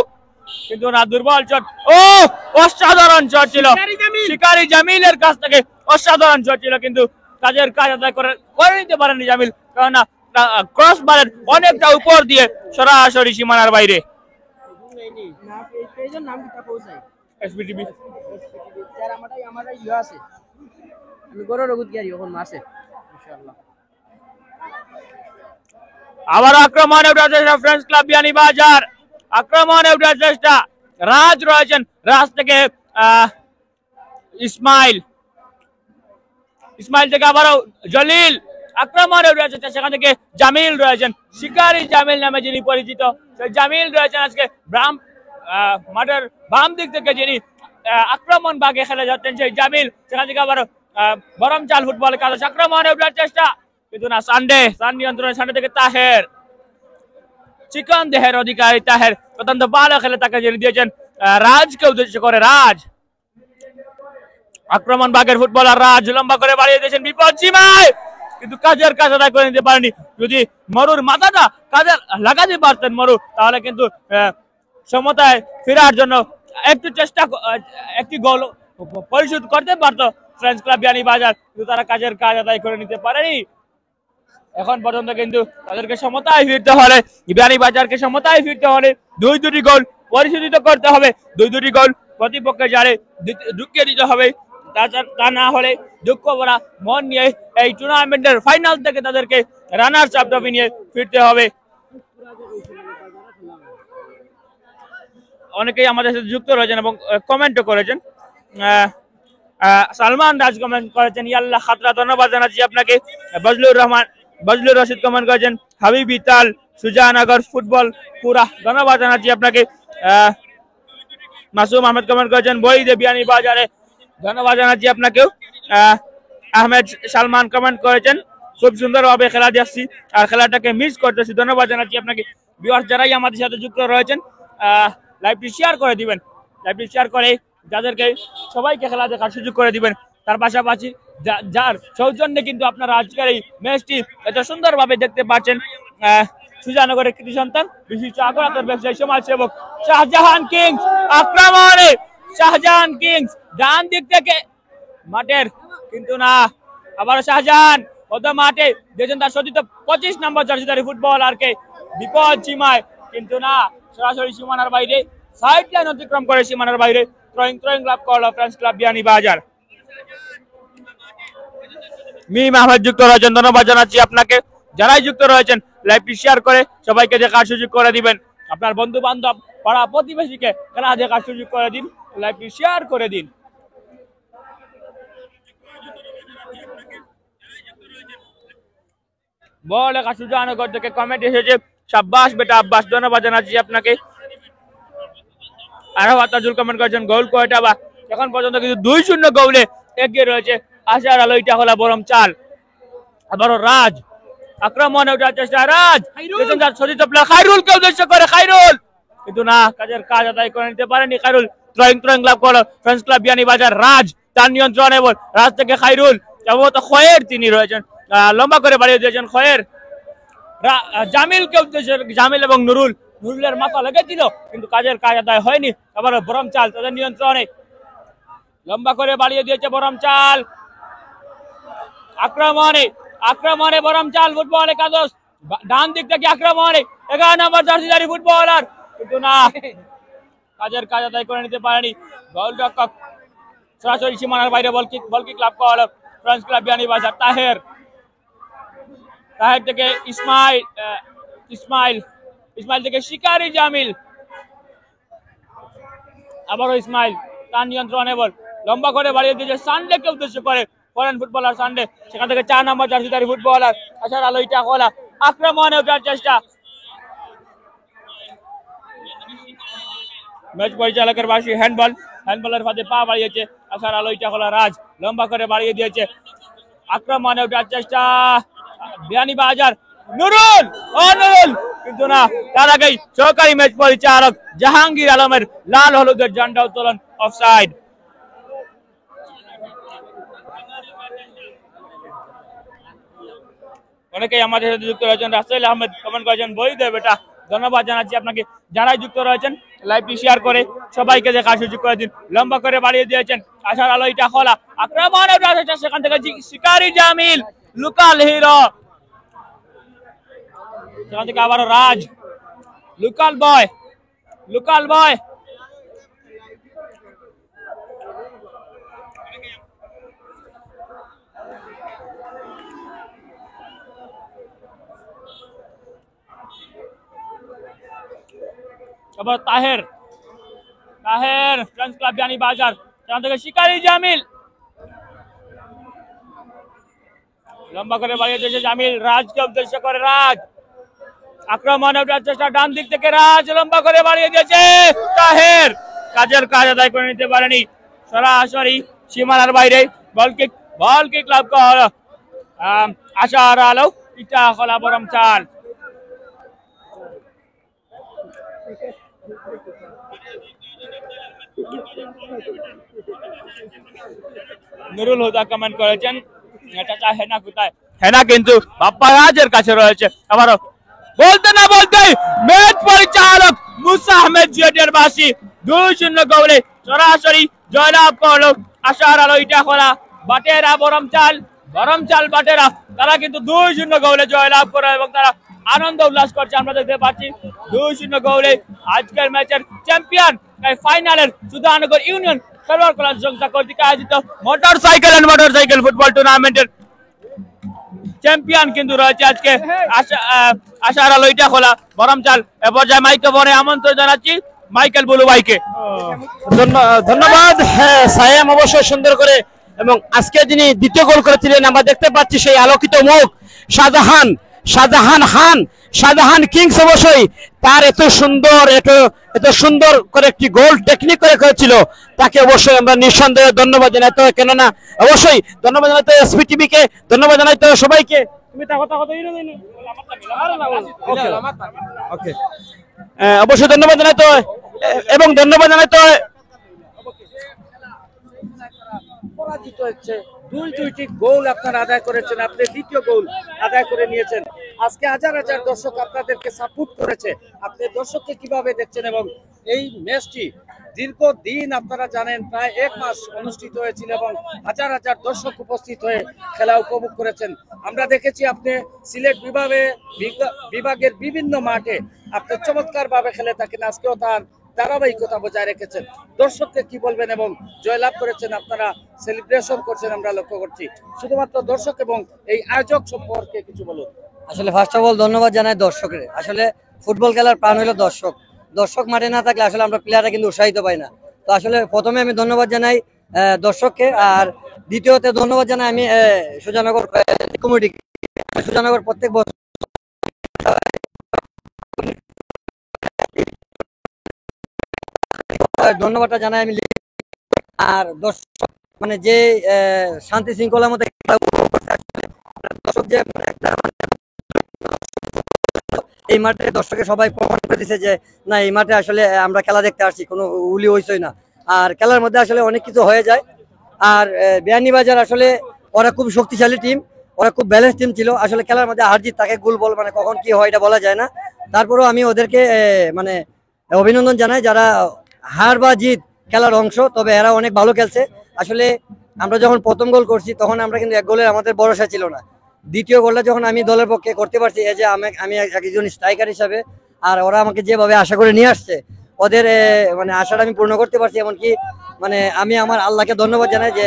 কিন্তু না দুর্বল শট ও অসাধারণ শট ছিল শিকারি জামিলের কাছ থেকে অসাধারণ শট ছিল কিন্তু কাজের কাজ আদায় করে নিতে পারেনি জামিল কারণ ক্রস বারের অনেকটা উপর দিয়ে সরাসরি সীমানার বাইরে এসবিটিভি স্যার আমারটা ইয়া আছে আমি গরো রগুত গিয়ারি এখন মাসে ইনশাআল্লাহ আবার আক্রমণে ওঠার চেষ্টা ফ্রেন্ডস ক্লাব বিয়ানীবাজার, আক্রমণে ওঠার চেষ্টা রাজ রয়েছেন, রাজ থেকে ইসমাইল, ইসমাইল থেকে আবারও জলিল, আক্রমণে উঠে চেষ্টা সেখান থেকে জামিল রয়েছেন, শিকারি জামিল নামে যিনি পরিচিত, সেই জামিল রয়েছেন আজকে মাঠের বাম দিক থেকে যিনি আক্রমণ ভাগে খেলে যাচ্ছেন সেই জামিল, সেখান থেকে আবার গরম চাল ফুটবল কাজ আক্রমণে উঠার চেষ্টা কিন্তু না, সানডে নিয়ন্ত্রণে, সানডে থেকে তাহের, চিকন দেহের অধিকারী তাহের অত্যন্ত ভালো খেলে তাকে যিনি দিয়েছেন রাজকে উদ্দেশ্য করে, রাজ আক্রমণ ভাগের ফুটবলার রাজ লম্বা করে বাড়িয়ে দিয়েছেন বিপদ সীমায়, কিন্তু কাজের কাজ আদায় করে নিতে পারেনি। যদি মরুর মাথাটা কাজে লাগাতে পারতেন মরু, তাহলে কিন্তু সমতায় ফেরার জন্য একটু চেষ্টা, একটি গোল পরিশোধ করতে পারতো ফ্রেন্ডস ক্লাব বিয়ানীবাজার, কিন্তু তারা কাজের কাজ আদায় করে নিতে পারেনি। এখন পর্যন্ত কিন্তু তাদেরকে সমতায় ফিরতে হলে, বিয়ানীবাজারকে সমতায় ফিরতে হলে দুটি গোল পরিশোধিত করতে হবে, দুটি গোল প্রতিপক্ষের জালে ঢুকিয়ে দিতে হবে, তা না হলে দুঃখ ভরা মন নিয়ে এই টুর্নামেন্টের ফাইনাল থেকে তাদেরকে রানার্স আপ ট্রফি নিয়ে ফিরতে হবে। অনেকেই আমাদের সাথে যুক্ত রয়েছেন এবং কমেন্টও করেছেন। সালমান রাজ কমেন্ট করেছেন, ইয়াল্লাহ খাতরা, ধন্যবাদ জানাচ্ছি আপনাকে। বজলুর রশিদ কমেন্ট করেছেন, হাবিব ইতাল সুজানগর ফুটবল পুরা, ধন্যবাদ জানাচ্ছি আপনাকে। মাসুম আহমেদ কমেন্ট করেছেন, বই দে বিয়ানীবাজারে, ধন্যবাদ জানাচ্ছি আপনাকেও। আহমেদ সালমান কমেন্ট করেছেন, খুব সুন্দরভাবে খেলা দেখছি আর খেলাটাকে মিস করতেছি, ধন্যবাদ জানাচ্ছি আপনাকে। ভিউয়ার্স যারাই আমাদের সাথে যুক্ত রয়েছেন লাইভটি শেয়ার করে দিবেন, লাইভটি শেয়ার করে যাদেরকে সবাইকে খেলা দেখার সুযোগ করে দিবেন। তার পাশাপাশি যার সৌজন্যে কিন্তু আপনারা আজকের এই ম্যাচটি এত সুন্দরভাবে দেখতে পাচ্ছেন, সুজানগরের কৃতি সন্তান বিশিষ্ট আগ্রাতের ব্যবসায়ী সমাজসেবক শাহজাহান কিংস, আক্রমণে শাহজাহান কিংস ডান দিক থেকে মাঠের, কিন্তু না, আবার শাহজাহান মধ্য মাঠে দিয়েছেন তার সজ্জিত 25 নম্বর জার্সিধারী ফুটবলারকে বিপদ সীমায়, কিন্তু না, সরাসরি সীমানার বাইরে, সাইড লাইন অতিক্রম করে সীমানার বাইরে থ্রোয়িং লাভ করলো ফ্রেন্ডস ক্লাব বিয়ানীবাজার। মিম আহমেদ যুক্ত রয়েছেন, ধন্যবাদ জানাচ্ছি আপনাকে। যারাই যুক্ত রয়েছেন লাইভটি শেয়ার করে সবাইকে দেখার সুযোগ করে দিবেন, আপনার বন্ধু বান্ধব পাড়া প্রতিবেশীকে খেলা দেখার সুযোগ করে দিন, লাইভটি শেয়ার করে দিন। বল লেখা সুজানগর থেকে কমেন্ট এসেছে, শাব্বাস বেটা আব্বাস, ধন্যবাদ জানাচ্ছি আপনাকে। আরো আতাজুল কমেন্ট করেছেন, গোল কয়টা বা, এখন পর্যন্ত কিন্তু 2-0 গোলে এগিয়ে রয়েছে আশার আলো ইটাখোলা বরম চাল। আবারও রাজ আক্রমণে ওঠার চেষ্টা, রাজ সজিত খায়রুলকে উদ্দেশ্য করে, খায়রুল, কিন্তু না, কাজের কাজ আদায় করে নিতে পারেনি খায়রুল, থ্রোয়িং লাভ করলো ফ্রেন্ডস ক্লাব বিয়ানীবাজার। রাজ তার নিয়ন্ত্রণে, বল রাজ থেকে খায়রুল, সম্ভবত খয়ের তিনি রয়েছেন, লম্বা করে বাড়িয়ে দিয়েছেন খয়ের, জামিলকে উদ্দেশ্য, জামিল এবং নুরুলের মাথা লেগেছিল কিন্তু কাজের কাজ আদায় হয়নি। আবার বরম চাল তাদের নিয়ন্ত্রণে, লম্বা করে বাড়িয়ে দিয়েছে বরম চাল, আক্রমণে বরম চাল ফুটবল একাদশ, ডান দিক থেকে আক্রমণে 11 নম্বর জার্সিধারী ফুটবলার, কিন্তু না, কাজের কাজ আদায় করে নিতে পারেনি গোলরক্ষক, সরাসরি সীমানার বাইরে বল কিক লাভ করলো ফ্রেন্ডস ক্লাব বিয়ানীবাজার। তাহের থেকে ইসমাইল থেকে শিকারি জামিল, আবারও ইসমাইল তার নিয়ন্ত্রণে, বল লম্বা করে বাড়িয়ে দিয়েছে সানডেকে উদ্দেশ্য করে, ফরেন ফুটবলার সানডে, সেখান থেকে 4 নম্বর জার্সিধারী ফুটবলার আশার আলো ইটাখোলা, আক্রমণে ওঠার চেষ্টা, ম্যাচ পরিচালকের বাসী হ্যান্ডবলের ফাঁদে পা বাড়িয়েছে আশার আলো ইটাখোলা। রাজ লম্বা করে বাড়িয়ে দিয়েছে, আক্রমণে ওঠার চেষ্টা বিয়ানীবাজার, নুরুল, কিন্তু না, তার আগেই সহকারী ম্যাচ পরিচালক জাহাঙ্গীর আলমের লাল হলুদের ঝান্ডা উত্তোলন, অফসাইড। অনেকেই আমাদের সাথে যুক্ত রয়েছেন, রাসেল আহমেদ কমেন্ট করেছেন, বই দে বেটা, ধন্যবাদ জানাচ্ছি আপনাকে। যারাই যুক্ত রয়েছেন লাইভটি শেয়ার করে সবাইকে দেখার সুযোগ করে দিন, লম্বা করে বাড়িয়ে দিয়েছেন আশার আলো ইটাখোলা, আক্রমণে সেখান থেকে শিকারি জামিল, লোকাল হিরো, সেখান থেকে আবারও রাজ, লোকাল বয় এবার তাহের তাহের ফ্রেন্ডস ক্লাব জানি বাজার সেখান থেকে শিকারি জামিল লম্বা করে বাড়িয়ে দিয়েছে জামিল রাজকে উদ্দেশ্য করে রাজ আক্রমণের চেষ্টা ডান দিক থেকে রাজ লম্বা করে বাড়িয়ে দিয়েছে তাহের কাজের কাজ আদায় করে নিতে পারেনি সরাসরি সীমানার বাইরে বল কিক লাভ করা আশার আলো ইটা খোলা বরম চাল নুরুল হুদা কমেন্ট করেছেন চাচা হেনা কোথায় হেনা কিন্তু বাপ্পা রাজের কাছে রয়েছে আবারও বলতে না বলতে ম্যাচ পরিচালক মুসা আহমেদ জিয়াদের বাসী 2-0 গোলে সরাসরি জয়লাভ করলো আশার আলো ইটা খোলা বাটেরা বরম চাল বাটেরা তারা কিন্তু 2-0 গোলে জয়লাভ করে এবং তারা আনন্দ উল্লাস করছে আমরা দেখতে পাচ্ছি 2-0 গোলে আজকের ম্যাচের চ্যাম্পিয়ন ফাইনালের সুধানগর ইউনিয়ন খেলোয়াড় কল্যাণ সংস্থা কর্তৃক আয়োজিত মোটরসাইকেল ফুটবল টুর্নামেন্টের চ্যাম্পিয়ন কিন্তু রয়েছে আজকে আশার আলো ইটা খোলা বরম চাল এ পর্যায়ে মাইকে বনে আমন্ত্রণ জানাচ্ছি মাইকেল বুলু ভাইকে। ধন্যবাদ সায়েম অবশ্যই সুন্দর করে এবং আজকে যিনি দ্বিতীয় গোল করেছিলেন আমরা দেখতে পাচ্ছি সেই আলোকিত মুখ শাহজাহান কিংস অবশ্যই তার এত সুন্দর করে একটি গোল টেকনিক করে করেছিল তাকে অবশ্যই আমরা নিঃসন্দেহে ধন্যবাদ জানাতে হয় কেননা অবশ্যই ধন্যবাদ জানাতে এসপি টিভিকে ধন্যবাদ জানাতে হয় সবাইকে অবশ্যই ধন্যবাদ জানাতে হয় এবং ধন্যবাদ জানাতে হয় পরাজিত হচ্ছে দুইটি গোল আপনারা আদায় করেছেন আপনি দ্বিতীয় গোল আদায় করে নিয়েছেন আজকে হাজার হাজার দর্শক আপনাদেরকে সাপোর্ট করেছে আপনি দর্শককে কিভাবে দেখছেন এবং এই ম্যাচটি দীর্ঘদিন আপনারা জানেন প্রায় 1 মাস অনুষ্ঠিত হয়েছিল এবং হাজার হাজার দর্শক উপস্থিত হয়ে খেলা উপভোগ করেছেন আমরা দেখেছি আপনি সিলেট বিভাগের বিভিন্ন মাঠে আপনি চমৎকার ভাবে খেলে থাকেন আজকেও তার ধারাবাহিকতা বজায় রেখেছেন দর্শককে কি বলবেন এবং জয়লাভ করেছেন আপনারা সেলিব্রেশন করছেন আমরা লক্ষ্য করছি শুধুমাত্র দর্শক এবং এই আয়োজক সম্পর্কে কিছু বলুন আসলে ফার্স্ট অফ অল ধন্যবাদ জানাই দর্শকের আসলে ফুটবল খেলার প্রাণ হলো দর্শক মাঠে না থাকলে আসলে আমরা প্লেয়াররা কিন্তু উৎসাহিত পাই না তো আসলে প্রথমে আমি ধন্যবাদ জানাই দর্শককে আর দ্বিতীয়তে ধন্যবাদ জানাই আমি সুজানগর কমিটি সুজানগর প্রত্যেক বছর ধন্যবাদটা জানাই আমি আর দর্শক মানে যে শান্তি শৃঙ্খলার মধ্যে দর্শক যে এই মাঠে দর্শকের সবাই প্রমাণ করে দিচ্ছে যে না এই মাঠে আসলে আমরা খেলা দেখতে আসছি কোনো উলি হইছই না আর খেলার মধ্যে আসলে অনেক কিছু হয়ে যায় আর বিয়ানীবাজার আসলে ওরা খুব শক্তিশালী টিম ওরা খুব ব্যালেন্স টিম ছিল আসলে খেলার মধ্যে হার জিত তাকে গোল বল মানে কখন কি হয় এটা বলা যায় না তারপরেও আমি ওদেরকে মানে অভিনন্দন জানাই যারা হার বা জিত খেলার অংশ তবে এরা অনেক ভালো খেলছে আসলে আমরা যখন প্রথম গোল করছি তখন আমরা কিন্তু 1 গোলের আমাদের ভরসা ছিল না দ্বিতীয় গোলটা যখন আমি দলের পক্ষে করতে পারছি এই যে আমি একজন স্ট্রাইকার হিসাবে আর ওরা আমাকে যেভাবে আশা করে নিয়ে আসছে ওদের মানে আশাটা আমি পূর্ণ করতে পারছি এমনকি মানে আমি আমার আল্লাহকে ধন্যবাদ জানাই যে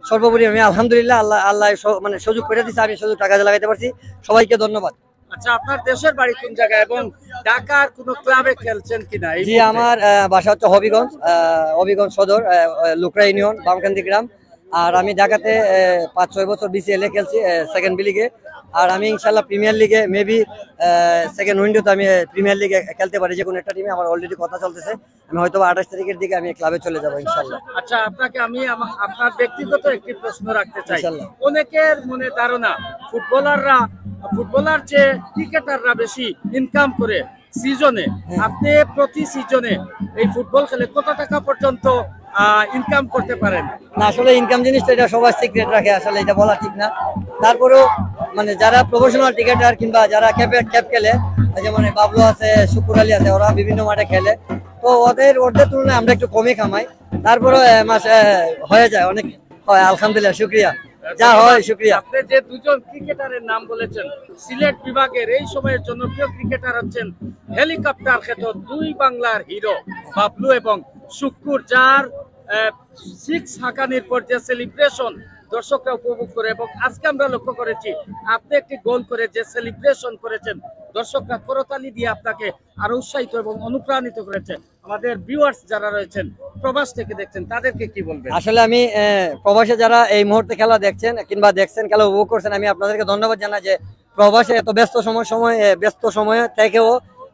সর্বোপরি আমি আলহামদুলিল্লাহ আল্লাহ মানে সুযোগ করে দিচ্ছে আমি সুযোগ টাকা লাগাইতে পারছি সবাইকে ধন্যবাদ আচ্ছা আপনার দেশের বাড়ি কোন জায়গায় এবং ঢাকার কোনো ক্লাবে খেলছেন কিনা জি আমার বাসা হচ্ছে হবিগঞ্জ সদর লুকরা ইউনিয়ন বামকান্দি গ্রাম আর আমি ঢাকাতে 5-6 বছর বিসিএল এ খেলছি সেকেন্ড বি লিগে আর আমি ইনশাআল্লাহ প্রিমিয়ার লিগে মেবি সেকেন্ড উইন্ডোতে আমি প্রিমিয়ার লিগে খেলতে পারি যে কোনো একটা টিমে আমার অলরেডি কথা চলতেছে আমি হয়তো 28 তারিখের দিকে আমি ক্লাবে চলে যাব ইনশাআল্লাহ আচ্ছা আপনাকে আমি আপনার ব্যক্তিগত একটি প্রশ্ন রাখতে চাই অনেকের মনে ধারণা ফুটবলার চেয়ে ক্রিকেটাররা বেশি ইনকাম করে সিজনে আপনি প্রতি সিজনে এই ফুটবল খেলে কত টাকা পর্যন্ত ইনকাম করতে পারেন না আসলে ইনকাম জিনিসটা এটা সবাই সিক্রেট রাখে আসলে এটা বলা ঠিক না তারপরেও মানে যারা প্রফেশনাল ক্রিকেটার কিংবা যারা ক্যাপ খেলে যেমন বাবলু আছে শুকুর আলী আছে ওরা বিভিন্ন মাঠে খেলে তো ওদের তুলনায় আমরা একটু কমই কামাই তারপরেও মাসে হয়ে যায় অনেক হয় আলহামদুলিল্লাহ শুক্রিয়া যা হয় শুক্রিয়া আপনি যে দুজন ক্রিকেটারের নাম বলেছেন সিলেট বিভাগের এই সময়ের জনপ্রিয় ক্রিকেটার হচ্ছেন হেলিকপ্টার খ্যাত 2 বাংলার হিরো বাবলু এবং শুকুর যার 6 হাঁকানির পর যে সেলিব্রেশন দর্শকরা উপভোগ করে এবং আজকে আমরা লক্ষ্য করেছি আপনি একটি গোল করে যে সেলিব্রেশন করেছেন দর্শকরা করতালি দিয়ে আপনাকে আরো উৎসাহিত এবং অনুপ্রাণিত করেছে। আমাদের ভিউয়ার্স যারা রয়েছেন প্রবাস থেকে দেখছেন তাদেরকে কি বলবেন? আসলে আমি প্রবাসে যারা এই মুহূর্তে খেলা দেখছেন কিংবা দেখছেন, খেলা উপভোগ করছেন, আমি আপনাদেরকে ধন্যবাদ জানাই যে প্রবাসে এত ব্যস্ত সময়ে থেকেও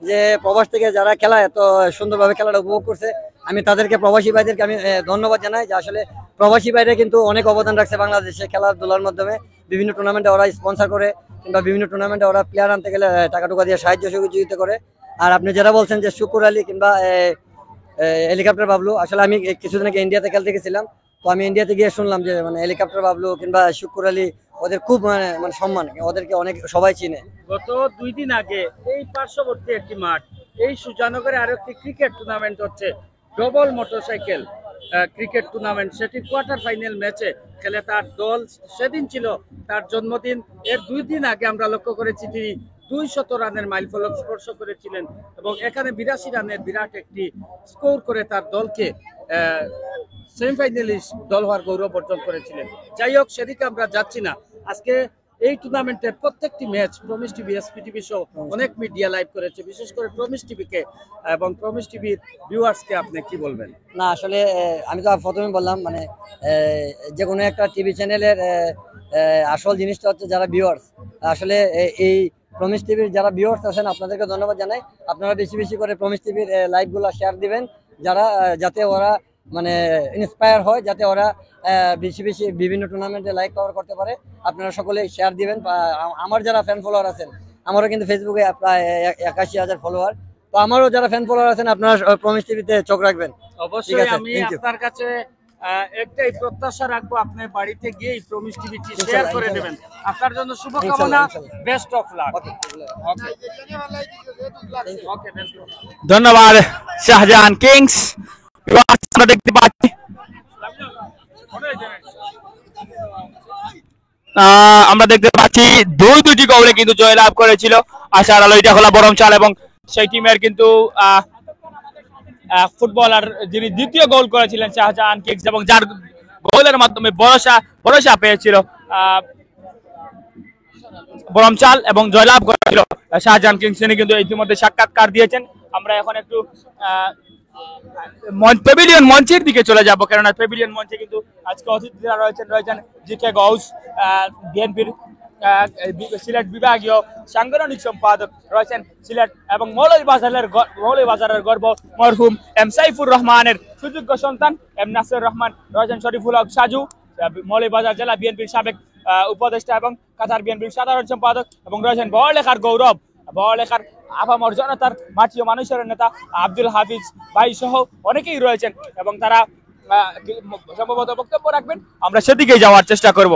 যে প্রবাস থেকে যারা খেলা এত সুন্দরভাবে খেলাটা উপভোগ করছে, আমি তাদেরকে, প্রবাসী ভাইদেরকে আমি ধন্যবাদ জানাই যে আসলে প্রবাসী ভাইরা কিন্তু অনেক অবদান রাখছে বাংলাদেশে খেলাধুলার মাধ্যমে। বিভিন্ন টুর্নামেন্টে ওরা স্পন্সর করে কিংবা বিভিন্ন টুর্নামেন্টে ওরা প্লেয়ার আনতে গেলে টাকা টুকা দিয়ে সাহায্য সহযোগিতা করে। আর আপনি যারা বলছেন যে শুকুর আলী কিংবা হেলিকপ্টার বাবলু, আসলে আমি কিছুদিন আগে ইন্ডিয়াতে খেলতে গেছিলাম, তো আমি ইন্ডিয়াতে গিয়ে শুনলাম যে মানে হেলিকপ্টার বাবলু কিংবা শুকুর আলী ওদের খুব মানে সম্মান, ওদেরকে অনেক সবাই চিনে। গত 2 দিন আগে এই পার্শ্ববর্তী একটি মাঠ, এই সুজানগরে আরো একটি ক্রিকেট টুর্নামেন্ট হচ্ছে, ডবল মোটরসাইকেল ক্রিকেট টুর্নামেন্ট, সেটি কোয়ার্টার ফাইনাল ম্যাচে খেলে তার দল। সেদিন ছিল তার জন্মদিন। এর 2 দিন আগে আমরা লক্ষ্য করেছি তিনি 200 রানের মাইলফলক স্পর্শ করেছিলেন এবং এখানে 82 রানের বিরাট একটি স্কোর করে তার দলকে সেমিফাইনালিস্ট দল হওয়ার গৌরব অর্জন করেছিলেন। যাই হোক, সেদিকে আমরা যাচ্ছি না। আজকে এই টুর্নামেন্টের প্রত্যেকটি match promise TV, SP TV সহ অনেক মিডিয়া লাইভ করেছে, বিশেষ করে প্রমিস টিভিকে এবং প্রমিস টিভির ভিউয়ার্সকে আপনি কি বলবেন? না আসলে আমি তো প্রথমে বললাম মানে যে কোনো একটা টিভি চ্যানেলের আসল জিনিসটা হচ্ছে যারা ভিউয়ার্স। আসলে এই প্রমিস টিভির যারা ভিউয়ার্স আছেন আপনাদেরকে ধন্যবাদ জানাই। আপনারা বেশি বেশি করে প্রমিস টিভির লাইভগুলো শেয়ার দিবেন, যারা যাতে ওরা মানে ইন্সপায়ার হয়, যাতে ওরা বেশি বেশি বিভিন্ন টুর্নামেন্টে লাইক কভার করতে পারে। আপনারা সকলে শেয়ার দিবেন। আমার যারা ফ্যান ফলোয়ার আছেন, আমারও কিন্তু ফেসবুকে প্রায় 81,000 ফলোয়ার, তো আমারও যারা ফ্যান ফলোয়ার আছেন আপনারা প্রমিস টিভিতে চোখ রাখবেন। অবশ্যই আমি আপনার কাছে একটাই প্রত্যাশা রাখবো, আপনি বাড়িতে গিয়ে প্রমিস টিভিটি শেয়ার করে দেবেন। আপনার জন্য শুভকামনা, বেস্ট অফ লাক। ধন্যবাদ শাহজাহান কিংস। আমরা দেখতে পাচ্ছি দুইটি গোলে কিন্তু জয়লাভ করেছিল আশার আলো ইটাখোলা বরমচাল, এবং সেই টিমের কিন্তু ফুটবলার যিনি দ্বিতীয় গোল করেছিলেন শাহজাহান কিংস, এবং যার গোলের মাধ্যমে ভরসা পেয়েছিল বরমচাল এবং জয়লাভ করেছিল শাহজাহান কিংস, তিনি কিন্তু ইতিমধ্যে সাক্ষাৎকার দিয়েছেন। আমরা এখন একটু প্যাভিলিয়ন মঞ্চের দিকে চলে যাব, কেননা প্যাভিলিয়ন মঞ্চে কিন্তু আজকে অতিথিরা রয়েছেন জিকে গৌস, বিএনপির সিলেট বিভাগীয় সাংগঠনিক সম্পাদক রয়েছেন সিলেট এবং মৌলভীবাজারের গর্ব মরহুম এম সাইফুর রহমানের সুযোগ্য সন্তান এম নাসির রহমান, রয়েছেন শরীফুল হক সাজু, মৌলভীবাজার জেলা বিএনপির সাবেক উপদেষ্টা এবং কাতার বিএনপির সাধারণ সম্পাদক, এবং রয়েছেন বড়লেখার গৌরব, বড়লেখার আপামর জনতার মাটিও মানুষের নেতা আব্দুল হাফিজ ভাই সহ অনেকেই রয়েছেন, এবং তারা সম্ভবত বক্তব্য রাখবেন। আমরা সেদিকেই যাওয়ার চেষ্টা করব।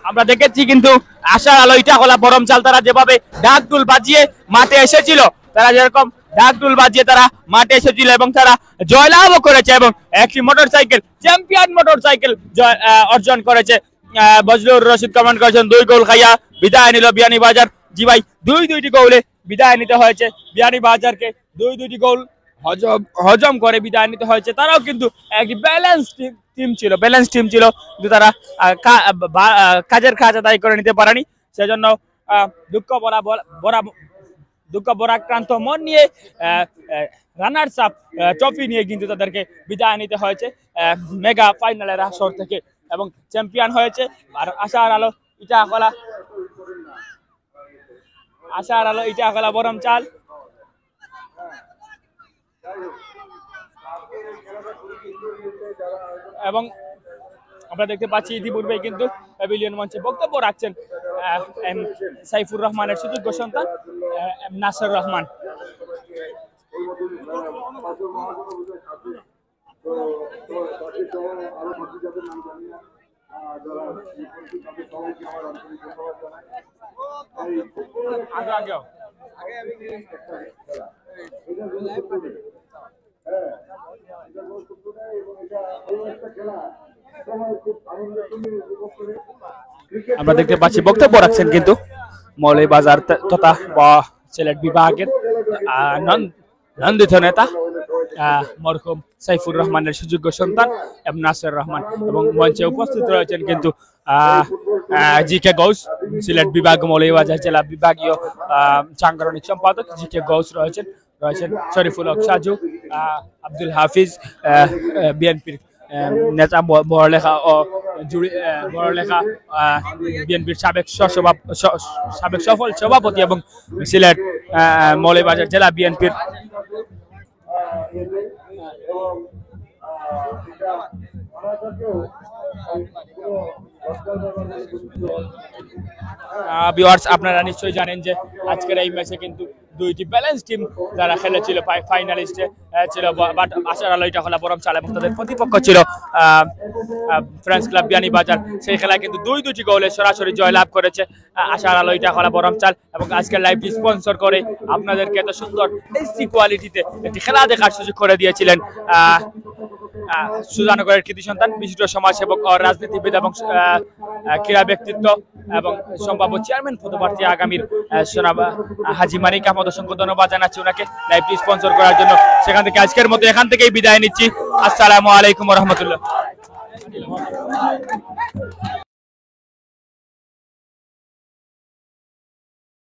আমরা দেখেছি কিন্তু আশার আলো ইটাখোলা বরমচাল তারা যেভাবে ঢাকঢোল বাজিয়ে মাঠে এসেছিল, তারা যেরকম ঢাকঢোল বাজিয়ে তারা মাঠে এসেছিল এবং তারা জয়লাভও করেছে এবং একটি মোটরসাইকেল, চ্যাম্পিয়ন মোটরসাইকেল অর্জন করেছে। বজলুর রশিদ কমেন্ট করেছেন 2 গোল খাইয়া বিদায় নিল বিয়ানীবাজার। জি ভাই, দুইটি গোলে বিদায় নিতে হয়েছে বিয়ানীবাজারকে, দুইটি গোল হজম করে বিদায় নিতে হয়েছে। তারাও কিন্তু একটি ব্যালেন্স টিম ছিল, কিন্তু তারা কাজের কাজ আদায় করে নিতে পারেনি। সেজন্য দুঃখ বরাক্রান্ত মন নিয়ে রানার্স আপ ট্রফি নিয়ে কিন্তু তাদেরকে বিদায় নিতে হয়েছে মেগা ফাইনালের আসর থেকে, এবং চ্যাম্পিয়ন হয়েছে আর আশার আলো ইটাখোলা বরমচাল। এবং আমরা দেখতে পাচ্ছি ইতিপূর্বে কিন্তু প্যাভিলিয়ন মঞ্চে বক্তব্য রাখছেন এম সাইফুর রহমানের সুযোগ্য সন্তান এম নাসির রহমান। আমরা দেখতে পাচ্ছি বক্তব্য রাখছেন কিন্তু মৌলভীবাজার তথা সিলেট বিভাগের নন্দিত নেতা মরহুম সাইফুর রহমানের সুযোগ্য সন্তান এবং নাসির রহমান, এবং মঞ্চে উপস্থিত রয়েছেন কিন্তু জিকে গৌস, সিলেট বিভাগ মৌলভীবাজার জেলা বিভাগীয় সাংগঠনিক সম্পাদক জিকে গৌস রয়েছেন শরীফুল হক সাজু, আব্দুল হাফিজ বিএনপির নেতা বড়লেখা ও বড়লেখা বিএনপির সাবেক সফল সভাপতি এবং সিলেট মৌলভীবাজার জেলা বিএনপির ভিউয়ার্স, আপনারা নিশ্চয়ই জানেন যে আজকের এই ম্যাচে কিন্তু দুইটি ব্যালেন্স টিম যারা খেলেছিল ফাইনালিস্টে ছিল, বাট আশার আলো ইটাখলা বরমচাল এবং তাদের প্রতিপক্ষ ছিল ফ্রেন্ডস ক্লাব বিয়ানীবাজার। সেই খেলায় কিন্তু দুইটি গোলে সরাসরি জয়লাভ করেছে আশার আলো ইটাখলা বরমচাল, এবং আজকের লাইভটি স্পন্সর করে আপনাদেরকে এত সুন্দর এইচডি কোয়ালিটিতে একটি খেলা দেখার সুযোগ করে দিয়েছিলেন সুজানগরের কৃতি সন্তান, বিশিষ্ট সমাজসেবক ও রাজনীতিবিদ এবং ক্রীড়া ব্যক্তিত্ব এবং সম্ভাব্য চেয়ারম্যান পদপ্রার্থী আগামীর হাজি মানিক আহমদ। অসংখ্য ধন্যবাদ জানাচ্ছি ওনাকে লাইভটি স্পন্সর করার জন্য। সেখান থেকে আজকের মতো এখান থেকেই বিদায় নিচ্ছি। আসসালামু আলাইকুম ওয়া রাহমাতুল্লাহ।